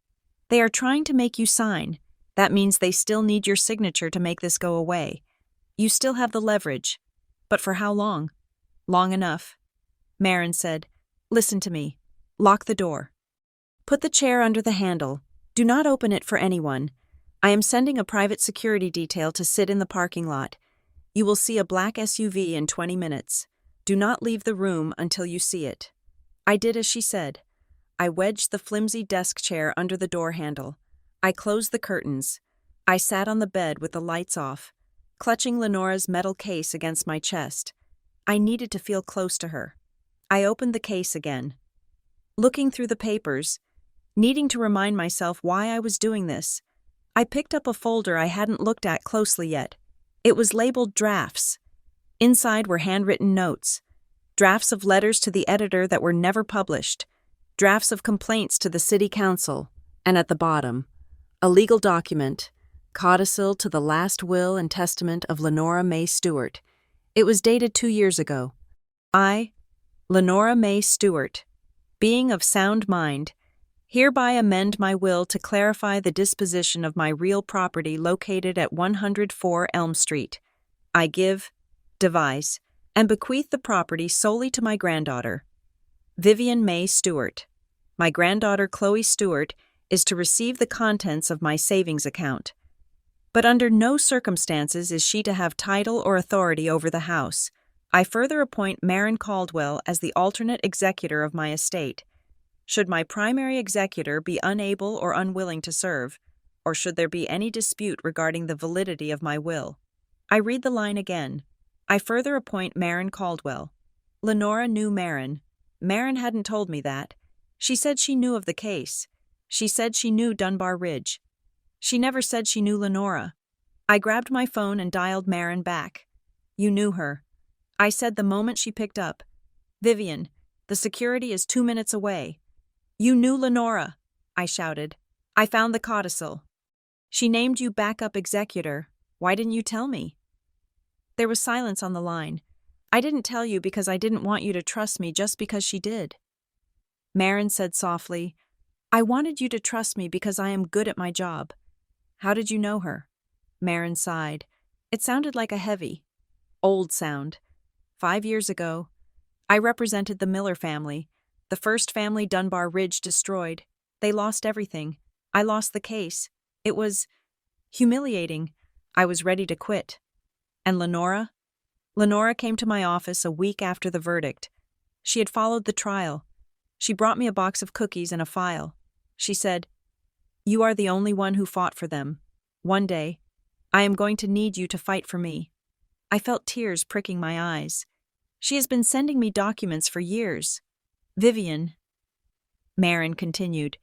They are trying to make you sign. That means they still need your signature to make this go away. You still have the leverage. But for how long? Long enough." Marin said, "Listen to me. Lock the door. Put the chair under the handle. Do not open it for anyone. I am sending a private security detail to sit in the parking lot. You will see a black SUV in 20 minutes. Do not leave the room until you see it." I did as she said. I wedged the flimsy desk chair under the door handle. I closed the curtains. I sat on the bed with the lights off, clutching Lenora's metal case against my chest. I needed to feel close to her. I opened the case again, looking through the papers, needing to remind myself why I was doing this. I picked up a folder I hadn't looked at closely yet. It was labeled drafts. Inside were handwritten notes, drafts of letters to the editor that were never published, drafts of complaints to the city council, and at the bottom, a legal document, codicil to the last will and testament of Lenora May Stewart. It was dated 2 years ago. I, Lenora May Stewart, being of sound mind, hereby amend my will to clarify the disposition of my real property located at 104 Elm Street. I give, devise, and bequeath the property solely to my granddaughter, Vivian May Stewart. My granddaughter Chloe Stewart is to receive the contents of my savings account. But under no circumstances is she to have title or authority over the house. I further appoint Marin Caldwell as the alternate executor of my estate. Should my primary executor be unable or unwilling to serve, or should there be any dispute regarding the validity of my will, I read the line again. I further appoint Marin Caldwell. Lenora knew Marin. Marin hadn't told me that. She said she knew of the case. She said she knew Dunbar Ridge. She never said she knew Lenora. I grabbed my phone and dialed Marin back. "You knew her," I said the moment she picked up. "Vivian, the security is 2 minutes away." "You knew Lenora," I shouted. "I found the codicil." "She named you backup executor. Why didn't you tell me?" There was silence on the line. "I didn't tell you because I didn't want you to trust me just because she did." Marin said softly, "I wanted you to trust me because I am good at my job." "How did you know her?" Marin sighed. It sounded like a heavy, old sound. 5 years ago, I represented the Miller family, the first family Dunbar Ridge destroyed. They lost everything. I lost the case. It was humiliating. I was ready to quit. And Lenora? Lenora came to my office a week after the verdict. She had followed the trial. She brought me a box of cookies and a file. She said, "You are the only one who fought for them. One day, I am going to need you to fight for me." I felt tears pricking my eyes. She has been sending me documents for years. "Vivian," Marin continued,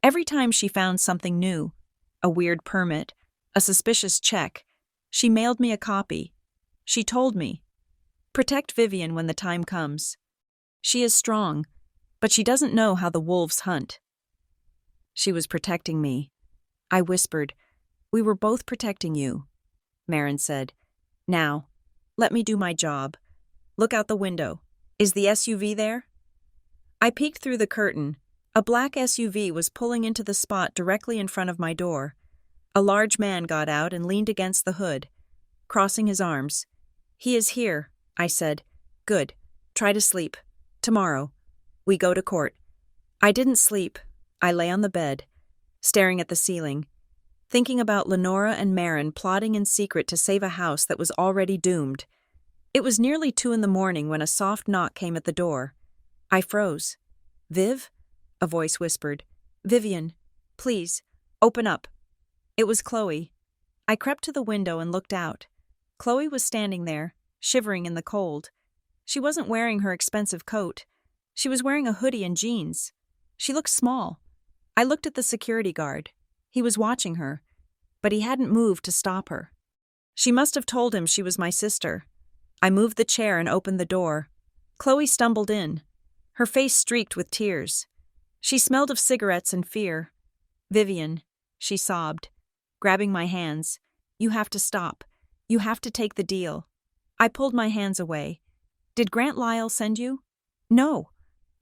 "every time she found something new, a weird permit, a suspicious check, she mailed me a copy. She told me, 'Protect Vivian when the time comes. She is strong, but she doesn't know how the wolves hunt.'" She was protecting me. I whispered, "We were both protecting you." Marin said, "Now, let me do my job. Look out the window. Is the SUV there?" I peeked through the curtain. A black SUV was pulling into the spot directly in front of my door. A large man got out and leaned against the hood, crossing his arms. "He is here," I said. "Good. Try to sleep. Tomorrow, we go to court." I didn't sleep. I lay on the bed, staring at the ceiling, thinking about Lenora and Marin plotting in secret to save a house that was already doomed. It was nearly 2 a.m. when a soft knock came at the door. I froze. "Viv?" a voice whispered. "Vivian, please, open up." It was Chloe. I crept to the window and looked out. Chloe was standing there, shivering in the cold. She wasn't wearing her expensive coat. She was wearing a hoodie and jeans. She looked small. I looked at the security guard. He was watching her, but he hadn't moved to stop her. She must have told him she was my sister. I moved the chair and opened the door. Chloe stumbled in, her face streaked with tears. She smelled of cigarettes and fear. "Vivian," she sobbed, grabbing my hands. "You have to stop. You have to take the deal." I pulled my hands away. "Did Grant Lyle send you?" "No.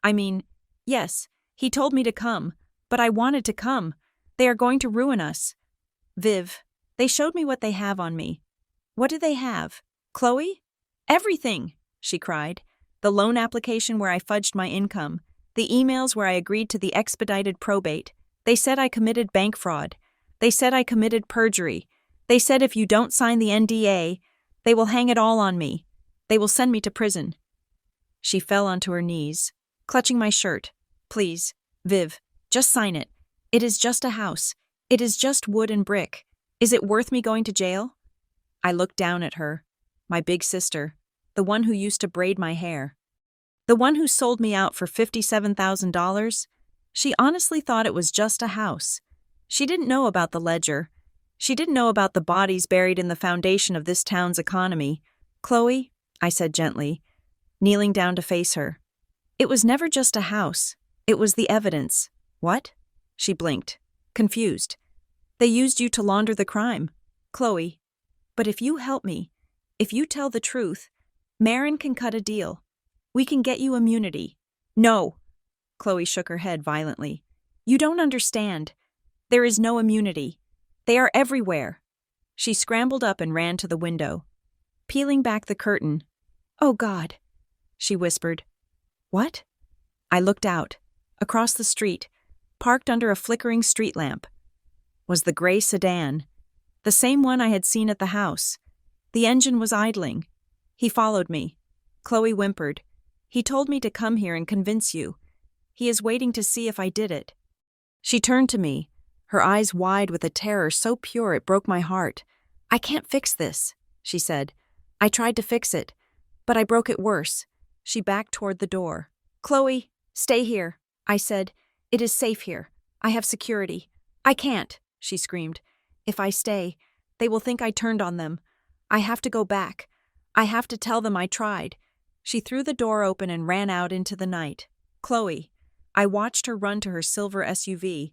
I mean, yes, he told me to come, but I wanted to come. They are going to ruin us." "Viv, they showed me what they have on me." "What do they have?" "Chloe?" "Everything," she cried. The The loan application where I fudged my income, the emails where I agreed to the expedited probate. They said I committed bank fraud. They said I committed perjury. They said if you don't sign the NDA, they will hang it all on me. They will send me to prison. She fell onto her knees, clutching my shirt. Please, Viv, just sign it. It is just a house. It is just wood and brick. Is it worth me going to jail? I looked down at her, my big sister, the one who used to braid my hair. The one who sold me out for $57,000. She honestly thought it was just a house. She didn't know about the ledger. She didn't know about the bodies buried in the foundation of this town's economy. Chloe, I said gently, kneeling down to face her. It was never just a house. It was the evidence. What? She blinked, confused. They used you to launder the crime. Chloe, but if you help me, if you tell the truth, Marin can cut a deal. We can get you immunity. No. Chloe shook her head violently. You don't understand. There is no immunity. They are everywhere. She scrambled up and ran to the window, peeling back the curtain. Oh, God, she whispered. What? I looked out, across the street, parked under a flickering street lamp. Was the gray sedan, the same one I had seen at the house. The engine was idling. He followed me. Chloe whimpered. He told me to come here and convince you. He is waiting to see if I did it. She turned to me, her eyes wide with a terror so pure it broke my heart. I can't fix this, she said. I tried to fix it, but I broke it worse. She backed toward the door. Chloe, stay here, I said. It is safe here. I have security. I can't, she screamed. If I stay, they will think I turned on them. I have to go back. I have to tell them I tried. She threw the door open and ran out into the night. Chloe, I watched her run to her silver SUV.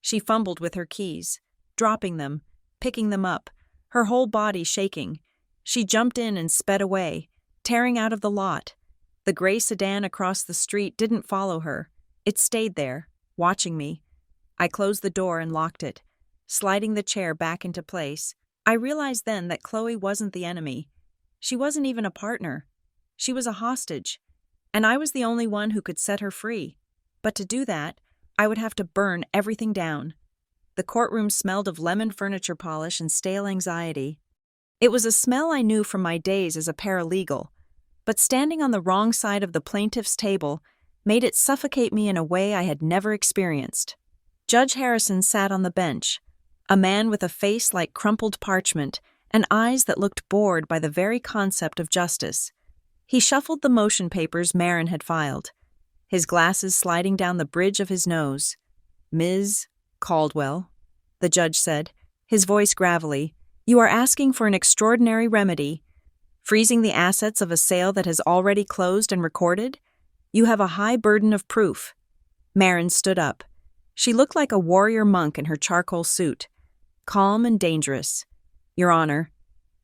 She fumbled with her keys, dropping them, picking them up, her whole body shaking. She jumped in and sped away, tearing out of the lot. The gray sedan across the street didn't follow her. It stayed there, watching me. I closed the door and locked it. Sliding the chair back into place, I realized then that Chloe wasn't the enemy. She wasn't even a partner. She was a hostage, and I was the only one who could set her free. But to do that, I would have to burn everything down. The courtroom smelled of lemon furniture polish and stale anxiety. It was a smell I knew from my days as a paralegal, but standing on the wrong side of the plaintiff's table made it suffocate me in a way I had never experienced. Judge Harrison sat on the bench, a man with a face like crumpled parchment and eyes that looked bored by the very concept of justice. He shuffled the motion papers Marin had filed, his glasses sliding down the bridge of his nose. Ms. Caldwell, the judge said, his voice gravelly, you are asking for an extraordinary remedy, freezing the assets of a sale that has already closed and recorded? You have a high burden of proof. Marin stood up. She looked like a warrior monk in her charcoal suit, calm and dangerous. Your Honor,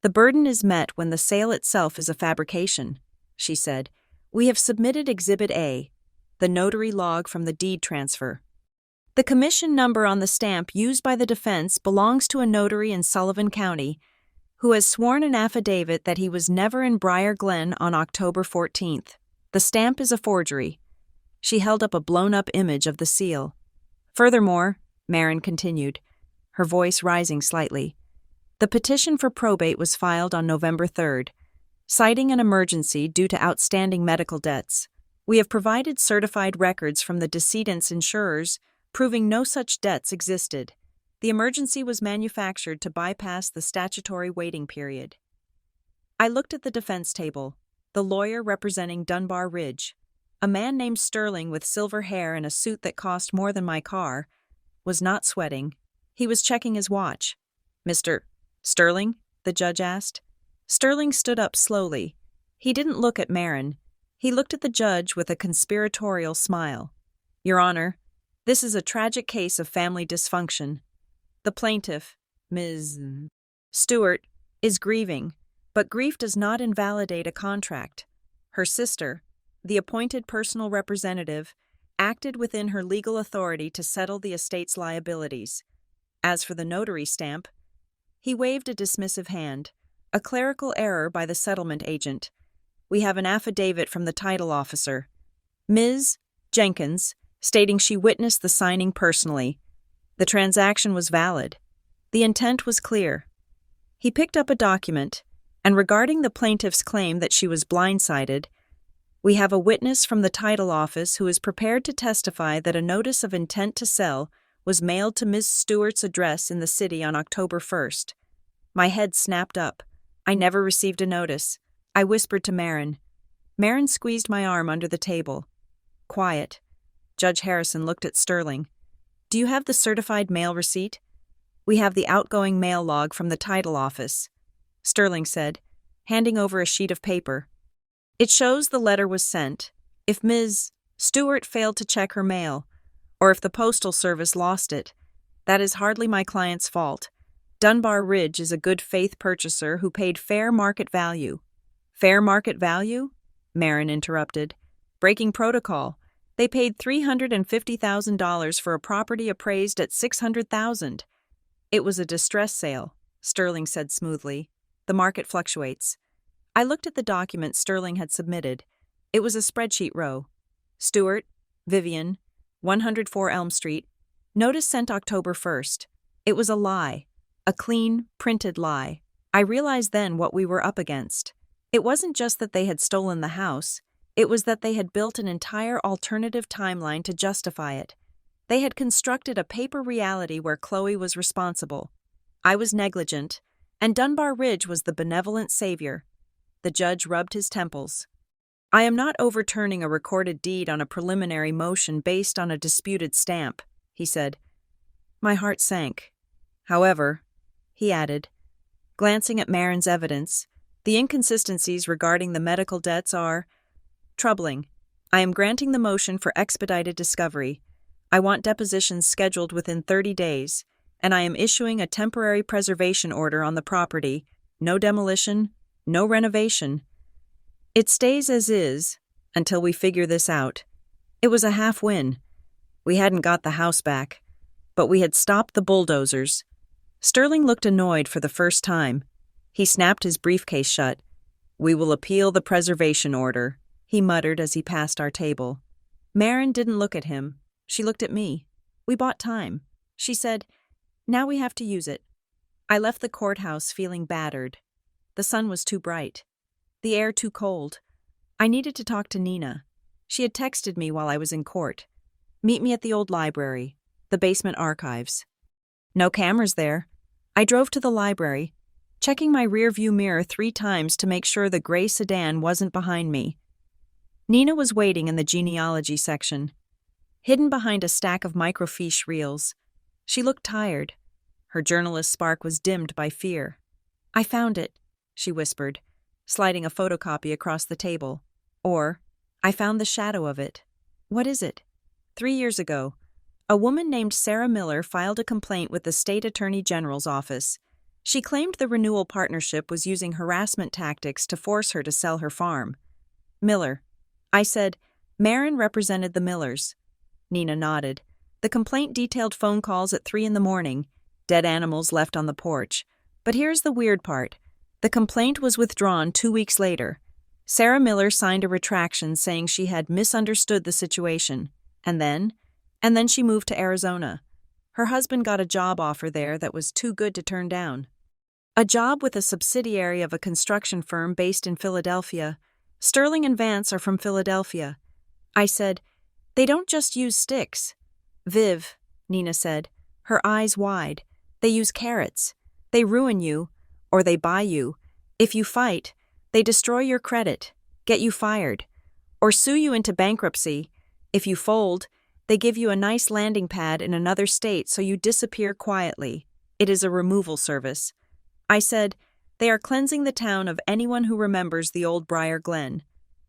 the burden is met when the sale itself is a fabrication, she said. We have submitted Exhibit A, the notary log from the deed transfer. The commission number on the stamp used by the defense belongs to a notary in Sullivan County who has sworn an affidavit that he was never in Briar Glen on October 14th. The stamp is a forgery. She held up a blown-up image of the seal. Furthermore, Marin continued, her voice rising slightly, the petition for probate was filed on November 3rd, citing an emergency due to outstanding medical debts. We have provided certified records from the decedent's insurers proving no such debts existed. The emergency was manufactured to bypass the statutory waiting period. I looked at the defense table, the lawyer representing Dunbar Ridge, a man named Sterling with silver hair and a suit that cost more than my car, was not sweating. He was checking his watch. Mr. Sterling? The judge asked. Sterling stood up slowly. He didn't look at Marin. He looked at the judge with a conspiratorial smile. Your Honor, this is a tragic case of family dysfunction. The plaintiff, Ms. Stewart, is grieving, but grief does not invalidate a contract. Her sister, the appointed personal representative, acted within her legal authority to settle the estate's liabilities. As for the notary stamp, he waved a dismissive hand, a clerical error by the settlement agent. we have an affidavit from the title officer, Ms. Jenkins, stating she witnessed the signing personally. The transaction was valid. The intent was clear. He picked up a document, and regarding the plaintiff's claim that she was blindsided, we have a witness from the title office who is prepared to testify that a notice of intent to sell was mailed to Ms. Stewart's address in the city on October 1st. My head snapped up. I never received a notice. I whispered to Marin. Marin squeezed my arm under the table. Quiet. Judge Harrison looked at Sterling. Do you have the certified mail receipt? We have the outgoing mail log from the title office, Sterling said, handing over a sheet of paper. It shows the letter was sent. If Ms. Stewart failed to check her mail, or if the postal service lost it, that is hardly my client's fault. Dunbar Ridge is a good faith purchaser who paid fair market value. Fair market value? Marin interrupted. Breaking protocol. They paid $350,000 for a property appraised at $600,000. It was a distress sale, Sterling said smoothly. The market fluctuates. I looked at the document Sterling had submitted. It was a spreadsheet row. Stewart, Vivian, 104 Elm Street. Notice sent October 1st. It was a lie. A clean, printed lie. I realized then what we were up against. It wasn't just that they had stolen the house. It was that they had built an entire alternative timeline to justify it. They had constructed a paper reality where Chloe was responsible. I was negligent, and Dunbar Ridge was the benevolent savior. The judge rubbed his temples. I am not overturning a recorded deed on a preliminary motion based on a disputed stamp, he said. My heart sank. However, he added, glancing at Marin's evidence, the inconsistencies regarding the medical debts are troubling. I am granting the motion for expedited discovery. I want depositions scheduled within 30 days, and I am issuing a temporary preservation order on the property. No demolition, no renovation. It stays as is until we figure this out. It was a half win. We hadn't got the house back, but we had stopped the bulldozers. Sterling looked annoyed for the first time. He snapped his briefcase shut. We will appeal the preservation order, he muttered as he passed our table. Marin didn't look at him. She looked at me. We bought time. She said, now we have to use it. I left the courthouse feeling battered. The sun was too bright. The air too cold. I needed to talk to Nina. She had texted me while I was in court. Meet me at the old library, the basement archives. No cameras there. I drove to the library, checking my rearview mirror 3 times to make sure the gray sedan wasn't behind me. Nina was waiting in the genealogy section, hidden behind a stack of microfiche reels. She looked tired. Her journalist spark was dimmed by fear. I found it, she whispered, sliding a photocopy across the table. Or, I found the shadow of it. What is it? 3 years ago, a woman named Sarah Miller filed a complaint with the State Attorney General's office. She claimed the renewal partnership was using harassment tactics to force her to sell her farm. Miller. I said, Marin represented the Millers. Nina nodded. The complaint detailed phone calls at 3 a.m, dead animals left on the porch. But here's the weird part. The complaint was withdrawn 2 weeks later. Sarah Miller signed a retraction saying she had misunderstood the situation. And then she moved to Arizona. Her husband got a job offer there that was too good to turn down. A job with a subsidiary of a construction firm based in Philadelphia. Sterling and Vance are from Philadelphia. I said, they don't just use sticks. Viv, Nina said, her eyes wide. They use carrots. They ruin you, or they buy you. If you fight, they destroy your credit, get you fired, or sue you into bankruptcy. If you fold, they give you a nice landing pad in another state so you disappear quietly. It is a removal service. I said, they are cleansing the town of anyone who remembers the old Briar Glen.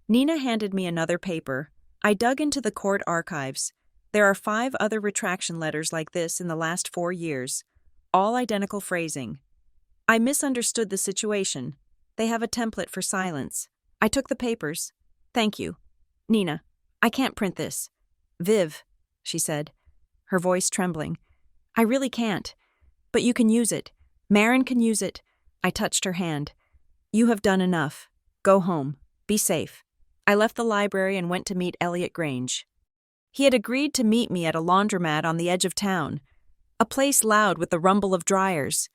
Nina handed me another paper. I dug into the court archives. There are 5 other retraction letters like this in the last 4 years, all identical phrasing. I misunderstood the situation. They have a template for silence. I took the papers. Thank you. Nina, I can't print this. Viv, she said, her voice trembling. I really can't. But you can use it. Marin can use it. I touched her hand. You have done enough. Go home. Be safe. I left the library and went to meet Elliot Grange. He had agreed to meet me at a laundromat on the edge of town, a place loud with the rumble of dryers.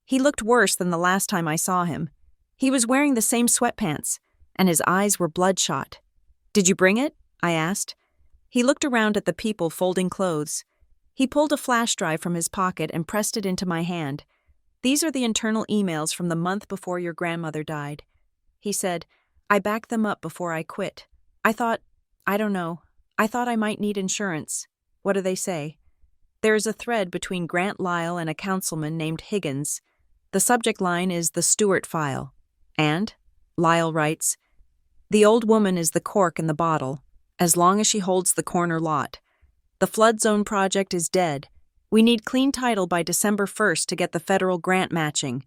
He looked worse than the last time I saw him. He was wearing the same sweatpants, and his eyes were bloodshot. "Did you bring it?" I asked. He looked around at the people folding clothes. He pulled a flash drive from his pocket and pressed it into my hand. "These are the internal emails from the month before your grandmother died." He said, "I backed them up before I quit. I thought I might need insurance." "What do they say?" "There is a thread between Grant Lyle and a councilman named Higgins. The subject line is the Stewart file." And, Lyle writes, "The old woman is the cork in the bottle, as long as she holds the corner lot. The flood zone project is dead. We need clean title by December 1st to get the federal grant matching."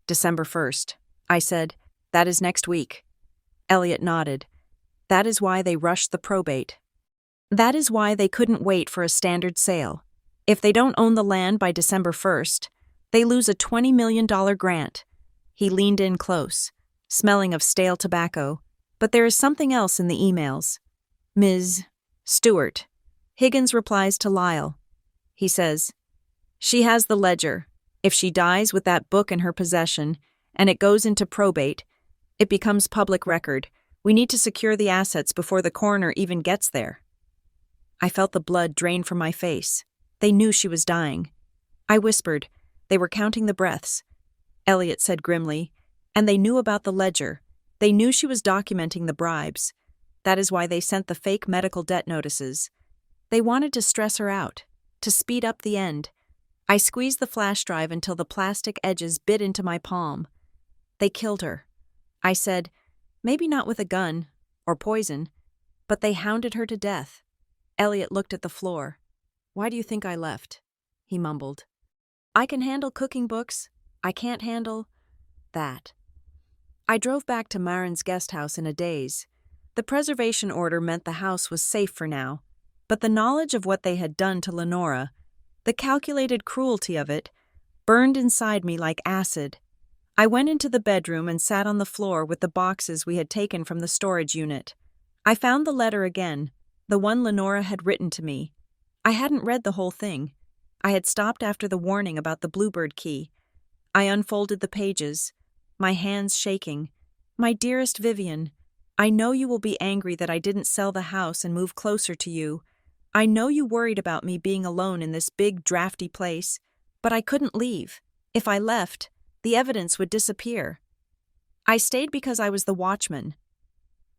"December 1st. I said, "That is next week." Elliot nodded. "That is why they rushed the probate. That is why they couldn't wait for a standard sale. If they don't own the land by December 1st, they lose a $20 million grant." He leaned in close, smelling of stale tobacco. "But there is something else in the emails. Ms. Stewart." Higgins replies to Lyle. He says, "She has the ledger. If she dies with that book in her possession, and it goes into probate, it becomes public record. We need to secure the assets before the coroner even gets there." I felt the blood drain from my face. They knew she was dying. I whispered, "They were counting the breaths." Elliot said grimly, "And they knew about the ledger. They knew she was documenting the bribes. That is why they sent the fake medical debt notices. They wanted to stress her out, to speed up the end." I squeezed the flash drive until the plastic edges bit into my palm. "They killed her." I said, "Maybe not with a gun, or poison, but they hounded her to death." Elliot looked at the floor. "Why do you think I left?" he mumbled. "I can handle cooking books. I can't handle that." I drove back to Marin's guest house in a daze. The preservation order meant the house was safe for now, but the knowledge of what they had done to Lenora, the calculated cruelty of it, burned inside me like acid. I went into the bedroom and sat on the floor with the boxes we had taken from the storage unit. I found the letter again, the one Lenora had written to me. I hadn't read the whole thing. I had stopped after the warning about the Bluebird key. I unfolded the pages, my hands shaking. "My dearest Vivian, I know you will be angry that I didn't sell the house and move closer to you. I know you worried about me being alone in this big, drafty place, but I couldn't leave. If I left, the evidence would disappear. I stayed because I was the watchman.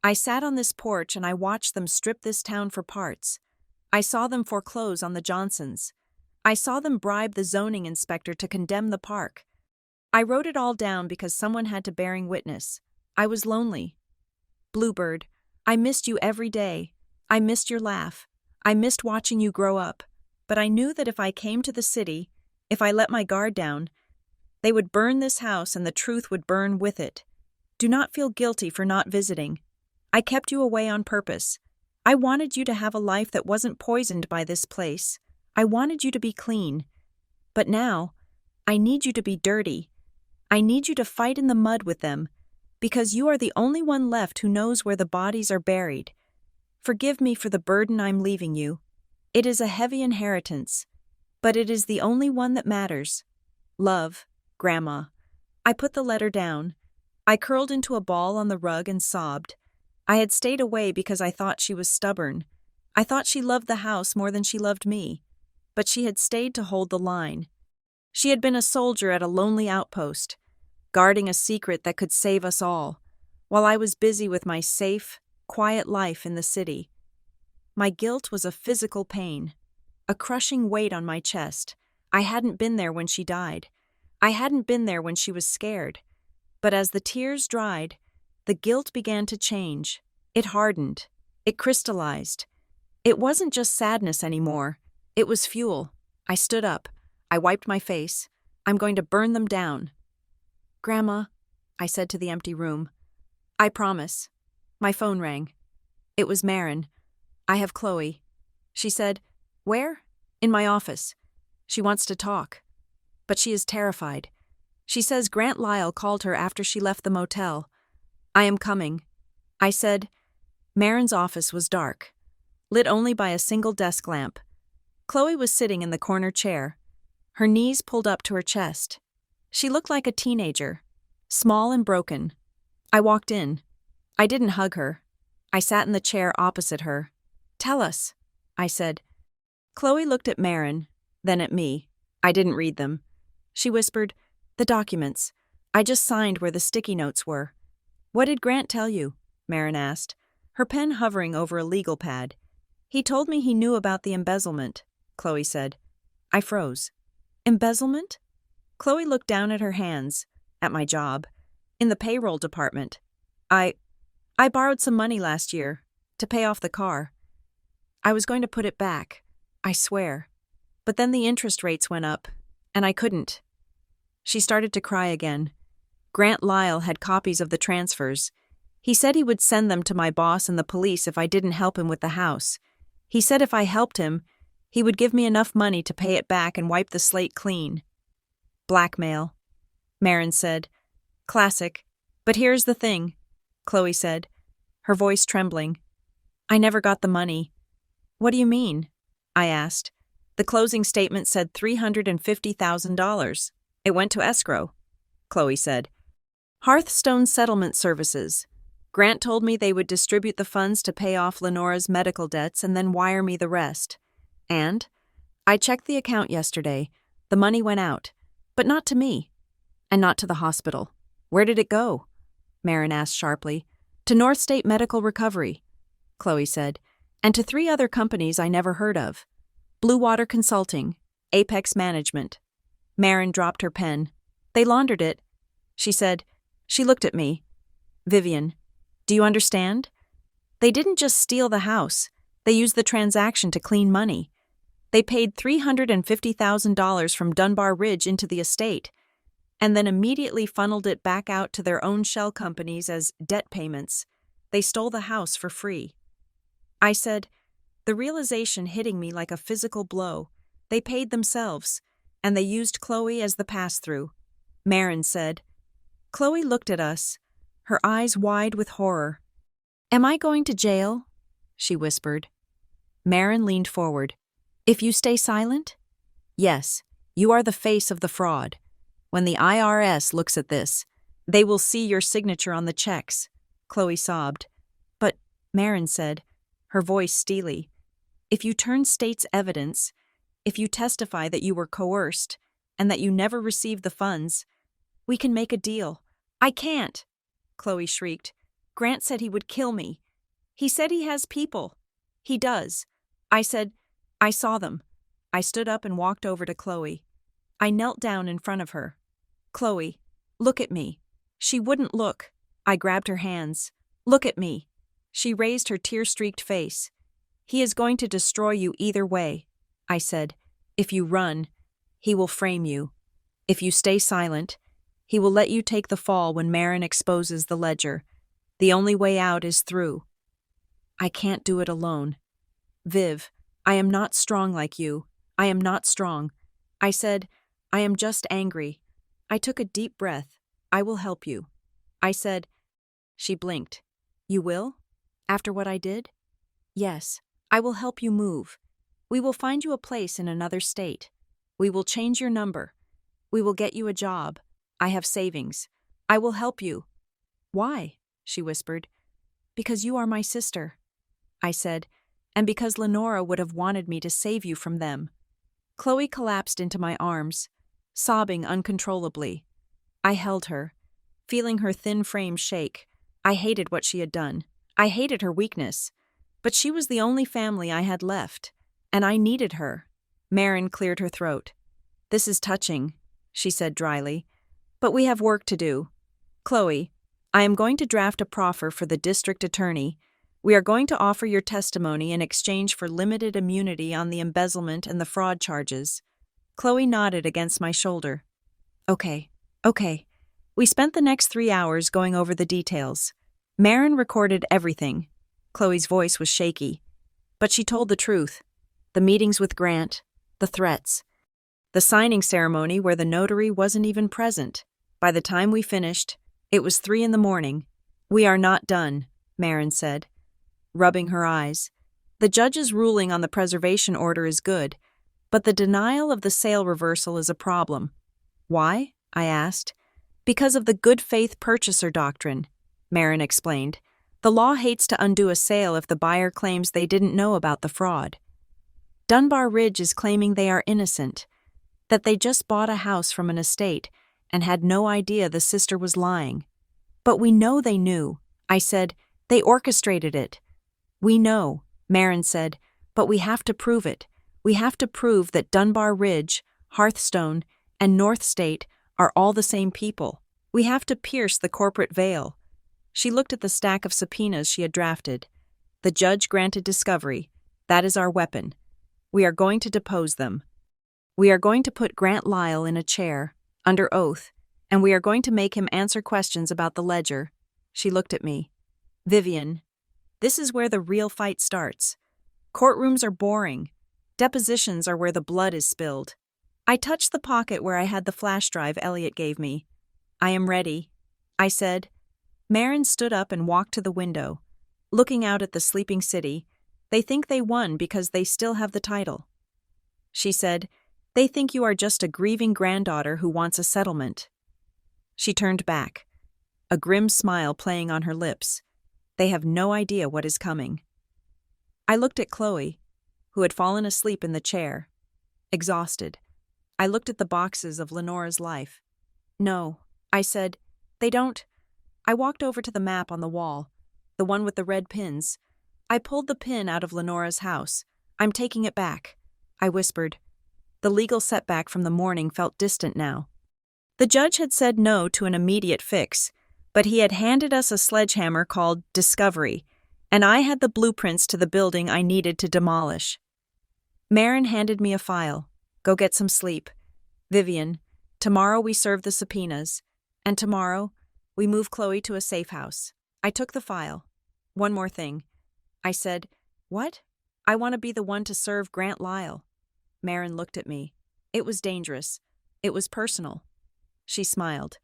I sat on this porch and I watched them strip this town for parts. I saw them foreclose on the Johnsons. I saw them bribe the zoning inspector to condemn the park. I wrote it all down because someone had to bearing witness. I was lonely. Bluebird, I missed you every day. I missed your laugh. I missed watching you grow up. But I knew that if I came to the city, if I let my guard down, they would burn this house and the truth would burn with it. Do not feel guilty for not visiting. I kept you away on purpose. I wanted you to have a life that wasn't poisoned by this place. I wanted you to be clean. But now, I need you to be dirty. I need you to fight in the mud with them, because you are the only one left who knows where the bodies are buried. Forgive me for the burden I'm leaving you. It is a heavy inheritance, but it is the only one that matters. Love, Grandma." I put the letter down. I curled into a ball on the rug and sobbed. I had stayed away because I thought she was stubborn. I thought she loved the house more than she loved me, but she had stayed to hold the line. She had been a soldier at a lonely outpost, guarding a secret that could save us all, while I was busy with my safe, quiet life in the city. My guilt was a physical pain, a crushing weight on my chest. I hadn't been there when she died. I hadn't been there when she was scared. But as the tears dried, the guilt began to change. It hardened. It crystallized. It wasn't just sadness anymore. It was fuel. I stood up. I wiped my face. "I'm going to burn them down." "Grandma," I said to the empty room. "I promise." My phone rang. It was Marin. "I have Chloe." She said, "Where?" "In my office. She wants to talk. But she is terrified. She says Grant Lyle called her after she left the motel. I am coming. I said. Marin's office was dark, lit only by a single desk lamp. Chloe was sitting in the corner chair, her knees pulled up to her chest. She looked like a teenager, small and broken. I walked in. I didn't hug her. I sat in the chair opposite her. "Tell us," I said. Chloe looked at Marin, then at me. I didn't read them. She whispered, "The documents. I just signed where the sticky notes were." "What did Grant tell you?" Marin asked, her pen hovering over a legal pad. "He told me he knew about the embezzlement," Chloe said. I froze. "Embezzlement?" Chloe looked down at her hands, at my job, in the payroll department. I borrowed some money last year to pay off the car. I was going to put it back, I swear. But then the interest rates went up, and I couldn't." She started to cry again. Grant Lyle had copies of the transfers. He said he would send them to my boss and the police if I didn't help him with the house. He said if I helped him, he would give me enough money to pay it back and wipe the slate clean. "Blackmail," Marin said. "Classic. But here's the thing," Chloe said, her voice trembling. "I never got the money." "What do you mean?" I asked. "The closing statement said $350,000. It went to escrow," Chloe said. "Hearthstone Settlement Services. Grant told me they would distribute the funds to pay off Lenora's medical debts and then wire me the rest. And I checked the account yesterday. The money went out, but not to me, and not to the hospital." "Where did it go?" Marin asked sharply. "To North State Medical Recovery," Chloe said, "and to 3 other companies I never heard of. Blue Water Consulting, Apex Management." Marin dropped her pen. "They laundered it," she said. She looked at me. "Vivian, do you understand? They didn't just steal the house. They used the transaction to clean money. They paid $350,000 from Dunbar Ridge into the estate, and then immediately funneled it back out to their own shell companies as debt payments. They stole the house for free." I said, the realization hitting me like a physical blow. They paid themselves, and they used Chloe as the pass-through. Marin said. Chloe looked at us, her eyes wide with horror. "Am I going to jail?" she whispered. Marin leaned forward. "If you stay silent?" "Yes, you are the face of the fraud. When the IRS looks at this, they will see your signature on the checks," Chloe sobbed. "But," Marin said, her voice steely, "if you turn state's evidence, if you testify that you were coerced and that you never received the funds, we can make a deal." "I can't," Chloe shrieked. "Grant said he would kill me. He said he has people." "He does." I said, "I saw them." I stood up and walked over to Chloe. I knelt down in front of her. "Chloe, look at me." She wouldn't look. I grabbed her hands. "Look at me." She raised her tear-streaked face. "He is going to destroy you either way," I said. "If you run, he will frame you. If you stay silent, he will let you take the fall when Marin exposes the ledger. The only way out is through. I can't do it alone. Viv, I am not strong like you. I am not strong." I said, "I am just angry." I took a deep breath. "I will help you." I said. She blinked. "You will? After what I did?" "Yes, I will help you move. We will find you a place in another state. We will change your number. We will get you a job. I have savings. I will help you." "Why?" she whispered. "Because you are my sister," I said, "and because Lenora would have wanted me to save you from them." Chloe collapsed into my arms, sobbing uncontrollably. I held her, feeling her thin frame shake. I hated what she had done. I hated her weakness. But she was the only family I had left, and I needed her. Marin cleared her throat. "This is touching," she said dryly, "but we have work to do. Chloe, I am going to draft a proffer for the district attorney. We are going to offer your testimony in exchange for limited immunity on the embezzlement and the fraud charges." Chloe nodded against my shoulder. Okay. We spent the next 3 hours going over the details. Marin recorded everything. Chloe's voice was shaky. But she told the truth. The meetings with Grant, the threats, the signing ceremony where the notary wasn't even present. By the time we finished, it was 3 a.m. "We are not done," Marin said, rubbing her eyes. The judge's ruling on the preservation order is good, but the denial of the sale reversal is a problem. Why? I asked. Because of the good faith purchaser doctrine, Marin explained. The law hates to undo a sale if the buyer claims they didn't know about the fraud. Dunbar Ridge is claiming they are innocent, that they just bought a house from an estate and had no idea the sister was lying. But we know they knew. I said, they orchestrated it. We know, Marin said, but we have to prove it. We have to prove that Dunbar Ridge, Hearthstone, and North State are all the same people. We have to pierce the corporate veil. She looked at the stack of subpoenas she had drafted. The judge granted discovery. That is our weapon. We are going to depose them. We are going to put Grant Lyle in a chair, under oath, and we are going to make him answer questions about the ledger. She looked at me. Vivian, this is where the real fight starts. Courtrooms are boring. Depositions are where the blood is spilled. I touched the pocket where I had the flash drive Elliot gave me. I am ready, I said. Marin stood up and walked to the window, looking out at the sleeping city. They think they won because they still have the title. She said, they think you are just a grieving granddaughter who wants a settlement. She turned back, a grim smile playing on her lips. They have no idea what is coming. I looked at Chloe, who had fallen asleep in the chair, exhausted. I looked at the boxes of Lenora's life. No, I said, they don't. I walked over to the map on the wall, the one with the red pins. I pulled the pin out of Lenora's house. I'm taking it back, I whispered. The legal setback from the morning felt distant now. The judge had said no to an immediate fix, but he had handed us a sledgehammer called Discovery, and I had the blueprints to the building I needed to demolish. Marin handed me a file. Go get some sleep. Vivian, tomorrow we serve the subpoenas, and tomorrow we move Chloe to a safe house. I took the file. One more thing. I said, what? I want to be the one to serve Grant Lyle. Marin looked at me. It was dangerous. It was personal. She smiled.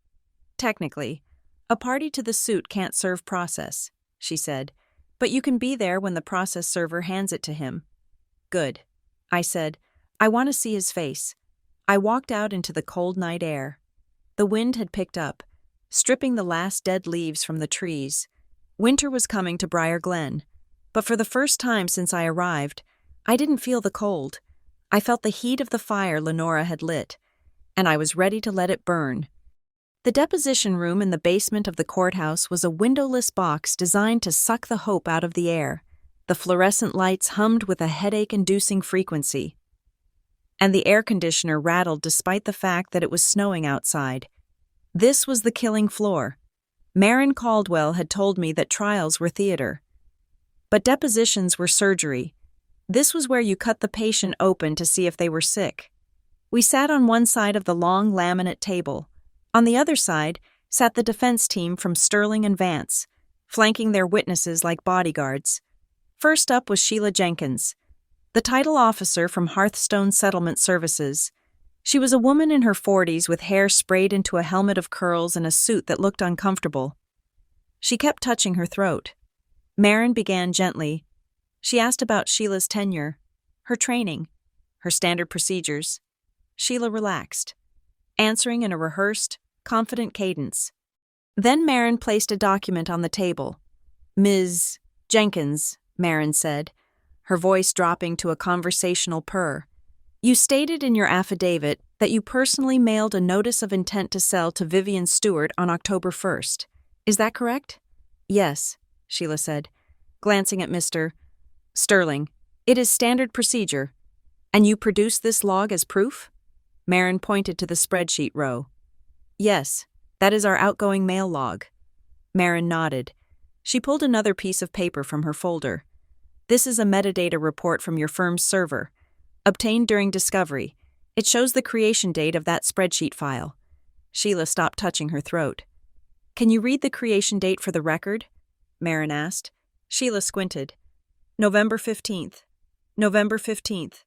Technically, a party to the suit can't serve process, she said, but you can be there when the process server hands it to him. Good, I said. I want to see his face. I walked out into the cold night air. The wind had picked up, stripping the last dead leaves from the trees. Winter was coming to Briar Glen, but for the first time since I arrived, I didn't feel the cold. I felt the heat of the fire Lenora had lit, and I was ready to let it burn. The deposition room in the basement of the courthouse was a windowless box designed to suck the hope out of the air. The fluorescent lights hummed with a headache-inducing frequency, and the air conditioner rattled despite the fact that it was snowing outside. This was the killing floor. Marin Caldwell had told me that trials were theater, but depositions were surgery. This was where you cut the patient open to see if they were sick. We sat on one side of the long laminate table. On the other side sat the defense team from Sterling and Vance, flanking their witnesses like bodyguards. First up was Sheila Jenkins, the title officer from Hearthstone Settlement Services. She was a woman in her 40s with hair sprayed into a helmet of curls and a suit that looked uncomfortable. She kept touching her throat. Marin began gently. She asked about Sheila's tenure, her training, her standard procedures. Sheila relaxed, answering in a rehearsed, confident cadence. Then Marin placed a document on the table. Ms. Jenkins, Marin said, her voice dropping to a conversational purr. You stated in your affidavit that you personally mailed a notice of intent to sell to Vivian Stewart on October 1st. Is that correct? Yes, Sheila said, glancing at Mr. Sterling. It is standard procedure. And you produced this log as proof? Marin pointed to the spreadsheet row. Yes, that is our outgoing mail log. Marin nodded. She pulled another piece of paper from her folder. This is a metadata report from your firm's server, obtained during discovery. It shows the creation date of that spreadsheet file. Sheila stopped touching her throat. Can you read the creation date for the record? Marin asked. Sheila squinted. November 15th. November 15th.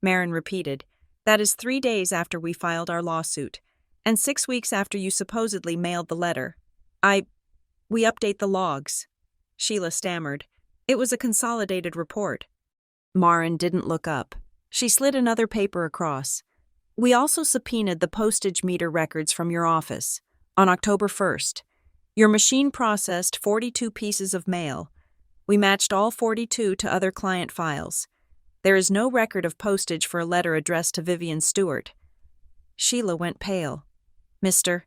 Marin repeated. That is 3 days after we filed our lawsuit, and 6 weeks after you supposedly mailed the letter. We update the logs. Sheila stammered. It was a consolidated report. Marin didn't look up. She slid another paper across. We also subpoenaed the postage meter records from your office. On October 1st, your machine processed 42 pieces of mail. We matched all 42 to other client files. There is no record of postage for a letter addressed to Vivian Stewart. Sheila went pale. Mr.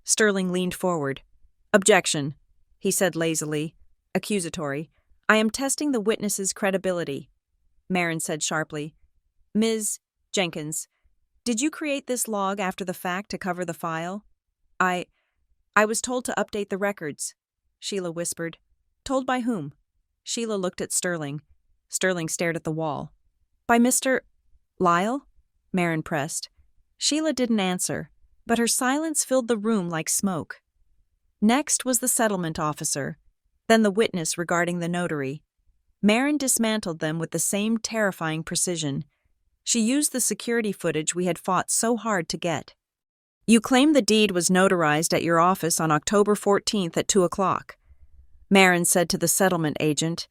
Sterling leaned forward. Objection, he said lazily, accusatory. I am testing the witness's credibility. Marin said sharply. Ms. Jenkins, did you create this log after the fact to cover the file? I was told to update the records, Sheila whispered. Told by whom? Sheila looked at Sterling. Sterling stared at the wall. By Mr. Lyle? Marin pressed. Sheila didn't answer, but her silence filled the room like smoke. Next was the settlement officer, then the witness regarding the notary. Marin dismantled them with the same terrifying precision. She used the security footage we had fought so hard to get. You claim the deed was notarized at your office on October 14th at 2 o'clock. Marin said to the settlement agent,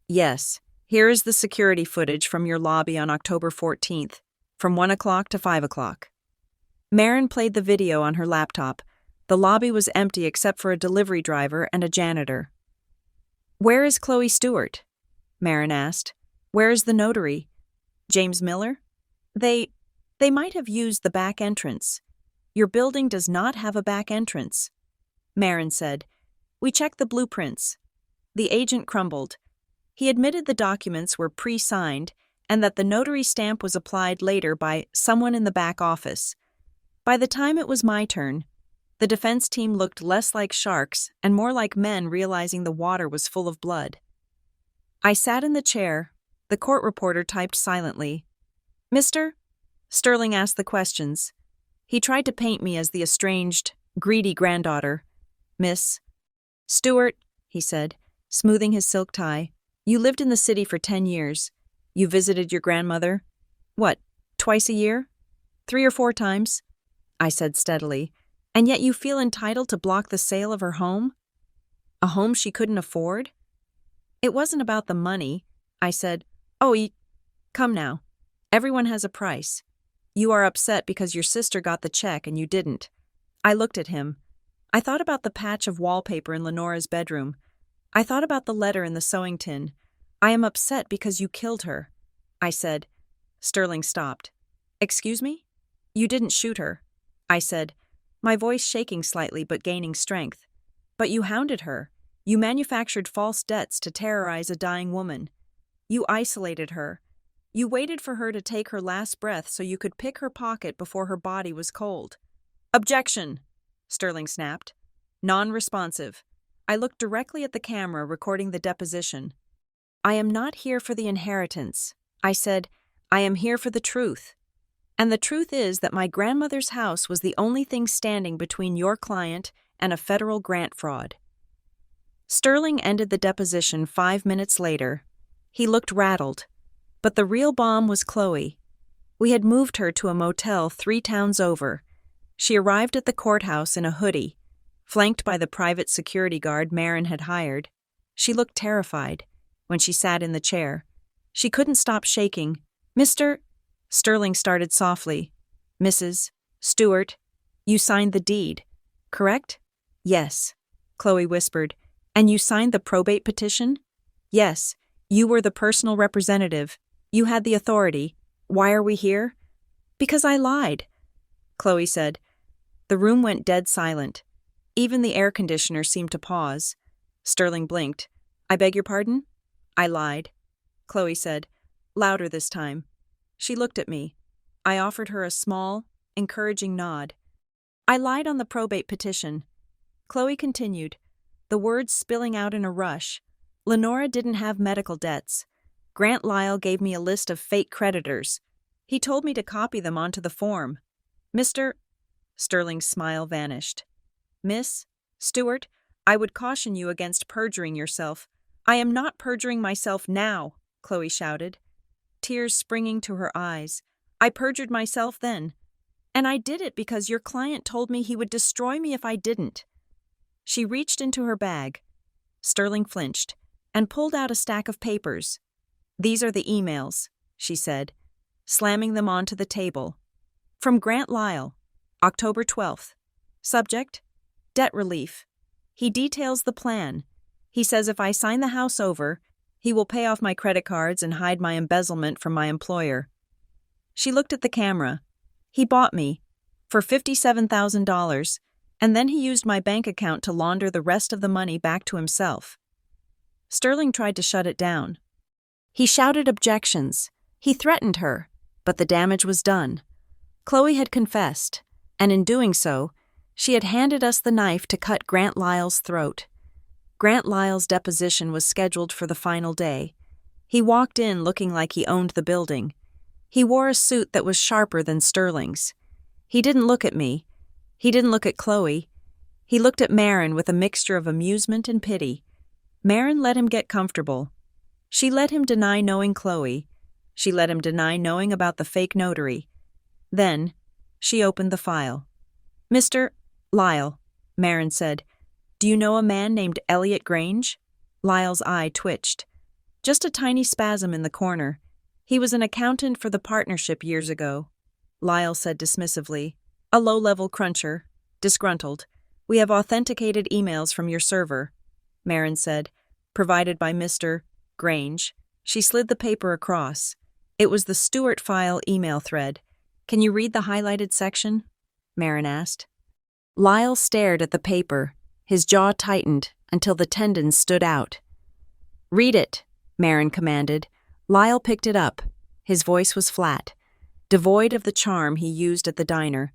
Yes, here is the security footage from your lobby on October 14th, from 1 o'clock to 5 o'clock. Marin played the video on her laptop. The lobby was empty except for a delivery driver and a janitor. Where is Chloe Stewart? Marin asked. Where is the notary? James Miller? They might have used the back entrance. Your building does not have a back entrance. Marin said. We checked the blueprints. The agent crumbled. He admitted the documents were pre-signed and that the notary stamp was applied later by someone in the back office. By the time it was my turn, the defense team looked less like sharks and more like men realizing the water was full of blood. I sat in the chair. The court reporter typed silently. Mr. Sterling asked the questions. He tried to paint me as the estranged, greedy granddaughter. Miss Stewart, he said, smoothing his silk tie, you lived in the city for 10 years. You visited your grandmother? What, twice a year? 3 or 4 times? I said steadily. And yet you feel entitled to block the sale of her home? A home she couldn't afford? It wasn't about the money. I said, come now. Everyone has a price. You are upset because your sister got the check and you didn't. I looked at him. I thought about the patch of wallpaper in Lenora's bedroom. I thought about the letter in the sewing tin. I am upset because you killed her. I said. Sterling stopped. Excuse me? You didn't shoot her. I said, my voice shaking slightly but gaining strength. But you hounded her. You manufactured false debts to terrorize a dying woman. You isolated her. You waited for her to take her last breath so you could pick her pocket before her body was cold. Objection, Sterling snapped. Non-responsive. I looked directly at the camera recording the deposition. I am not here for the inheritance. I said, I am here for the truth. And the truth is that my grandmother's house was the only thing standing between your client and a federal grant fraud. Sterling ended the deposition 5 minutes later. He looked rattled. But the real bomb was Chloe. We had moved her to a motel 3 towns over. She arrived at the courthouse in a hoodie, flanked by the private security guard Marin had hired. She looked terrified when she sat in the chair. She couldn't stop shaking. Mr. Sterling started softly. Mrs. Stewart, you signed the deed, correct? Yes, Chloe whispered. And you signed the probate petition? Yes, you were the personal representative. You had the authority. Why are we here? Because I lied, Chloe said. The room went dead silent. Even the air conditioner seemed to pause. Sterling blinked. I beg your pardon? I lied, Chloe said, louder this time. She looked at me. I offered her a small, encouraging nod. I lied on the probate petition. Chloe continued, the words spilling out in a rush. Lenora didn't have medical debts. Grant Lyle gave me a list of fake creditors. He told me to copy them onto the form. Mr. Sterling's smile vanished. Miss Stewart, I would caution you against perjuring yourself. I am not perjuring myself now, Chloe shouted, tears springing to her eyes. I perjured myself then. And I did it because your client told me he would destroy me if I didn't. She reached into her bag. Sterling flinched and pulled out a stack of papers. "These are the emails," she said, slamming them onto the table. "From Grant Lyle, October 12th. Subject: debt relief. He details the plan. He says if I sign the house over, he will pay off my credit cards and hide my embezzlement from my employer." She looked at the camera. "He bought me for $57,000, and then he used my bank account to launder the rest of the money back to himself." Sterling tried to shut it down. He shouted objections. He threatened her, but the damage was done. Chloe had confessed, and in doing so, she had handed us the knife to cut Grant Lyle's throat. Grant Lyle's deposition was scheduled for the final day. He walked in looking like he owned the building. He wore a suit that was sharper than Sterling's. He didn't look at me. He didn't look at Chloe. He looked at Marin with a mixture of amusement and pity. Marin let him get comfortable. She let him deny knowing Chloe. She let him deny knowing about the fake notary. Then, she opened the file. "Mr. Lyle," Marin said, "do you know a man named Elliot Grange?" Lyle's eye twitched. Just a tiny spasm in the corner. "He was an accountant for the partnership years ago," Lyle said dismissively. "A low-level cruncher. Disgruntled. We have authenticated emails from your server," Marin said, "provided by Mr. Grange." She slid the paper across. It was the Stewart file email thread. "Can you read the highlighted section?" Marin asked. Lyle stared at the paper. His jaw tightened until the tendons stood out. "Read it," Marin commanded. Lyle picked it up. His voice was flat, devoid of the charm he used at the diner.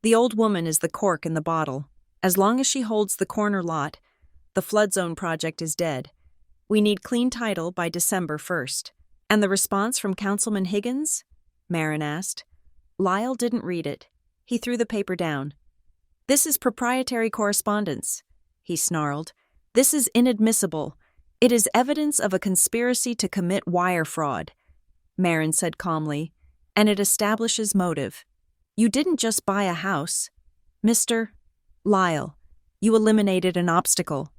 "The old woman is the cork in the bottle. As long as she holds the corner lot, the flood zone project is dead. We need clean title by December 1st. "And the response from Councilman Higgins?" Marin asked. Lyle didn't read it. He threw the paper down. "This is proprietary correspondence," he snarled. "This is inadmissible. It is evidence of a conspiracy to commit wire fraud," Marin said calmly, "and it establishes motive. You didn't just buy a house. Mr. Lyle, you eliminated an obstacle."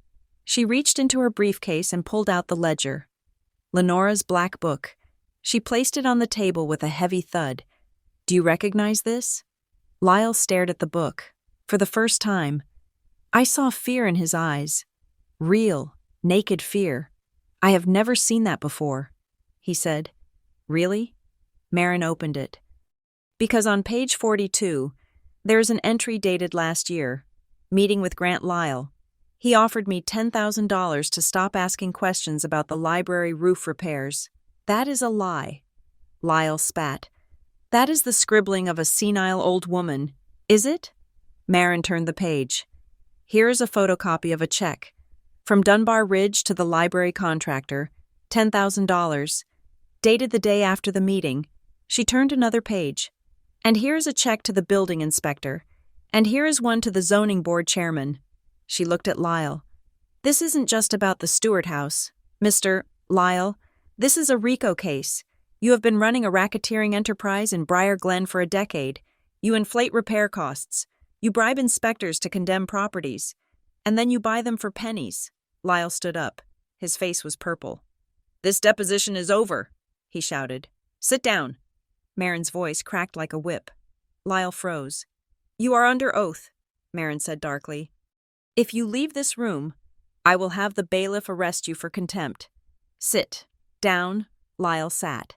She reached into her briefcase and pulled out the ledger. Lenora's black book. She placed it on the table with a heavy thud. "Do you recognize this?" Lyle stared at the book. For the first time, I saw fear in his eyes. Real, naked fear. "I have never seen that before," he said. "Really?" Marin opened it. "Because on page 42, there is an entry dated last year. Meeting with Grant Lyle. He offered me $10,000 to stop asking questions about the library roof repairs. That is a lie." Lyle spat. "That is the scribbling of a senile old woman, is it?" Marin turned the page. "Here is a photocopy of a check. From Dunbar Ridge to the library contractor, $10,000. Dated the day after the meeting." She turned another page. "And here is a check to the building inspector. And here is one to the zoning board chairman." She looked at Lyle. "This isn't just about the Stewart house. Mr. Lyle, this is a RICO case. You have been running a racketeering enterprise in Briar Glen for a decade. You inflate repair costs. You bribe inspectors to condemn properties. And then you buy them for pennies." Lyle stood up. His face was purple. "This deposition is over," he shouted. "Sit down." Marin's voice cracked like a whip. Lyle froze. "You are under oath," Marin said darkly. "If you leave this room, I will have the bailiff arrest you for contempt." "Sit down." Lyle sat.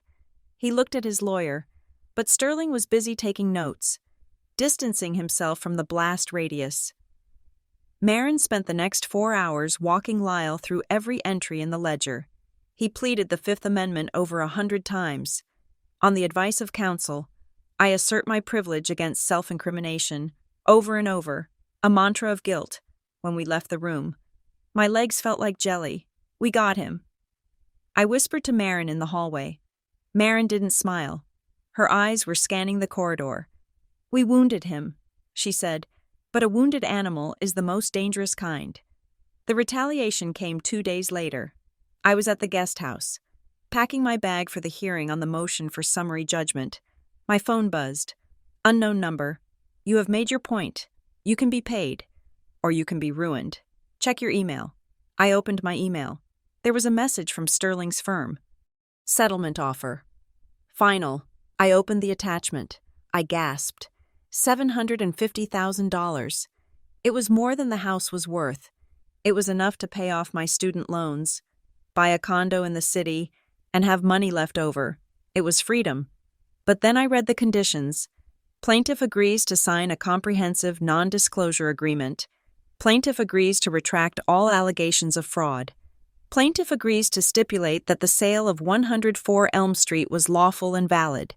He looked at his lawyer, but Sterling was busy taking notes, distancing himself from the blast radius. Marin spent the next 4 hours walking Lyle through every entry in the ledger. He pleaded the Fifth Amendment over 100 times. "On the advice of counsel, I assert my privilege against self-incrimination," over and over, a mantra of guilt. When we left the room, my legs felt like jelly. "We got him." I whispered to Marin in the hallway. Marin didn't smile. Her eyes were scanning the corridor. "We wounded him," she said, "but a wounded animal is the most dangerous kind." The retaliation came 2 days later. I was at the guest house, packing my bag for the hearing on the motion for summary judgment. My phone buzzed. "Unknown number. You have made your point. You can be paid. Or you can be ruined. Check your email." I opened my email. There was a message from Sterling's firm. Settlement offer. Final. I opened the attachment. I gasped. $750,000. It was more than the house was worth. It was enough to pay off my student loans, buy a condo in the city, and have money left over. It was freedom. But then I read the conditions. Plaintiff agrees to sign a comprehensive non-disclosure agreement. Plaintiff agrees to retract all allegations of fraud. Plaintiff agrees to stipulate that the sale of 104 Elm Street was lawful and valid.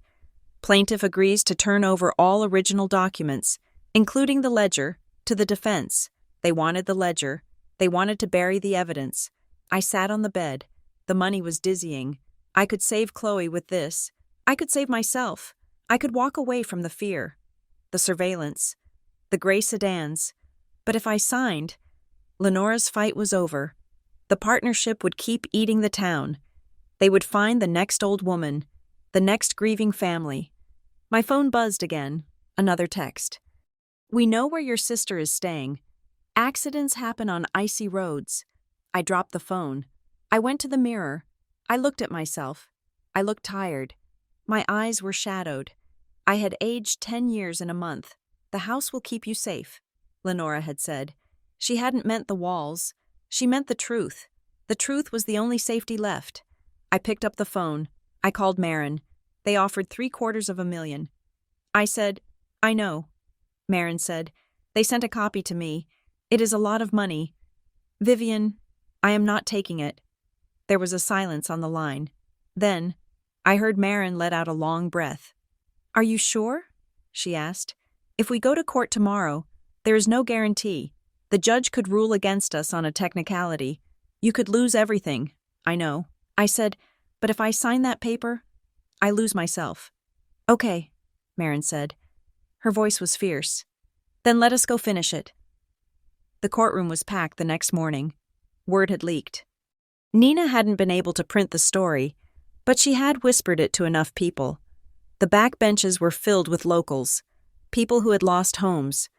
Plaintiff agrees to turn over all original documents, including the ledger, to the defense. They wanted the ledger. They wanted to bury the evidence. I sat on the bed. The money was dizzying. I could save Chloe with this. I could save myself. I could walk away from the fear, the surveillance, the gray sedans. But if I signed, Lenora's fight was over. The partnership would keep eating the town. They would find the next old woman, the next grieving family. My phone buzzed again. Another text. We know where your sister is staying. Accidents happen on icy roads. I dropped the phone. I went to the mirror. I looked at myself. I looked tired. My eyes were shadowed. I had aged 10 years in a month. The house will keep you safe, Lenora had said. She hadn't meant the walls. She meant the truth. The truth was the only safety left. I picked up the phone. I called Marin. They offered $750,000. I said, I know. Marin said, they sent a copy to me. It is a lot of money. Vivian, I am not taking it. There was a silence on the line. Then, I heard Marin let out a long breath. Are you sure? She asked. If we go to court tomorrow, there is no guarantee. The judge could rule against us on a technicality. You could lose everything. I know. I said, but if I sign that paper, I lose myself. Okay, Marin said. Her voice was fierce. Then let us go finish it. The courtroom was packed the next morning. Word had leaked. Nina hadn't been able to print the story, but she had whispered it to enough people. The back benches were filled with locals, people who had lost homes,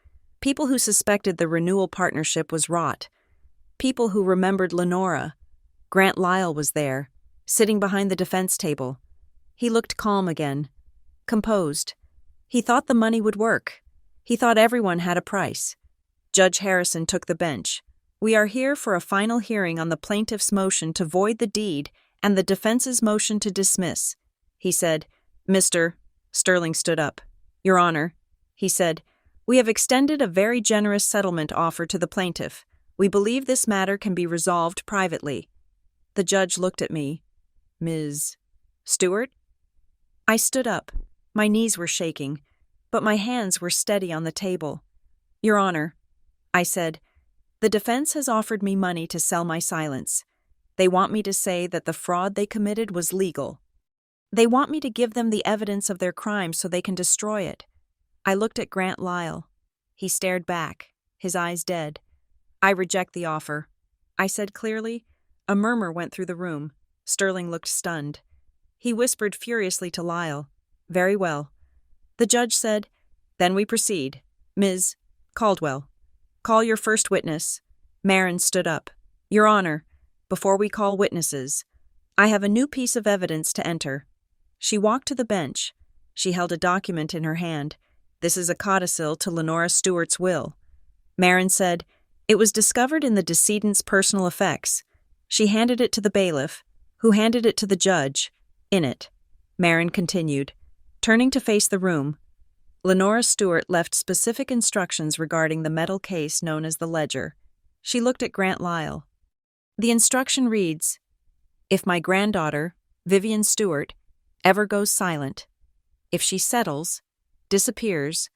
people who suspected the renewal partnership was rot, people who remembered Lenora. Grant Lyle was there, sitting behind the defense table. He looked calm again, composed. He thought the money would work. He thought everyone had a price. Judge Harrison took the bench. We are here for a final hearing on the plaintiff's motion to void the deed and the defense's motion to dismiss. He said, Mr. Sterling stood up. Your Honor, he said, we have extended a very generous settlement offer to the plaintiff. We believe this matter can be resolved privately. The judge looked at me. Ms. Stewart? I stood up. My knees were shaking, but my hands were steady on the table. Your Honor, I said, the defense has offered me money to sell my silence. They want me to say that the fraud they committed was legal. They want me to give them the evidence of their crime so they can destroy it. I looked at Grant Lyle. He stared back, his eyes dead. I reject the offer. I said clearly. A murmur went through the room. Sterling looked stunned. He whispered furiously to Lyle. Very well. The judge said, then we proceed. Ms. Caldwell, call your first witness. Marin stood up. Your Honor, before we call witnesses, I have a new piece of evidence to enter. She walked to the bench. She held a document in her hand. This is a codicil to Lenora Stewart's will. Marin said, it was discovered in the decedent's personal effects. She handed it to the bailiff, who handed it to the judge. In it, Marin continued, turning to face the room. Lenora Stewart left specific instructions regarding the metal case known as the ledger. She looked at Grant Lyle. The instruction reads, if my granddaughter, Vivian Stewart, ever goes silent, if she settles, disappears,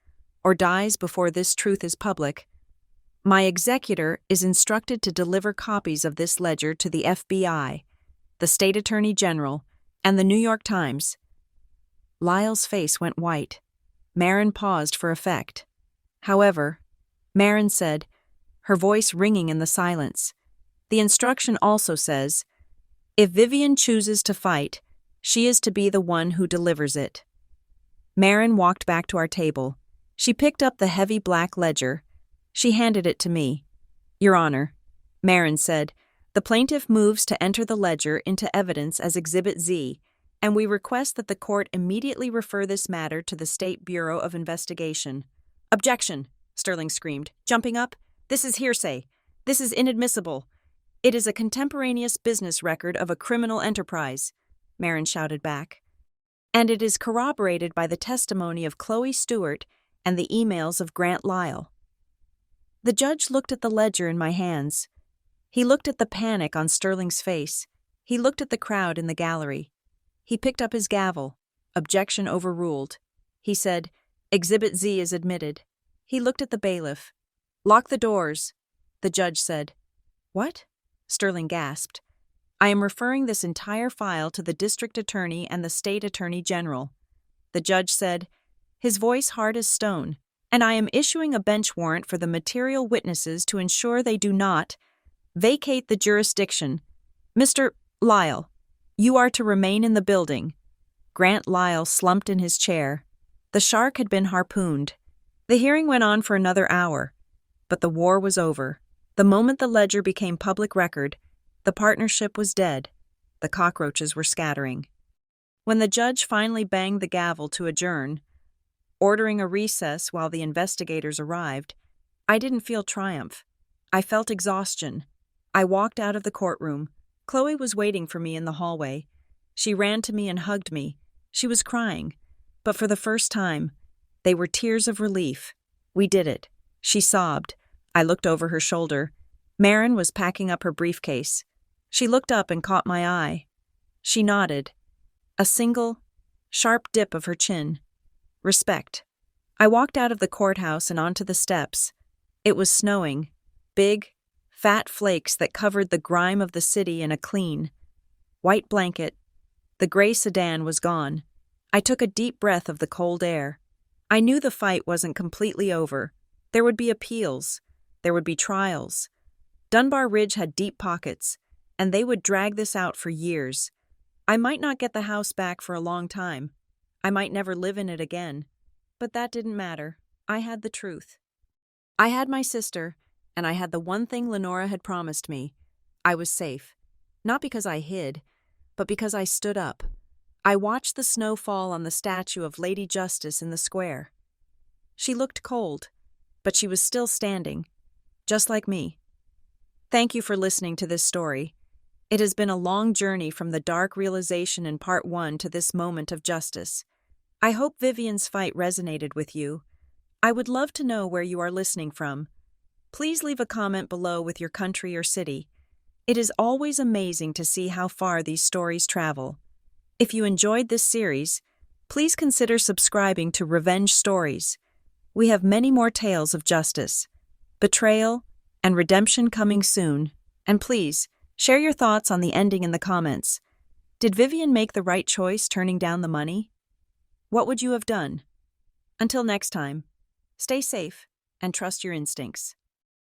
or dies before this truth is public, my executor is instructed to deliver copies of this ledger to the FBI, the State Attorney General, and the New York Times. Lyle's face went white. Marin paused for effect. However, Marin said, her voice ringing in the silence, the instruction also says, if Vivian chooses to fight, she is to be the one who delivers it. Marin walked back to our table. She picked up the heavy black ledger. She handed it to me. Your Honor, Marin said, The plaintiff moves to enter the ledger into evidence as Exhibit Z, and we request that the court immediately refer this matter to the State Bureau of Investigation. Objection, Sterling screamed, jumping up. This is hearsay. This is inadmissible. It is a contemporaneous business record of a criminal enterprise, Marin shouted back. And it is corroborated by the testimony of Chloe Stewart and the emails of Grant Lyle. The judge looked at the ledger in my hands. He looked at the panic on Sterling's face. He looked at the crowd in the gallery. He picked up his gavel. Objection overruled. He said, Exhibit Z is admitted. He looked at the bailiff. Lock the doors. The judge said, What? Sterling gasped. I am referring this entire file to the district attorney and the state attorney general. The judge said, his voice hard as stone, and I am issuing a bench warrant for the material witnesses to ensure they do not vacate the jurisdiction. Mr. Lyle, you are to remain in the building. Grant Lyle slumped in his chair. The shark had been harpooned. The hearing went on for another hour, but the war was over. The moment the ledger became public record, the partnership was dead. The cockroaches were scattering. When the judge finally banged the gavel to adjourn, ordering a recess while the investigators arrived, I didn't feel triumph. I felt exhaustion. I walked out of the courtroom. Chloe was waiting for me in the hallway. She ran to me and hugged me. She was crying, but for the first time, they were tears of relief. We did it. She sobbed. I looked over her shoulder. Marin was packing up her briefcase. She looked up and caught my eye. She nodded. A single, sharp dip of her chin. Respect. I walked out of the courthouse and onto the steps. It was snowing. Big, fat flakes that covered the grime of the city in a clean, white blanket. The gray sedan was gone. I took a deep breath of the cold air. I knew the fight wasn't completely over. There would be appeals. There would be trials. Dunbar Ridge had deep pockets, and they would drag this out for years. I might not get the house back for a long time. I might never live in it again. But that didn't matter. I had the truth. I had my sister, and I had the one thing Lenora had promised me. I was safe. Not because I hid, but because I stood up. I watched the snow fall on the statue of Lady Justice in the square. She looked cold, but she was still standing, just like me. Thank you for listening to this story. It has been a long journey from the dark realization in Part 1 to this moment of justice. I hope Vivian's fight resonated with you. I would love to know where you are listening from. Please leave a comment below with your country or city. It is always amazing to see how far these stories travel. If you enjoyed this series, please consider subscribing to Revenge Stories. We have many more tales of justice, betrayal, and redemption coming soon. And please, share your thoughts on the ending in the comments. Did Vivian make the right choice turning down the money? What would you have done? Until next time, stay safe and trust your instincts.